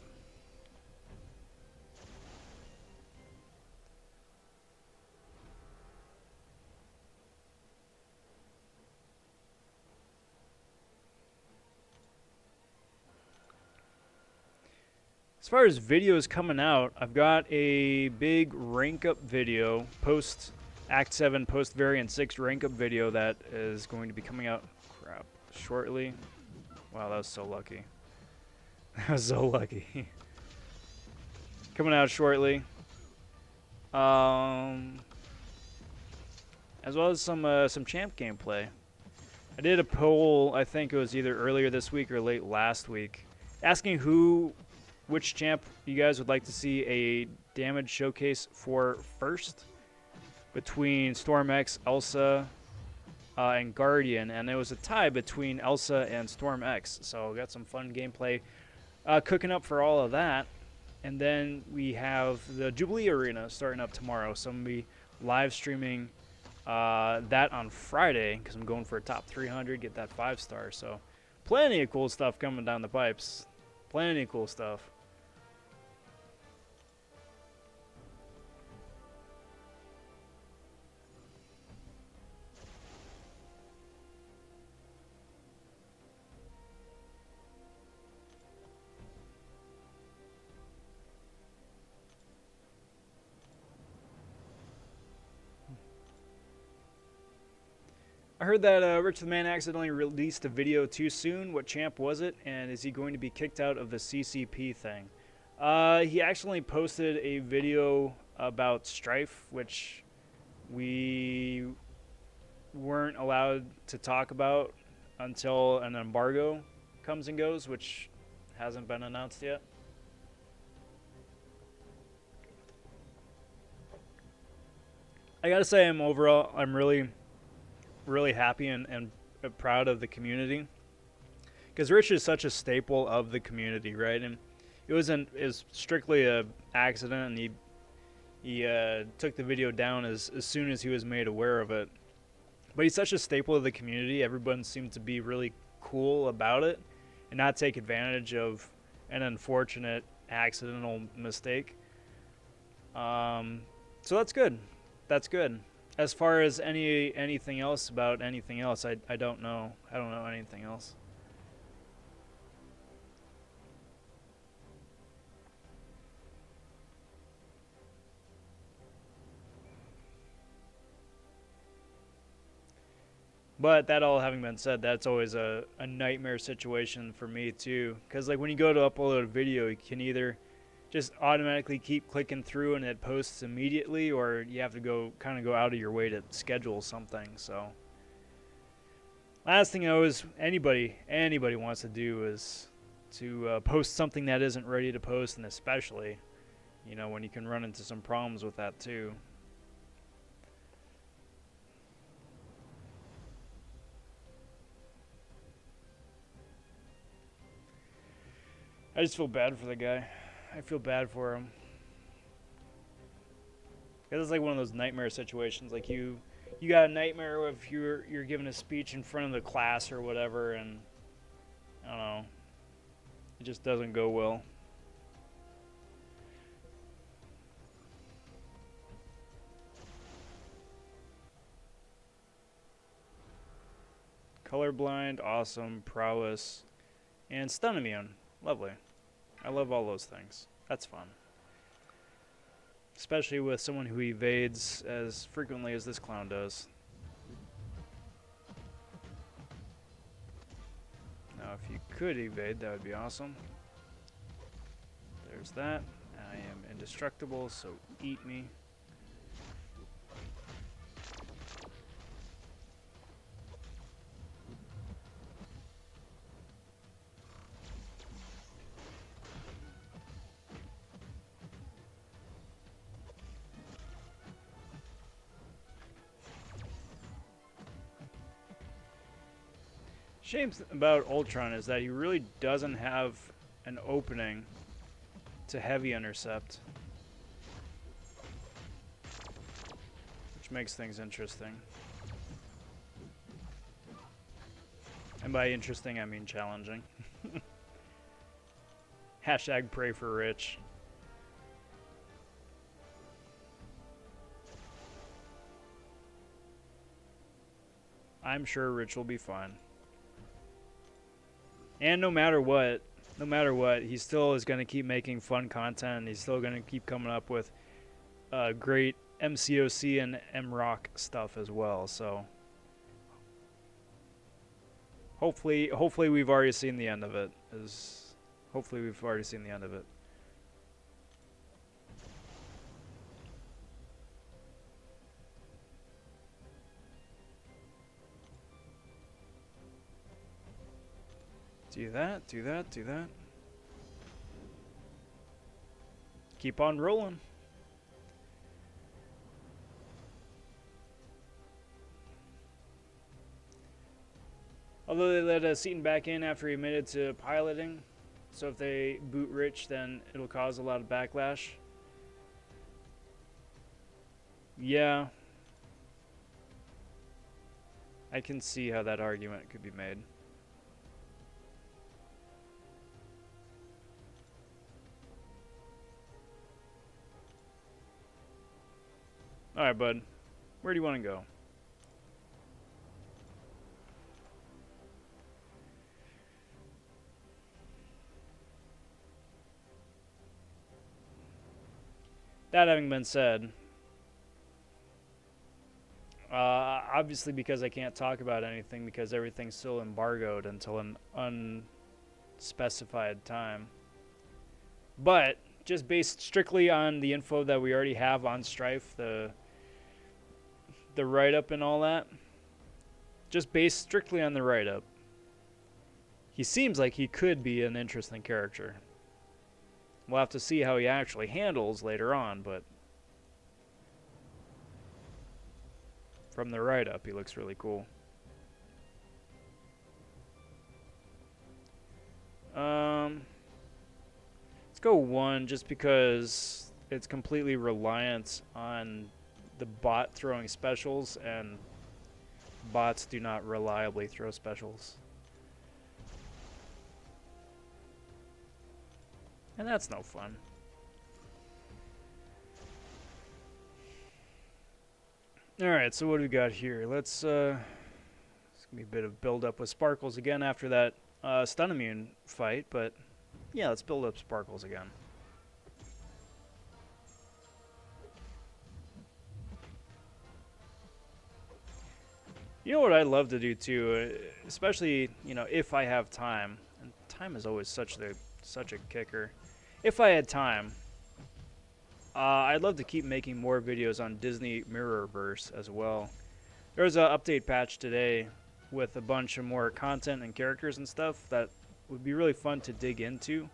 [SPEAKER 1] As far as videos coming out, I've got a big rank up video, post Act 7, post Variant 6 rank up video that is going to be coming out shortly. Wow, that was so lucky. That was so lucky. Coming out shortly. As well as some champ gameplay. I did a poll, I think it was either earlier this week or late last week, asking which champ you guys would like to see a damage showcase for first between StormX, Elsa, and Guardian, and there was a tie between Elsa and StormX, so got some fun gameplay cooking up for all of that. And then we have the Jubilee Arena starting up tomorrow, so I'm going to be live streaming that on Friday because I'm going for a top 300, get that 5-star, so plenty of cool stuff coming down the pipes. Plenty of cool stuff. I heard that Rich the Man accidentally released a video too soon. What champ was it? And is he going to be kicked out of the CCP thing? He actually posted a video about Strife, which we weren't allowed to talk about until an embargo comes and goes, which hasn't been announced yet. I gotta say, I'm really happy and proud of the community, because Rich is such a staple of the community, right? And it was strictly a accident, and he took the video down as soon as he was made aware of it. But he's such a staple of the community. Everyone seemed to be really cool about it and not take advantage of an unfortunate accidental mistake. So that's good. That's good. As far as anything else about anything else, I don't know. I don't know anything else. But that all having been said, that's always a nightmare situation for me too. Because like when you go to upload a video, you can either just automatically keep clicking through and it posts immediately, or you have to go out of your way to schedule something. So last thing anybody wants to do is to post something that isn't ready to post, and especially, you know, when you can run into some problems with that too. I just feel bad for the guy. I feel bad for him. Because it's like one of those nightmare situations. Like you got a nightmare if you're giving a speech in front of the class or whatever, and I don't know. It just doesn't go well. Colorblind, awesome, prowess, and stun immune. Lovely. I love all those things. That's fun. Especially with someone who evades as frequently as this clown does. Now, if you could evade, that would be awesome. There's that. I am indestructible, so eat me. Shame about Ultron is that he really doesn't have an opening to heavy intercept, which makes things interesting. And by interesting, I mean challenging. Hashtag pray for Rich. I'm sure Rich will be fine. And no matter what, he still is going to keep making fun content, and he's still going to keep coming up with great MCoC and MRoC stuff as well. So hopefully we've already seen the end of it. Hopefully we've already seen the end of it. Do that, do that, do that. Keep on rolling. Although they let Seaton back in after he admitted to piloting, so if they boot Rich, then it'll cause a lot of backlash. Yeah. I can see how that argument could be made. Alright, bud. Where do you want to go? That having been said, obviously because I can't talk about anything because everything's still embargoed until an unspecified time. But just based strictly on the info that we already have on Strife, the write-up and all that, just based strictly on the write-up, he seems like he could be an interesting character. We'll have to see how he actually handles later on, but from the write-up, he looks really cool. Let's go 1, just because it's completely reliant on the bot throwing specials, and bots do not reliably throw specials. And that's no fun. Alright, so what do we got here? It's gonna be a bit of build up with Sparkles again after that stun immune fight, but yeah, let's build up Sparkles again. You know what I'd love to do too, especially, you know, if I have time, and time is always such a kicker. If I had time, I'd love to keep making more videos on Disney Mirrorverse as well. There was an update patch today with a bunch of more content and characters and stuff that would be really fun to dig into,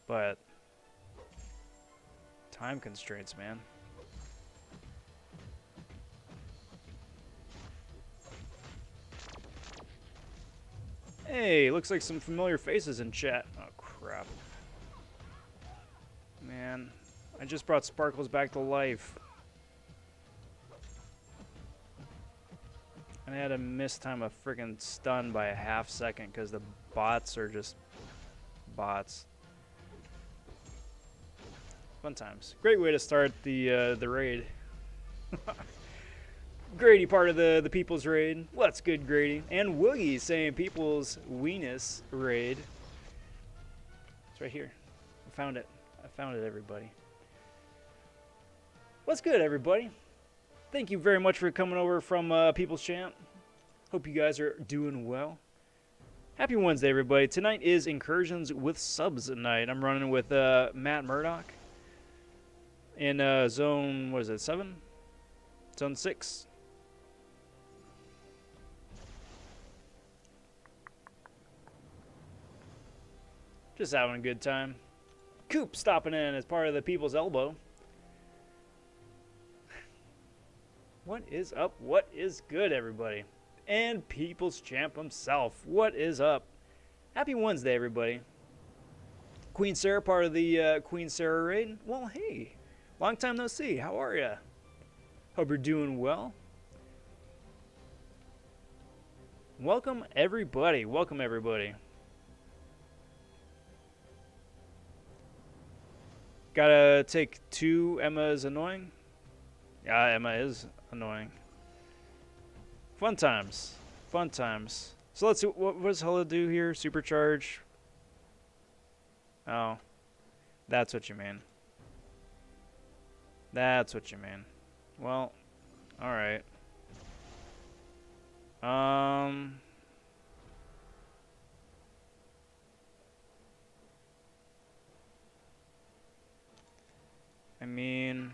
[SPEAKER 1] but time constraints, man. Hey, looks like some familiar faces in chat. Oh, crap. Man, I just brought Sparkles back to life. And I had to miss time a freaking stun by a half second because the bots are just Bots. Fun times. Great way to start the raid. Grady, part of the People's Raid. What's good, Grady? And Woogie saying People's Weenus Raid. It's right here. I found it. I found it, everybody. What's good, everybody? Thank you very much for coming over from People's Champ. Hope you guys are doing well. Happy Wednesday, everybody. Tonight is Incursions with Subs night. I'm running with Matt Murdoch in zone, what is it, 7? Zone 6. Just having a good time. Coop stopping in as part of the People's Elbow. What is up? What is good, everybody? And People's Champ himself. What is up? Happy Wednesday, everybody. Queen Sarah, part of the Queen Sarah raid. Well, hey. Long time no see. How are ya? Hope you're doing well. Welcome, everybody. Welcome, everybody. Gotta take 2. Emma is annoying. Yeah, Emma is annoying. Fun times. Fun times. So let's see. What does Hella do here? Supercharge. Oh. That's what you mean. That's what you mean. Well, alright. I mean,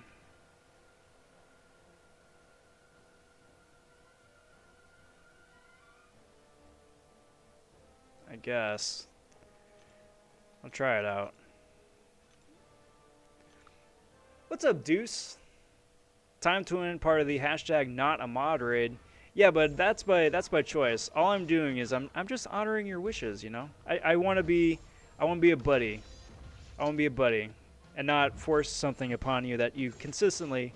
[SPEAKER 1] I guess. I'll try it out. What's up, Deuce? Time to win, part of the hashtag not a mod raid. Yeah, but that's by choice. All I'm doing is I'm just honoring your wishes, you know? I wanna be a buddy. I wanna be a buddy. And not force something upon you that you consistently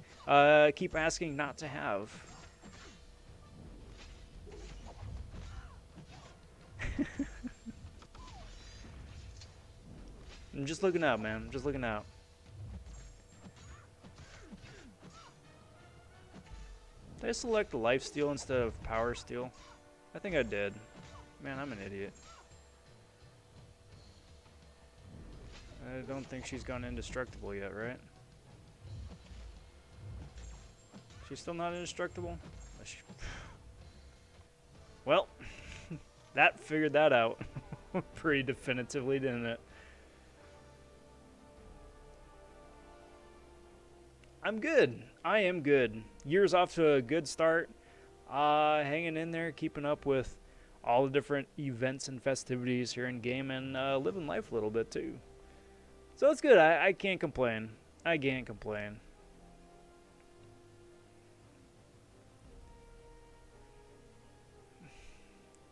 [SPEAKER 1] keep asking not to have. I'm just looking out, man. I'm just looking out. Did I select the lifesteal instead of power steal? I think I did. Man, I'm an idiot. I don't think she's gone indestructible yet, right? She's still not indestructible? Well, that figured that out pretty definitively, didn't it? I'm good. I am good. Year's off to a good start. Hanging in there, keeping up with all the different events and festivities here in game, and living life a little bit too. So it's good. I can't complain. I can't complain.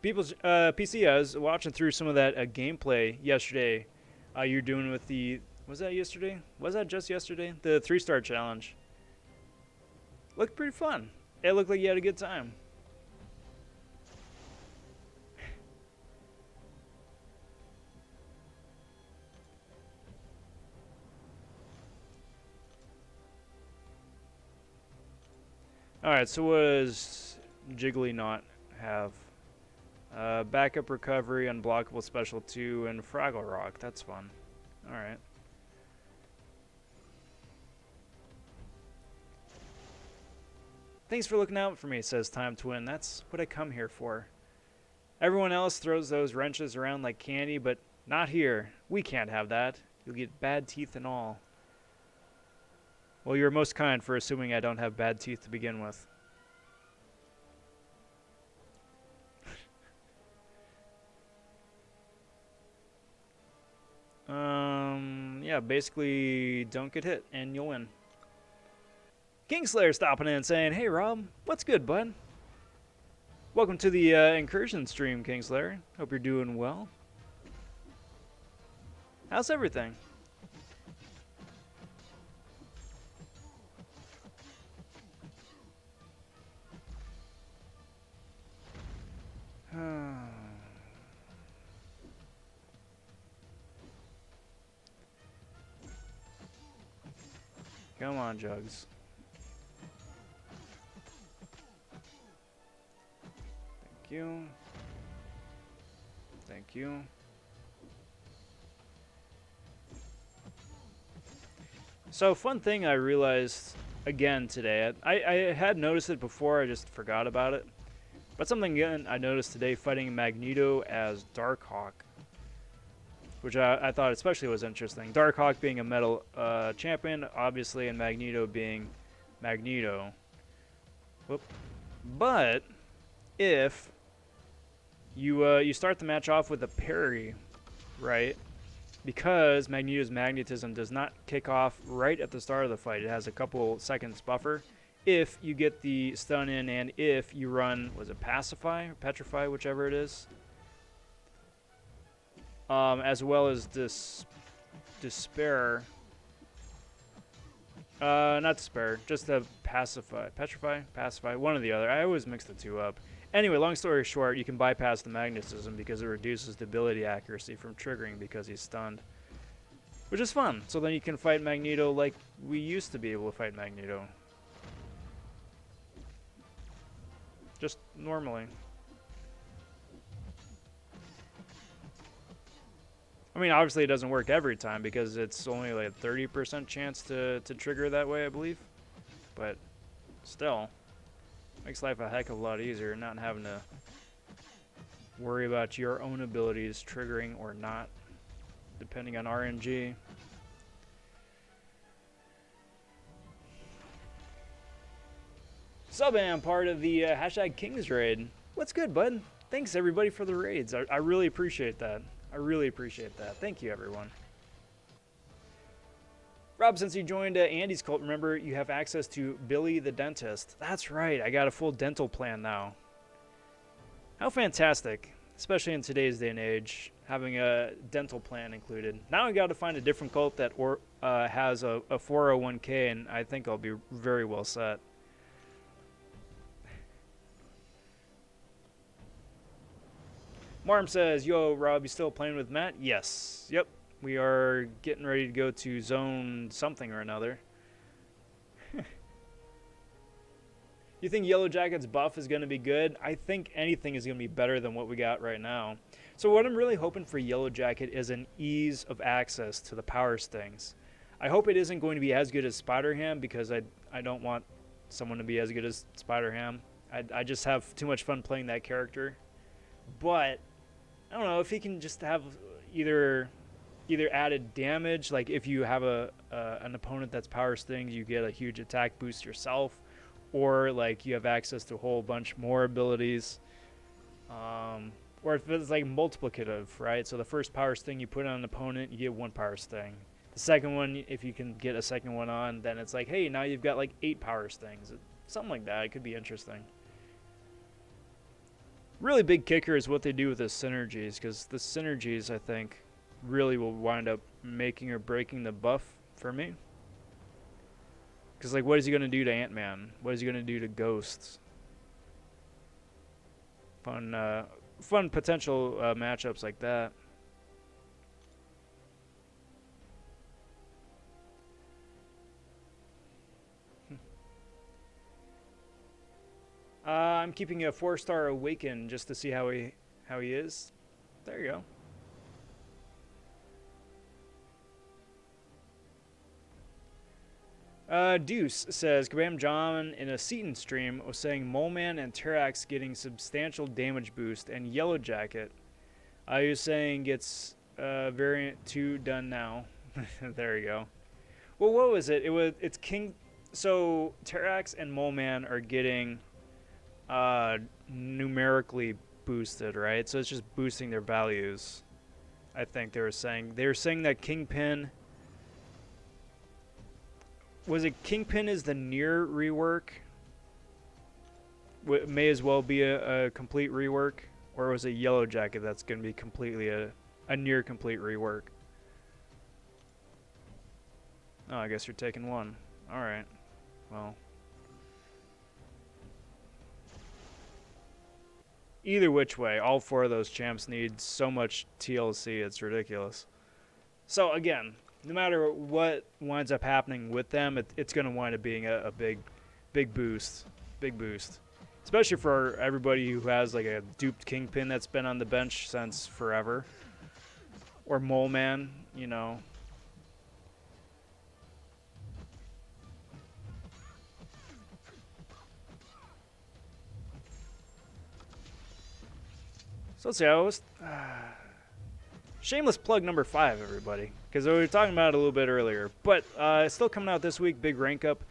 [SPEAKER 1] People's PC, I was watching through some of that gameplay yesterday. You're doing with the, was that yesterday? Was that just yesterday? The 3-star challenge. Looked pretty fun. It looked like you had a good time. Alright, so what does Jiggly not have? Backup recovery, unblockable special 2, and Fraggle Rock. That's fun. Alright. Thanks for looking out for me, says Time to Win. That's what I come here for. Everyone else throws those wrenches around like candy, but not here. We can't have that. You'll get bad teeth and all. Well, you're most kind for assuming I don't have bad teeth to begin with. Yeah, basically don't get hit and you'll win. Kingslayer stopping in saying, hey Rob, what's good, bud? Welcome to the Incursion stream, Kingslayer. Hope you're doing well. How's everything? Come on, Jugs. Thank you. Thank you. So, fun thing I realized again today. I had noticed it before, I just forgot about it. But something again I noticed today fighting Magneto as Darkhawk, which I thought especially was interesting. Darkhawk being a metal champion, obviously, and Magneto being Magneto. Whoop. But if you start the match off with a parry, right? Because Magneto's magnetism does not kick off right at the start of the fight. It has a couple seconds buffer. If you get the stun in and if you run, was it Pacify or Petrify, whichever it is. As well as Despair. Not Despair, just the Pacify. Petrify? Pacify, one or the other. I always mix the two up. Anyway, long story short, you can bypass the magnetism because it reduces the ability accuracy from triggering because he's stunned. Which is fun. So then you can fight Magneto like we used to be able to fight Magneto. Just normally. I mean, obviously it doesn't work every time because it's only like a 30% chance to trigger that way, I believe. But still. Makes life a heck of a lot easier, not having to worry about your own abilities triggering or not, depending on RNG. Subam, part of the hashtag Kings raid. What's good, bud? Thanks everybody for the raids. I really appreciate that. I really appreciate that. Thank you, everyone. Rob, since you joined Andy's cult, remember you have access to Billy the Dentist. That's right, I got a full dental plan now. How fantastic, especially in today's day and age, having a dental plan included. Now I got to find a different cult that has a 401k, and I think I'll be very well set. Marm says, yo, Rob, you still playing with Matt? Yes. Yep. We are getting ready to go to zone something or another. You think Yellow Jacket's buff is going to be good? I think anything is going to be better than what we got right now. So what I'm really hoping for Yellow Jacket is an ease of access to the power stings. I hope it isn't going to be as good as Spider-Ham because I don't want someone to be as good as Spider-Ham. I just have too much fun playing that character. But I don't know if he can just have either added damage, like if you have an opponent that's power stings, you get a huge attack boost yourself, or like you have access to a whole bunch more abilities, or if it's like multiplicative, right? So the first power sting you put on an opponent, you get one power sting. The second one, if you can get a second one on, then it's like, hey, now you've got like 8 power stings. Something like that. It could be interesting. Really big kicker is what they do with the synergies, because the synergies, I think, really will wind up making or breaking the buff for me. Because, like, what is he going to do to Ant-Man? What is he going to do to Ghosts? Fun potential matchups like that. I'm keeping a 4-star Awaken just to see how he is. There you go. Deuce says, Kabam John in a Seaton stream was saying Mole Man and Terax getting substantial damage boost, and Yellow Jacket, he was saying gets variant 2 done now. There you go. Well, what was it? It's King. So Terax and Mole Man are getting numerically boosted, right? So it's just boosting their values. I think they were saying that Kingpin. Was it Kingpin is the near rework? May as well be a complete rework, or was it Yellow Jacket that's going to be completely a near complete rework? Oh, I guess you're taking one. All right. Well. Either which way, all 4 of those champs need so much TLC, it's ridiculous. So again, no matter what winds up happening with them, it's going to wind up being a big boost. Big boost. Especially for everybody who has like a duped Kingpin that's been on the bench since forever. Or Mole Man, you know. So let's see, I was... shameless plug number 5, everybody. Because we were talking about it a little bit earlier. But it's still coming out this week, big rank up.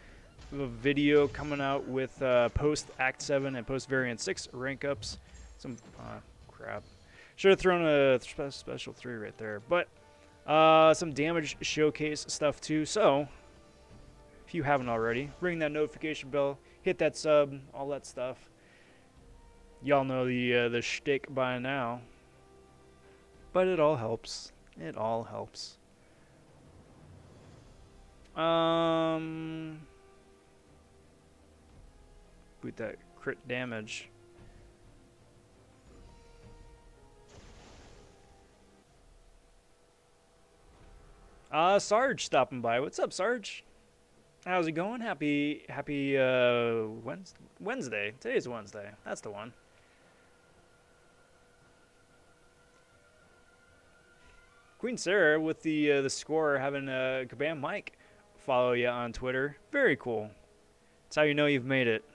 [SPEAKER 1] We have a video coming out with post Act 7 and post Variant 6 rank ups. Some crap. Should have thrown a special 3 right there. But some damage showcase stuff too. So if you haven't already, ring that notification bell, hit that sub, all that stuff. Y'all know the shtick by now. But it all helps. It all helps. With that crit damage. Sarge stopping by. What's up, Sarge? How's it going? Happy Wednesday. Today's Wednesday. That's the one. Queen Sarah with the score having Kabam Mike follow you on Twitter. Very cool. That's how you know you've made it.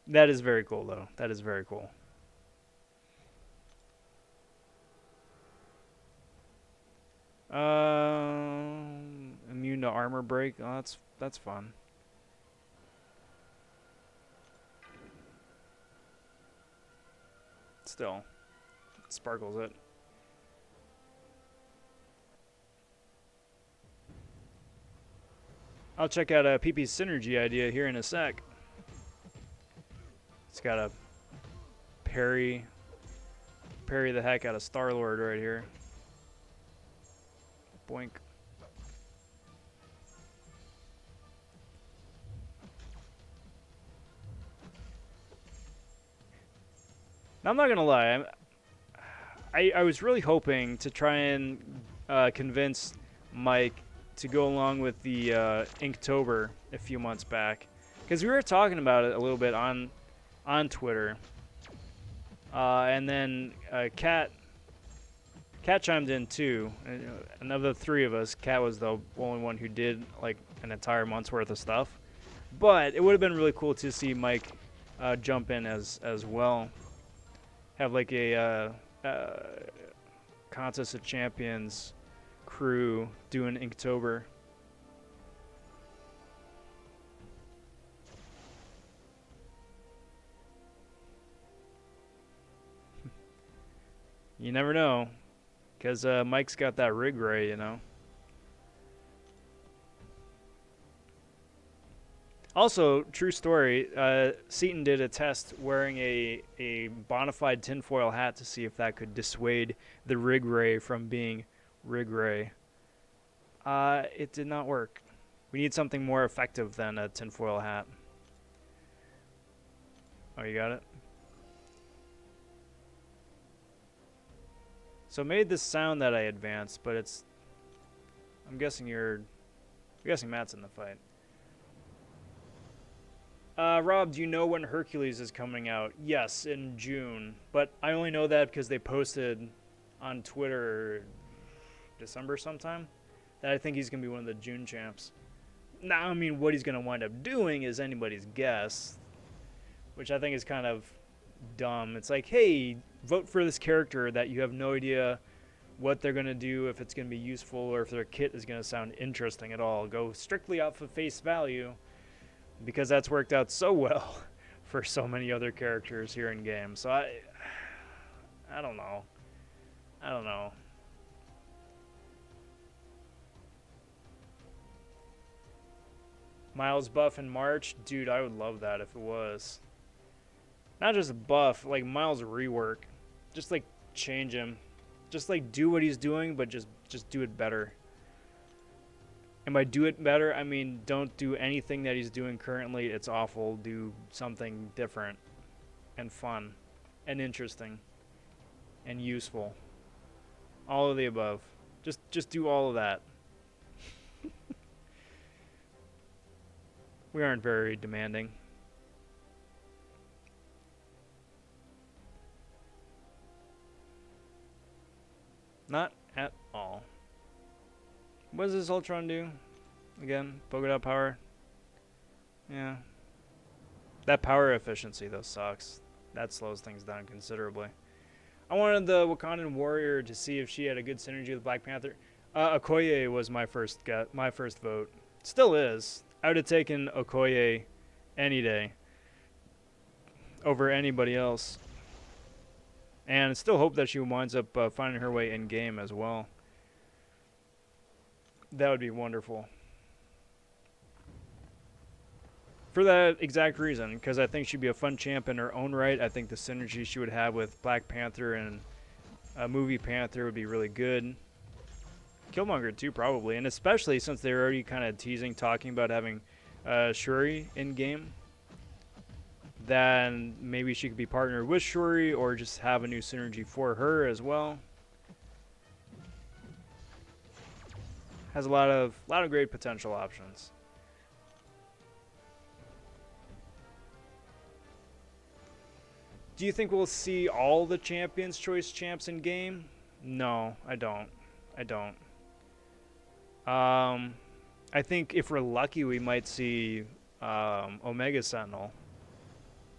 [SPEAKER 1] That is very cool, though. That is very cool. Immune to armor break. Oh, that's fun. Still, it sparkles it. I'll check out a PP synergy idea here in a sec. It's got a parry the heck out of Star-Lord right here. Boink. Now, I'm not gonna lie, I was really hoping to try and convince Mike to go along with the Inktober a few months back, because we were talking about it a little bit on Twitter, and then Kat chimed in too. And of the 3 of us, Kat was the only one who did like an entire month's worth of stuff, but it would have been really cool to see Mike jump in as well. Have like a Contest of Champions crew doing Inktober. You never know, because Mike's got that rig ray, you know. Also, true story, Seaton did a test wearing a bona fide tinfoil hat to see if that could dissuade the rig ray from being rig ray. It did not work. We need something more effective than a tinfoil hat. Oh, you got it? So it made this sound that I advanced, but it's... I'm guessing Matt's in the fight. Rob, do you know when Hercules is coming out? Yes, in June. But I only know that because they posted on Twitter December sometime that I think he's going to be one of the June champs. Now, I mean, what he's going to wind up doing is anybody's guess, which I think is kind of dumb. It's like, hey, vote for this character that you have no idea what they're going to do, if it's going to be useful, or if their kit is going to sound interesting at all. Go strictly off of face value, because that's worked out so well for so many other characters here in game. So I don't know. I don't know. Miles buff in March? Dude, I would love that if it was. Not just a buff, like Miles rework. Just like change him. Just like do what he's doing, but just do it better. And by do it better, I mean don't do anything that he's doing currently. It's awful. Do something different and fun and interesting. and useful. All of the above. Just do all of that. We aren't very demanding. Not at all. What does this Ultron do? Again, polka dot power. Yeah. That power efficiency, though, sucks. That slows things down considerably. I wanted the Wakandan warrior to see if she had a good synergy with Black Panther. Okoye was my first vote. Still is. I would have taken Okoye any day over anybody else. And still hope that she winds up finding her way in game as well. That would be wonderful. For that exact reason, because I think she'd be a fun champ in her own right. I think the synergy she would have with Black Panther and movie Panther would be really good. Killmonger too, probably, and especially since they're already kind of talking about having Shuri in game. Then maybe she could be partnered with Shuri, or just have a new synergy for her as well. Has a lot of great potential options. Do you think we'll see all the Champions Choice champs in game? No, I don't. I think if we're lucky, we might see Omega Sentinel.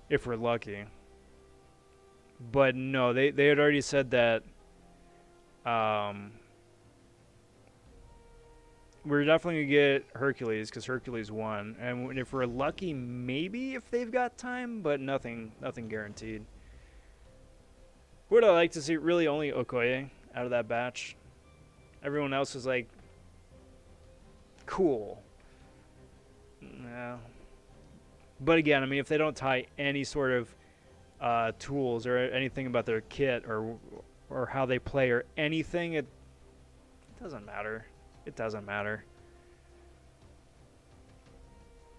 [SPEAKER 1] If we're lucky. But no, they had already said that we're definitely going to get Hercules, because Hercules won. And if we're lucky, maybe if they've got time, but nothing guaranteed. Who would I like to see? Really only Okoye out of that batch. Everyone else is like, cool. Yeah. But again, I mean, if they don't tie any sort of tools or anything about their kit or how they play or anything, it doesn't matter. It doesn't matter.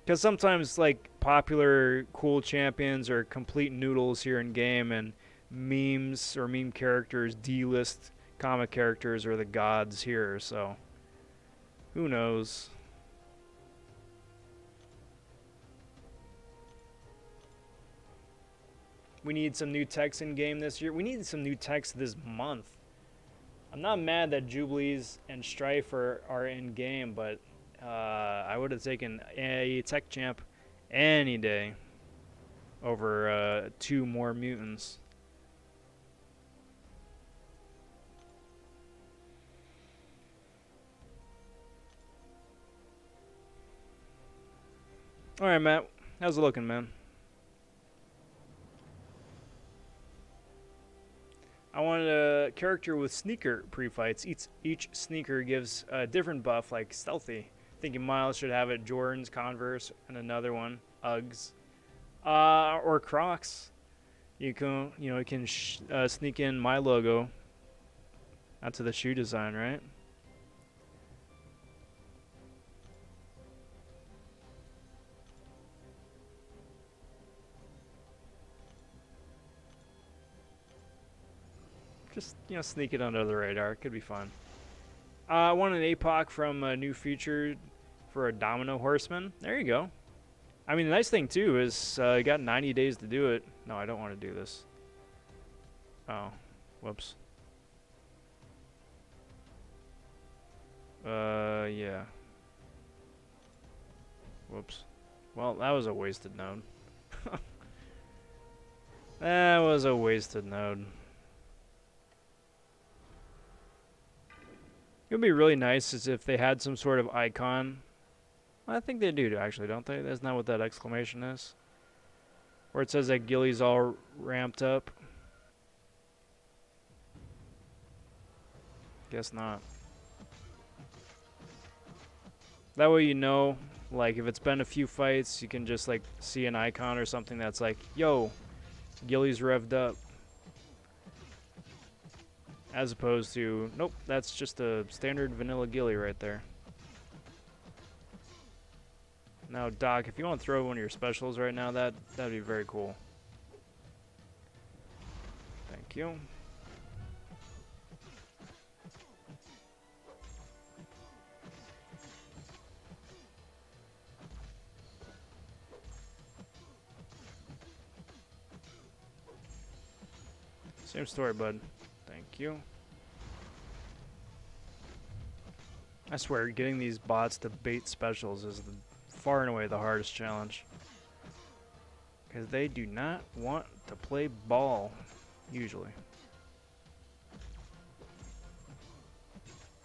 [SPEAKER 1] Because sometimes, like, popular cool champions are complete noodles here in game, and memes or meme characters, D-list comic characters are the gods here, so who knows? We need some new techs in game this year. We need some new techs this month. I'm not mad that Jubilees and Strife are in game, but I would have taken a tech champ any day over 2 more mutants. Alright, Matt. How's it looking, man? I wanted a character with sneaker pre-fights. Each sneaker gives a different buff, like stealthy. Thinking Miles should have it. Jordans, Converse, and another one, Uggs, or Crocs. You can sneak in my logo onto the shoe design, right? Just, sneak it under the radar. Could be fun. I want an APOC from a new feature for a Domino Horseman. There you go. I mean, the nice thing, too, is you got 90 days to do it. No, I don't want to do this. Oh. Whoops. Yeah. Whoops. Well, that was a wasted node. That was a wasted node. It would be really nice is if they had some sort of icon. I think they do, actually, don't they? That's not what that exclamation is. Where it says that Gilly's all ramped up. Guess not. That way you know, like, if it's been a few fights, you can just, like, see an icon or something that's like, yo, Gilly's revved up. As opposed to, nope, that's just a standard vanilla Gilly right there. Now, Doc, if you want to throw one of your specials right now, that'd be very cool. Thank you. Same story, bud. Thank you. I swear, getting these bots to bait specials is far and away the hardest challenge. Because they do not want to play ball, usually.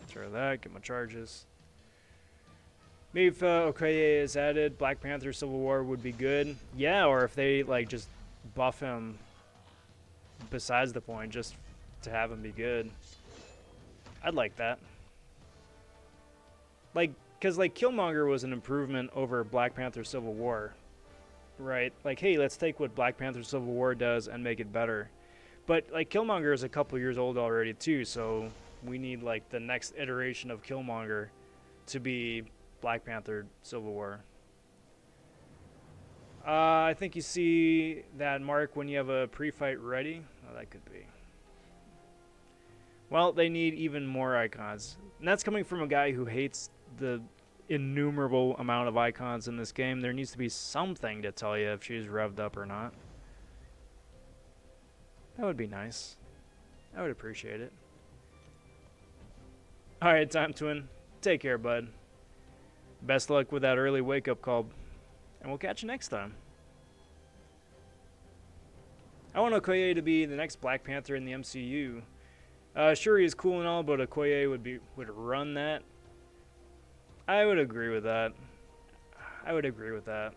[SPEAKER 1] Throw that, get my charges. Maybe if Okoye is added, Black Panther Civil War would be good. Yeah, or if they like just buff him besides the point, just to have him be good. I'd like that. Like, because like Killmonger was an improvement over Black Panther Civil War, right? Like, hey, let's take what Black Panther Civil War does and make it better. But like Killmonger is a couple years old already too, so we need like the next iteration of Killmonger to be Black Panther Civil War. I think you see that mark when you have a pre-fight ready. Oh, that could be. Well, they need even more icons. And that's coming from a guy who hates the innumerable amount of icons in this game. There needs to be something to tell you if she's revved up or not. That would be nice. I would appreciate it. Alright, Time Twin. Take care, bud. Best luck with that early wake-up call. And we'll catch you next time. I want Okoye to be the next Black Panther in the MCU. Shuri is cool and all, but Okoye would run that. I would agree with that. I would agree with that.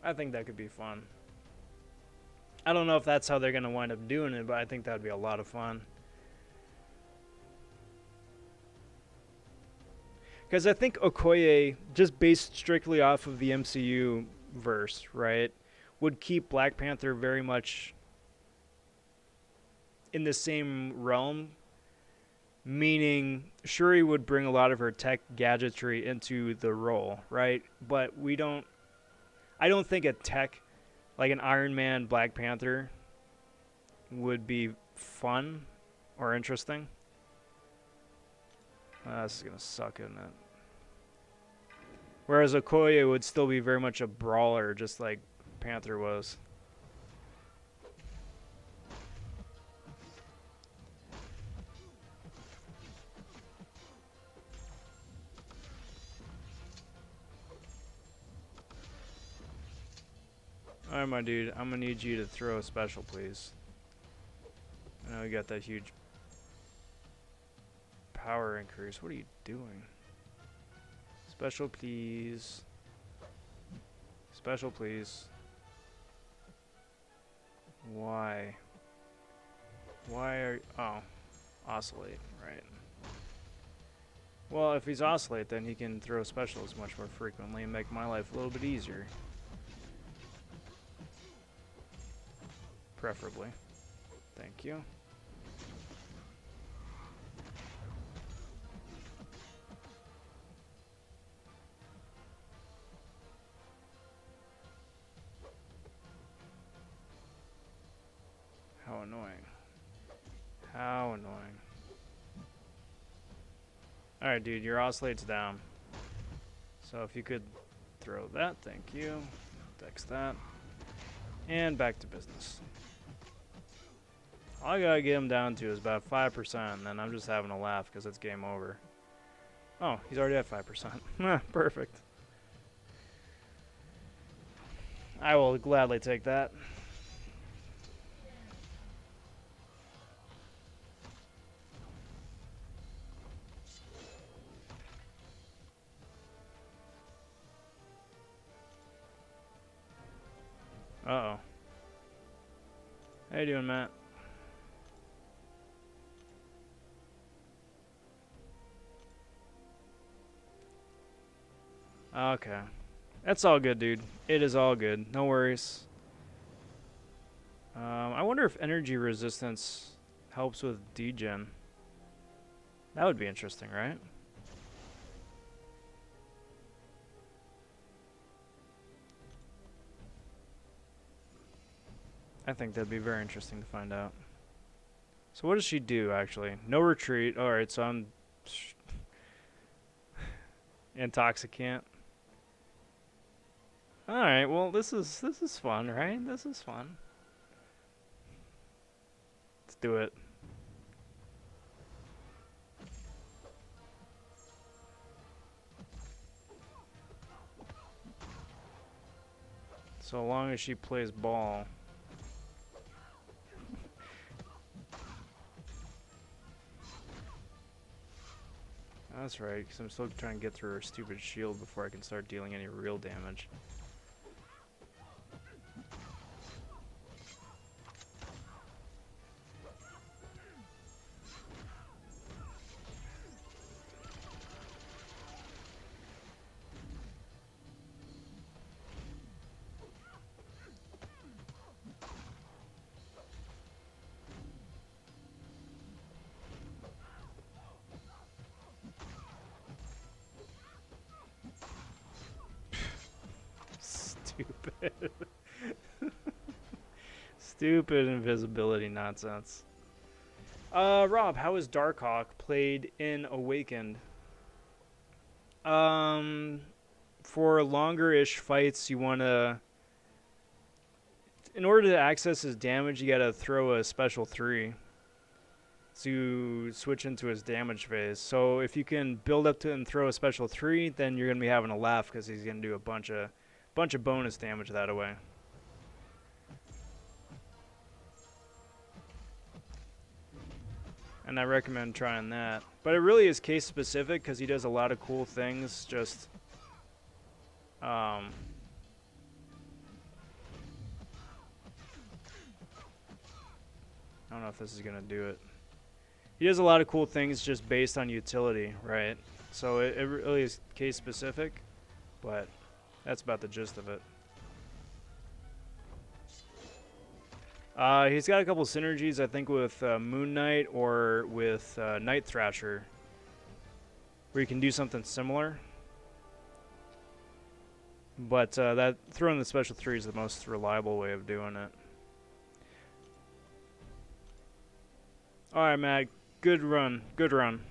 [SPEAKER 1] I think that could be fun. I don't know if that's how they're going to wind up doing it, but I think that would be a lot of fun. Because I think Okoye, just based strictly off of the MCU verse, right, would keep Black Panther very much in the same realm. Meaning, Shuri would bring a lot of her tech gadgetry into the role, right? But I don't think a tech, like an Iron Man Black Panther, would be fun or interesting. This is going to suck, isn't it? Whereas Okoye would still be very much a brawler, just like Panther was. Alright, my dude, I'm gonna need you to throw a special, please. I know you got that huge power increase. What are you doing? Special, please. Special, please. Why? Why are... Oh. Oscillate, right. Well, if he's Oscillate, then he can throw specials much more frequently and make my life a little bit easier. Preferably. Thank you. How annoying. How annoying. Alright, dude, your oscillate's down. So if you could throw that, thank you. Dex that. And back to business. All I gotta get him down to is about 5%, and then I'm just having a laugh because it's game over. Oh, he's already at 5%. Perfect. I will gladly take that. Uh-oh. How you doing, Matt? Okay. That's all good, dude. It is all good. No worries. I wonder if energy resistance helps with degen. That would be interesting, right? I think that'd be very interesting to find out. So what does she do, actually? No retreat. Alright, so I'm... Intoxicant. Alright, well this is fun, right? This is fun. Let's do it. So long as she plays ball. That's right, because I'm still trying to get through her stupid shield before I can start dealing any real damage. Stupid. Stupid invisibility nonsense. Rob, how is Darkhawk played in Awakened? For longer-ish fights, you want to... In order to access his damage, you gotta throw a special 3 to switch into his damage phase. So if you can build up to it and throw a special 3, then you're gonna be having a laugh because he's gonna do a bunch of bonus damage that way. And I recommend trying that. But it really is case specific because he does a lot of cool things. Just I don't know if this is gonna do it. He does a lot of cool things just based on utility, right? So it really is case specific, but that's about the gist of it. He's got a couple synergies, I think, with Moon Knight or with Night Thrasher, where you can do something similar. But that throwing the special 3 is the most reliable way of doing it. All right, Matt. Good run. Good run.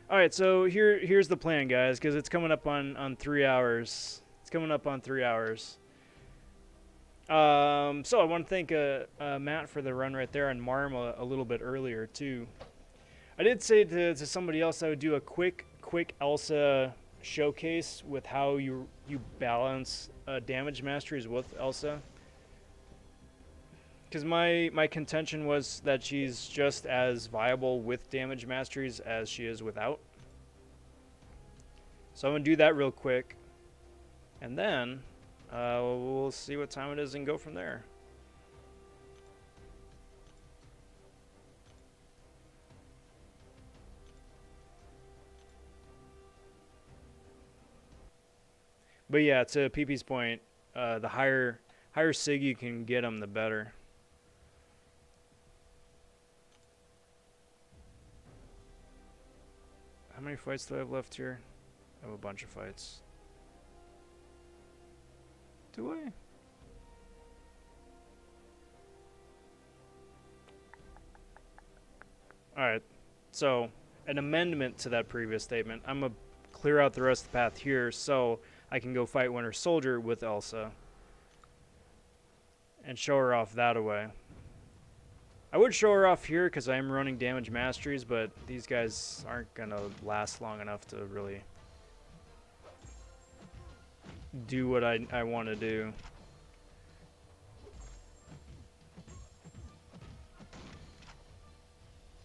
[SPEAKER 1] All right, so here's the plan, guys, because it's coming up on 3 hours. It's coming up on 3 hours. So I want to thank Matt for the run right there and Marm a little bit earlier too. I did say to somebody else I would do a quick Elsa showcase with how you balance damage masteries with Elsa. Because my contention was that she's just as viable with damage masteries as she is without. So I'm going to do that real quick. And then we'll see what time it is and go from there. But yeah, to PP's point, the higher sig you can get them, the better. How many fights do I have left here? I have a bunch of fights. Do I? Alright, so an amendment to that previous statement. I'm going to clear out the rest of the path here so I can go fight Winter Soldier with Elsa and show her off that way. I would show her off here because I am running damage masteries, but these guys aren't going to last long enough to really do what I want to do.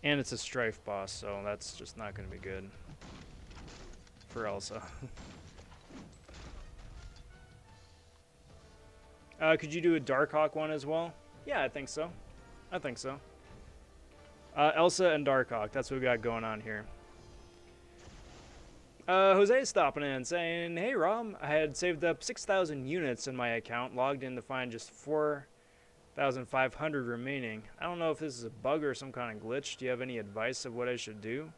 [SPEAKER 1] And it's a Strife boss, so that's just not going to be good for Elsa. Could you do a Darkhawk one as well? Yeah, I think so. I think so. Elsa and Darkhawk, that's what we got going on here. Jose is stopping in saying, hey Rob, I had saved up 6,000 units in my account, logged in to find just 4,500 remaining. I don't know if this is a bug or some kind of glitch. Do you have any advice of what I should do?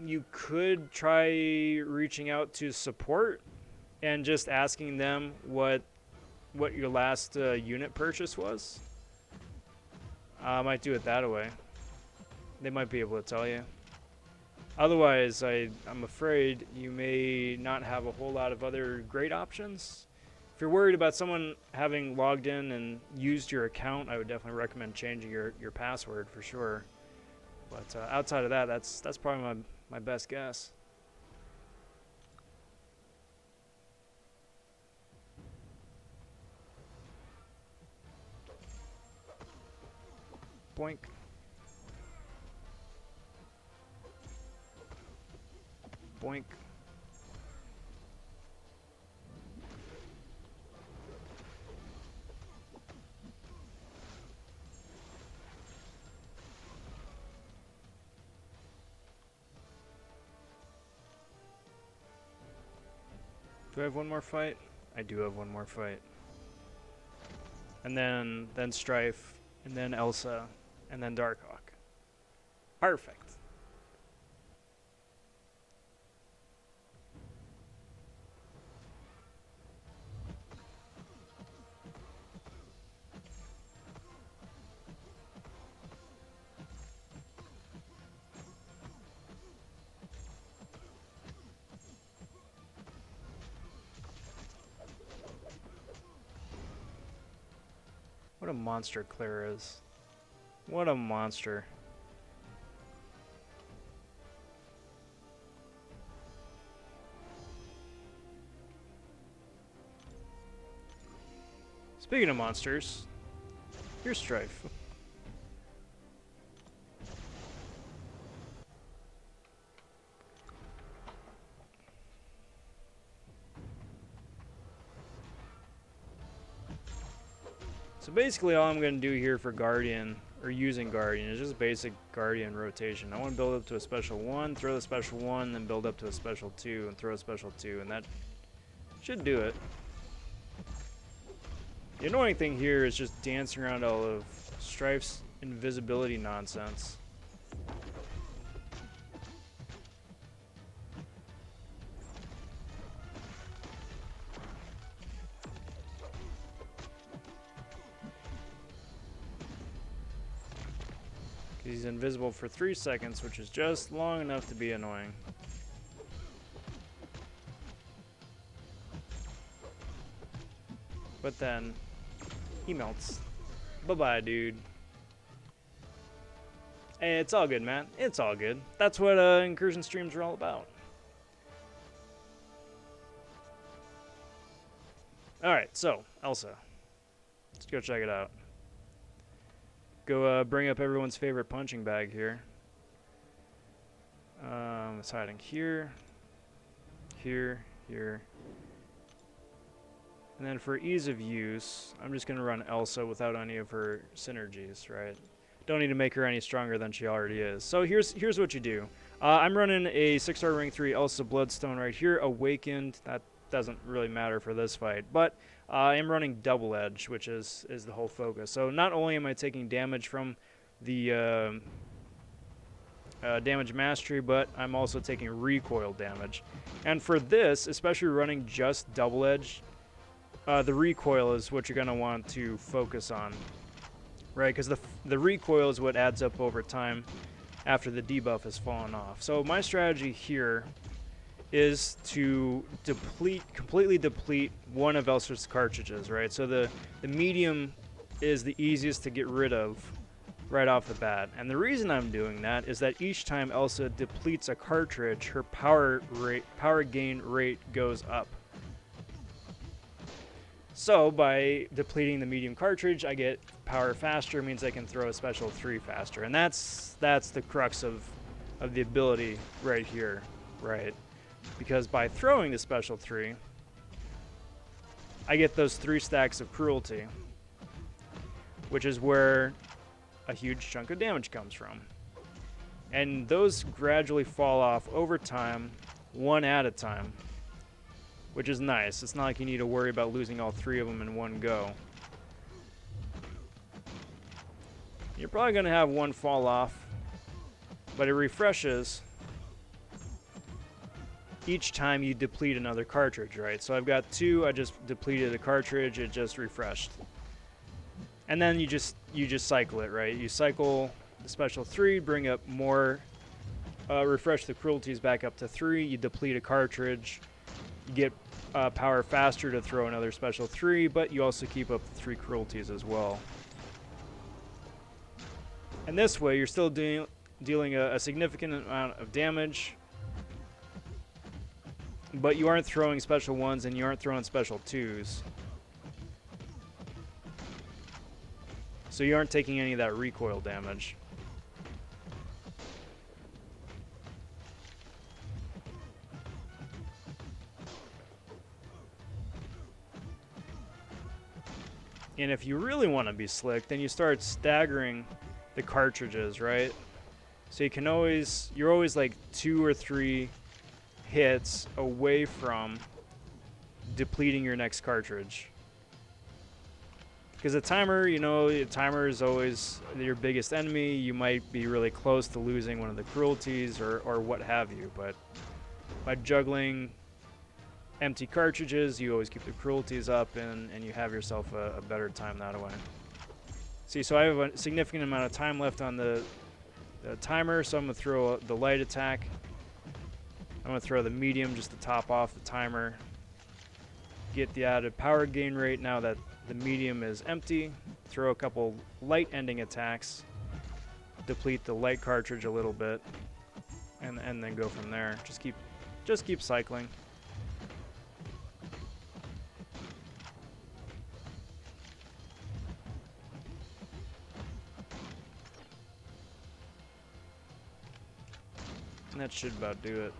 [SPEAKER 1] You could try reaching out to support and just asking them what your last unit purchase was. I might do it that way. They might be able to tell you. Otherwise, I'm afraid you may not have a whole lot of other great options. If you're worried about someone having logged in and used your account, I would definitely recommend changing your password for sure. But outside of that, that's probably my best guess. Boink. Boink. Do I have one more fight? I do have one more fight. And then Strife, and then Elsa, and then Darkhawk. Perfect. What a monster Claire is. What a monster. Speaking of monsters, here's Strife. So basically all I'm going to do here for Guardian, or using Guardian, is just basic Guardian rotation. I want to build up to a special 1, throw the special 1, then build up to a special 2, and throw a special 2, and that should do it. The annoying thing here is just dancing around all of Strife's invisibility nonsense. He's invisible for 3 seconds, which is just long enough to be annoying. But then, he melts. Bye-bye, dude. Hey, it's all good, man. It's all good. That's what Incursion streams are all about. Alright, so, Elsa. Let's go check it out. Go bring up everyone's favorite punching bag here. It's hiding here, here, here. And then for ease of use, I'm just going to run Elsa without any of her synergies, right? Don't need to make her any stronger than she already is. So here's what you do. I'm running a 6-star rank 3 Elsa Bloodstone right here, Awakened. That doesn't really matter for this fight, but I am running Double Edge, which is the whole focus. So not only am I taking damage from the damage mastery, but I'm also taking recoil damage. And for this, especially running just Double Edge, the recoil is what you're going to want to focus on, right? Because the recoil is what adds up over time after the debuff has fallen off. So my strategy here is to completely deplete one of Elsa's cartridges, right? So the medium is the easiest to get rid of right off the bat. And the reason I'm doing that is that each time Elsa depletes a cartridge, her power gain rate goes up. So by depleting the medium cartridge, I get power faster, means I can throw a special 3 faster. And that's the crux of the ability right here, right? Because by throwing the special 3, I get those 3 stacks of cruelty, which is where a huge chunk of damage comes from. And those gradually fall off over time, 1 at a time, which is nice. It's not like you need to worry about losing all 3 of them in one go. You're probably going to have 1 fall off, but it refreshes each time you deplete another cartridge, right? So I've got 2, I just depleted a cartridge, it just refreshed. And then you just cycle it, right? You cycle the special 3, bring up more, refresh the cruelties back up to 3, you deplete a cartridge, you get power faster to throw another special 3, but you also keep up the 3 cruelties as well. And this way, you're still dealing a significant amount of damage, but you aren't throwing special 1s and you aren't throwing special 2s. So you aren't taking any of that recoil damage. And if you really want to be slick, then you start staggering the cartridges, right? So you can always, you're always like 2 or 3 hits away from depleting your next cartridge. Because the timer, you know, the timer is always your biggest enemy. You might be really close to losing one of the cruelties or what have you, but by juggling empty cartridges, you always keep the cruelties up, and you have yourself a better time that way. See, so I have a significant amount of time left on the timer, so I'm going to throw the light attack. I'm going to throw the medium just to top off the timer. Get the added power gain rate now that the medium is empty. Throw a couple light ending attacks. Deplete the light cartridge a little bit. And then go from there. Just keep cycling. And that should about do it.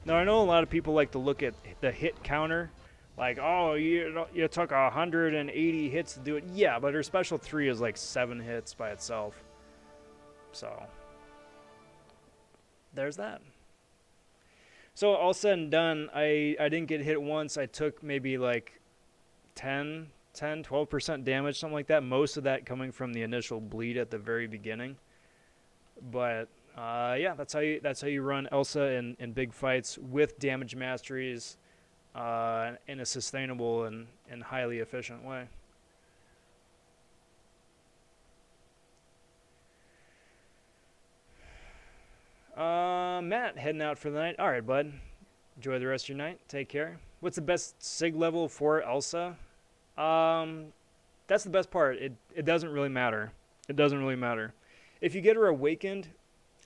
[SPEAKER 1] Now, I know a lot of people like to look at the hit counter. Like, oh, you took 180 hits to do it. Yeah, but her special 3 is like 7 hits by itself. So, there's that. So, all said and done, I didn't get hit once. I took maybe like 12% damage, something like that. Most of that coming from the initial bleed at the very beginning. But yeah, that's how you run Elsa in big fights with damage masteries in a sustainable and highly efficient way. Matt, heading out for the night. All right, bud. Enjoy the rest of your night. Take care. What's the best SIG level for Elsa? That's the best part. It doesn't really matter. It doesn't really matter. If you get her awakened,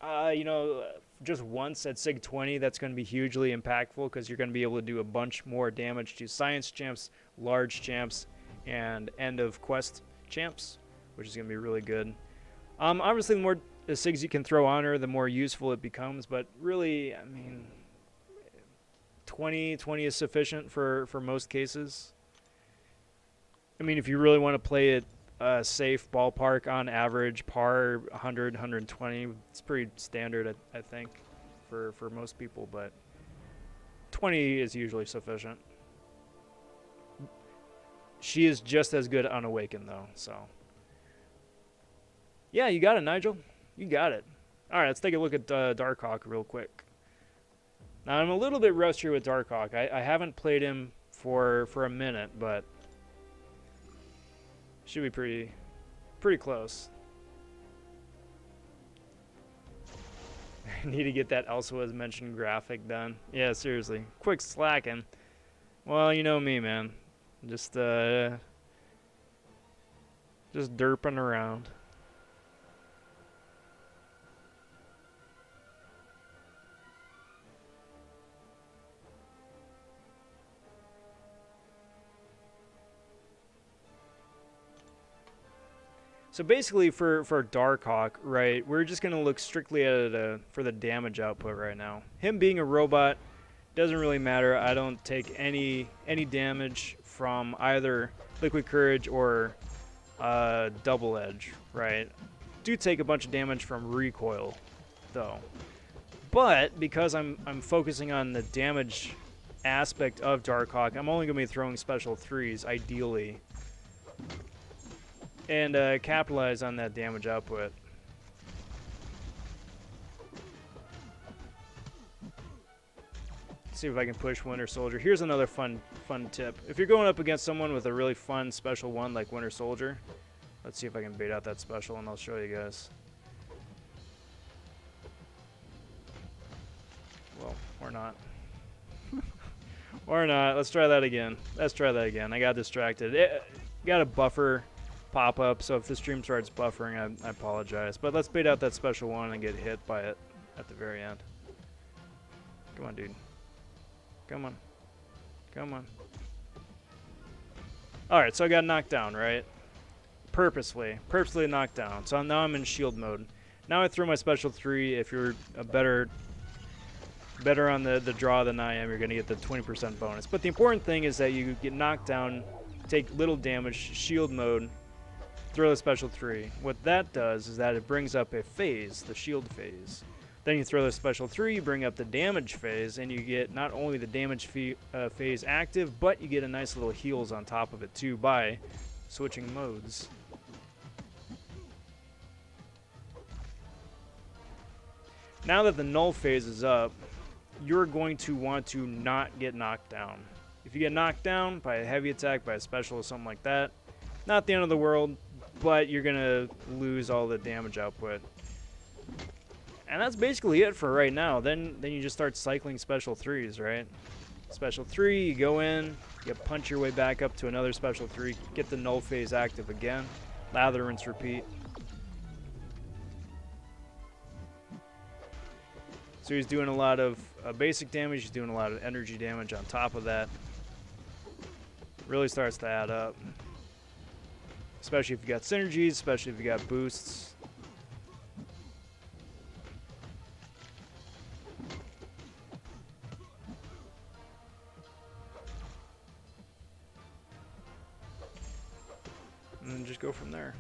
[SPEAKER 1] you know, just once at SIG 20, that's going to be hugely impactful because you're going to be able to do a bunch more damage to science champs, large champs, and end of quest champs, which is going to be really good. Obviously, the more SIGs you can throw on her, the more useful it becomes. But really, I mean, 20 is sufficient for most cases. I mean, if you really want to play it safe ballpark on average, par 100, 120, it's pretty standard, I think, for most people, but 20 is usually sufficient. She is just as good unawakened, though, so. Yeah, you got it, Nigel. You got it. All right, let's take a look at Darkhawk real quick. Now, I'm a little bit rusty with Darkhawk. I haven't played him for a minute, but should be pretty close. I need to get that also as mentioned graphic done. Yeah, seriously. Quick slacking. Well, you know me, man. Just derping around. So basically for Darkhawk, right, we're just going to look strictly at it for the damage output right now. Him being a robot doesn't really matter. I don't take any damage from either Liquid Courage or Double Edge, right? Do take a bunch of damage from recoil, though. But because I'm focusing on the damage aspect of Darkhawk, I'm only going to be throwing special 3s, ideally, and capitalize on that damage output. See if I can push Winter Soldier. Here's another fun tip. If you're going up against someone with a really fun special one like Winter Soldier, let's see if I can bait out that special and I'll show you guys. Well, or not. Or not. Let's try that again. Let's try that again. I got distracted. Got a buffer pop up, so if the stream starts buffering, I apologize. But let's bait out that special one and get hit by it at the very end. Come on, dude. Come on. Come on. Alright, so I got knocked down, right? Purposely knocked down. So now I'm in shield mode. Now I throw my special 3. If you're a better on the draw than I am, you're going to get the 20% bonus. But the important thing is that you get knocked down, take little damage, shield mode, throw the special 3. What that does is that it brings up a phase, the shield phase. Then you throw the special 3, you bring up the damage phase, and you get not only the damage phase active, but you get a nice little heals on top of it too by switching modes. Now that the null phase is up, you're going to want to not get knocked down. If you get knocked down by a heavy attack, by a special or something like that, not the end of the world, but you're going to lose all the damage output. And that's basically it for right now. Then you just start cycling special 3s, right? Special 3, you go in, you punch your way back up to another special 3, get the null phase active again, lather, rinse, repeat. So he's doing a lot of basic damage, he's doing a lot of energy damage on top of that. Really starts to add up. Especially if you got synergies, especially if you got boosts. And then just go from there.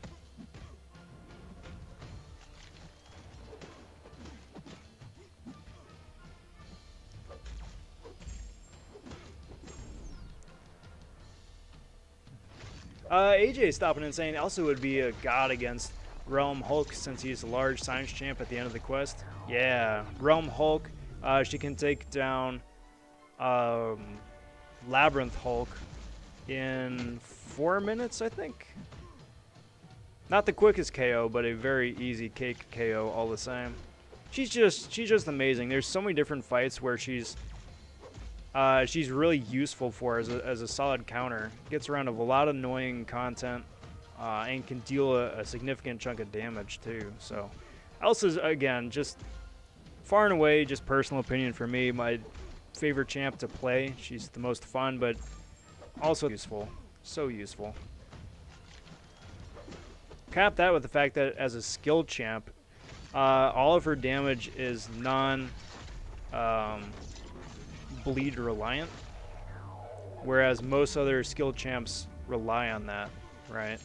[SPEAKER 1] AJ stopping and saying also would be a god against Realm Hulk since he's a large science champ at the end of the quest. Yeah, Realm Hulk. She can take down Labyrinth Hulk in 4 minutes, I think. Not the quickest KO, but a very easy cake KO all the same. She's just amazing. There's so many different fights where she's really useful for as a solid counter. Gets around of a lot of annoying content and can deal a significant chunk of damage too. So Elsa's, again, just far and away, just personal opinion for me, my favorite champ to play. She's the most fun, but also useful. So useful. Cap that with the fact that as a skill champ, all of her damage is bleed reliant, whereas most other skill champs rely on that, right?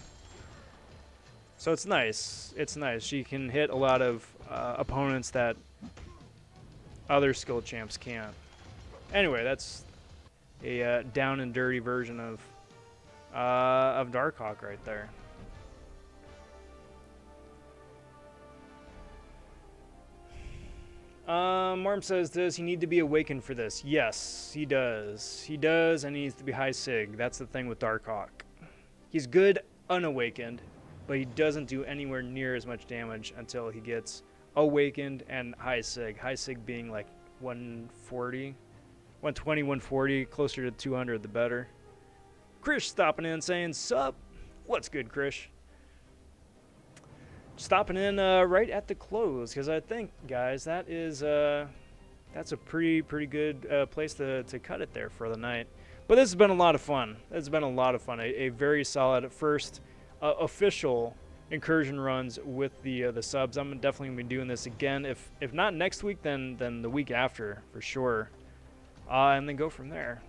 [SPEAKER 1] So it's nice. It's nice. She can hit a lot of opponents that other skill champs can't. Anyway, that's a down and dirty version of Darkhawk right there. Marm says, does he need to be awakened for this? Yes, he does. He does, and he needs to be high sig. That's the thing with Darkhawk. He's good unawakened, but he doesn't do anywhere near as much damage until he gets awakened and high sig. High sig being like 140, 120, 140, closer to 200 the better. Krish stopping in saying, sup? What's good, Krish? Stopping in right at the close, because I think, guys, that is that's a pretty good place to cut it there for the night. But this has been a lot of fun. It's been a lot of fun. A very solid first official incursion runs with the subs. I'm definitely gonna be doing this again. If not next week, then the week after for sure, and then go from there.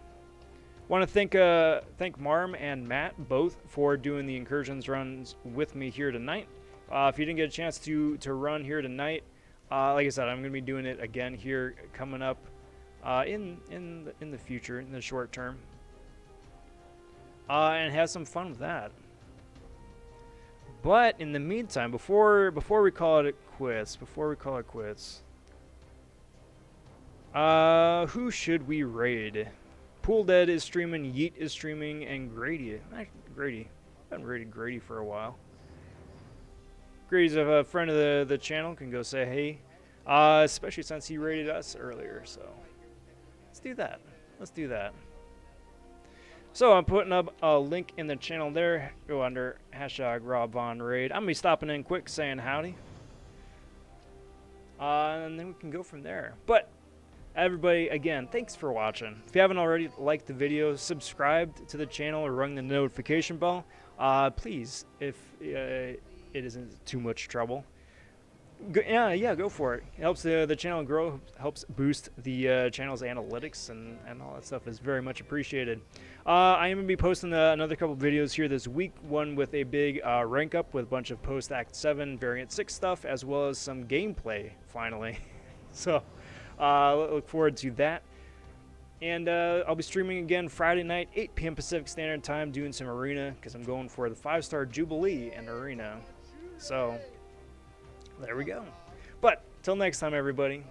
[SPEAKER 1] Want to thank Marm and Matt both for doing the incursions runs with me here tonight. If you didn't get a chance to run here tonight, like I said, I'm going to be doing it again here coming up in the future, in the short term, and have some fun with that. But in the meantime, before we call it quits, Who should we raid? Pool Dead is streaming, Yeet is streaming, and Grady. Grady. I haven't raided Grady for a while. Grady's a friend of the channel. Can go say hey. Especially since he raided us earlier. So let's do that. Let's do that. So I'm putting up a link in the channel there. Go under #RobVonRaid. I'm going to be stopping in quick saying howdy. And then we can go from there. But everybody, again, thanks for watching. If you haven't already liked the video, subscribed to the channel, or rung the notification bell, please, if it isn't too much trouble. Go for it. It helps the channel grow, helps boost the channel's analytics, and all that stuff is very much appreciated. I am going to be posting another couple videos here this week, one with a big rank up with a bunch of post-Act 7 Variant 6 stuff, as well as some gameplay, finally. So, look forward to that. And I'll be streaming again Friday night, 8 p.m. Pacific Standard Time, doing some Arena, because I'm going for the 5-star Jubilee in Arena. So there we go. But till next time, everybody,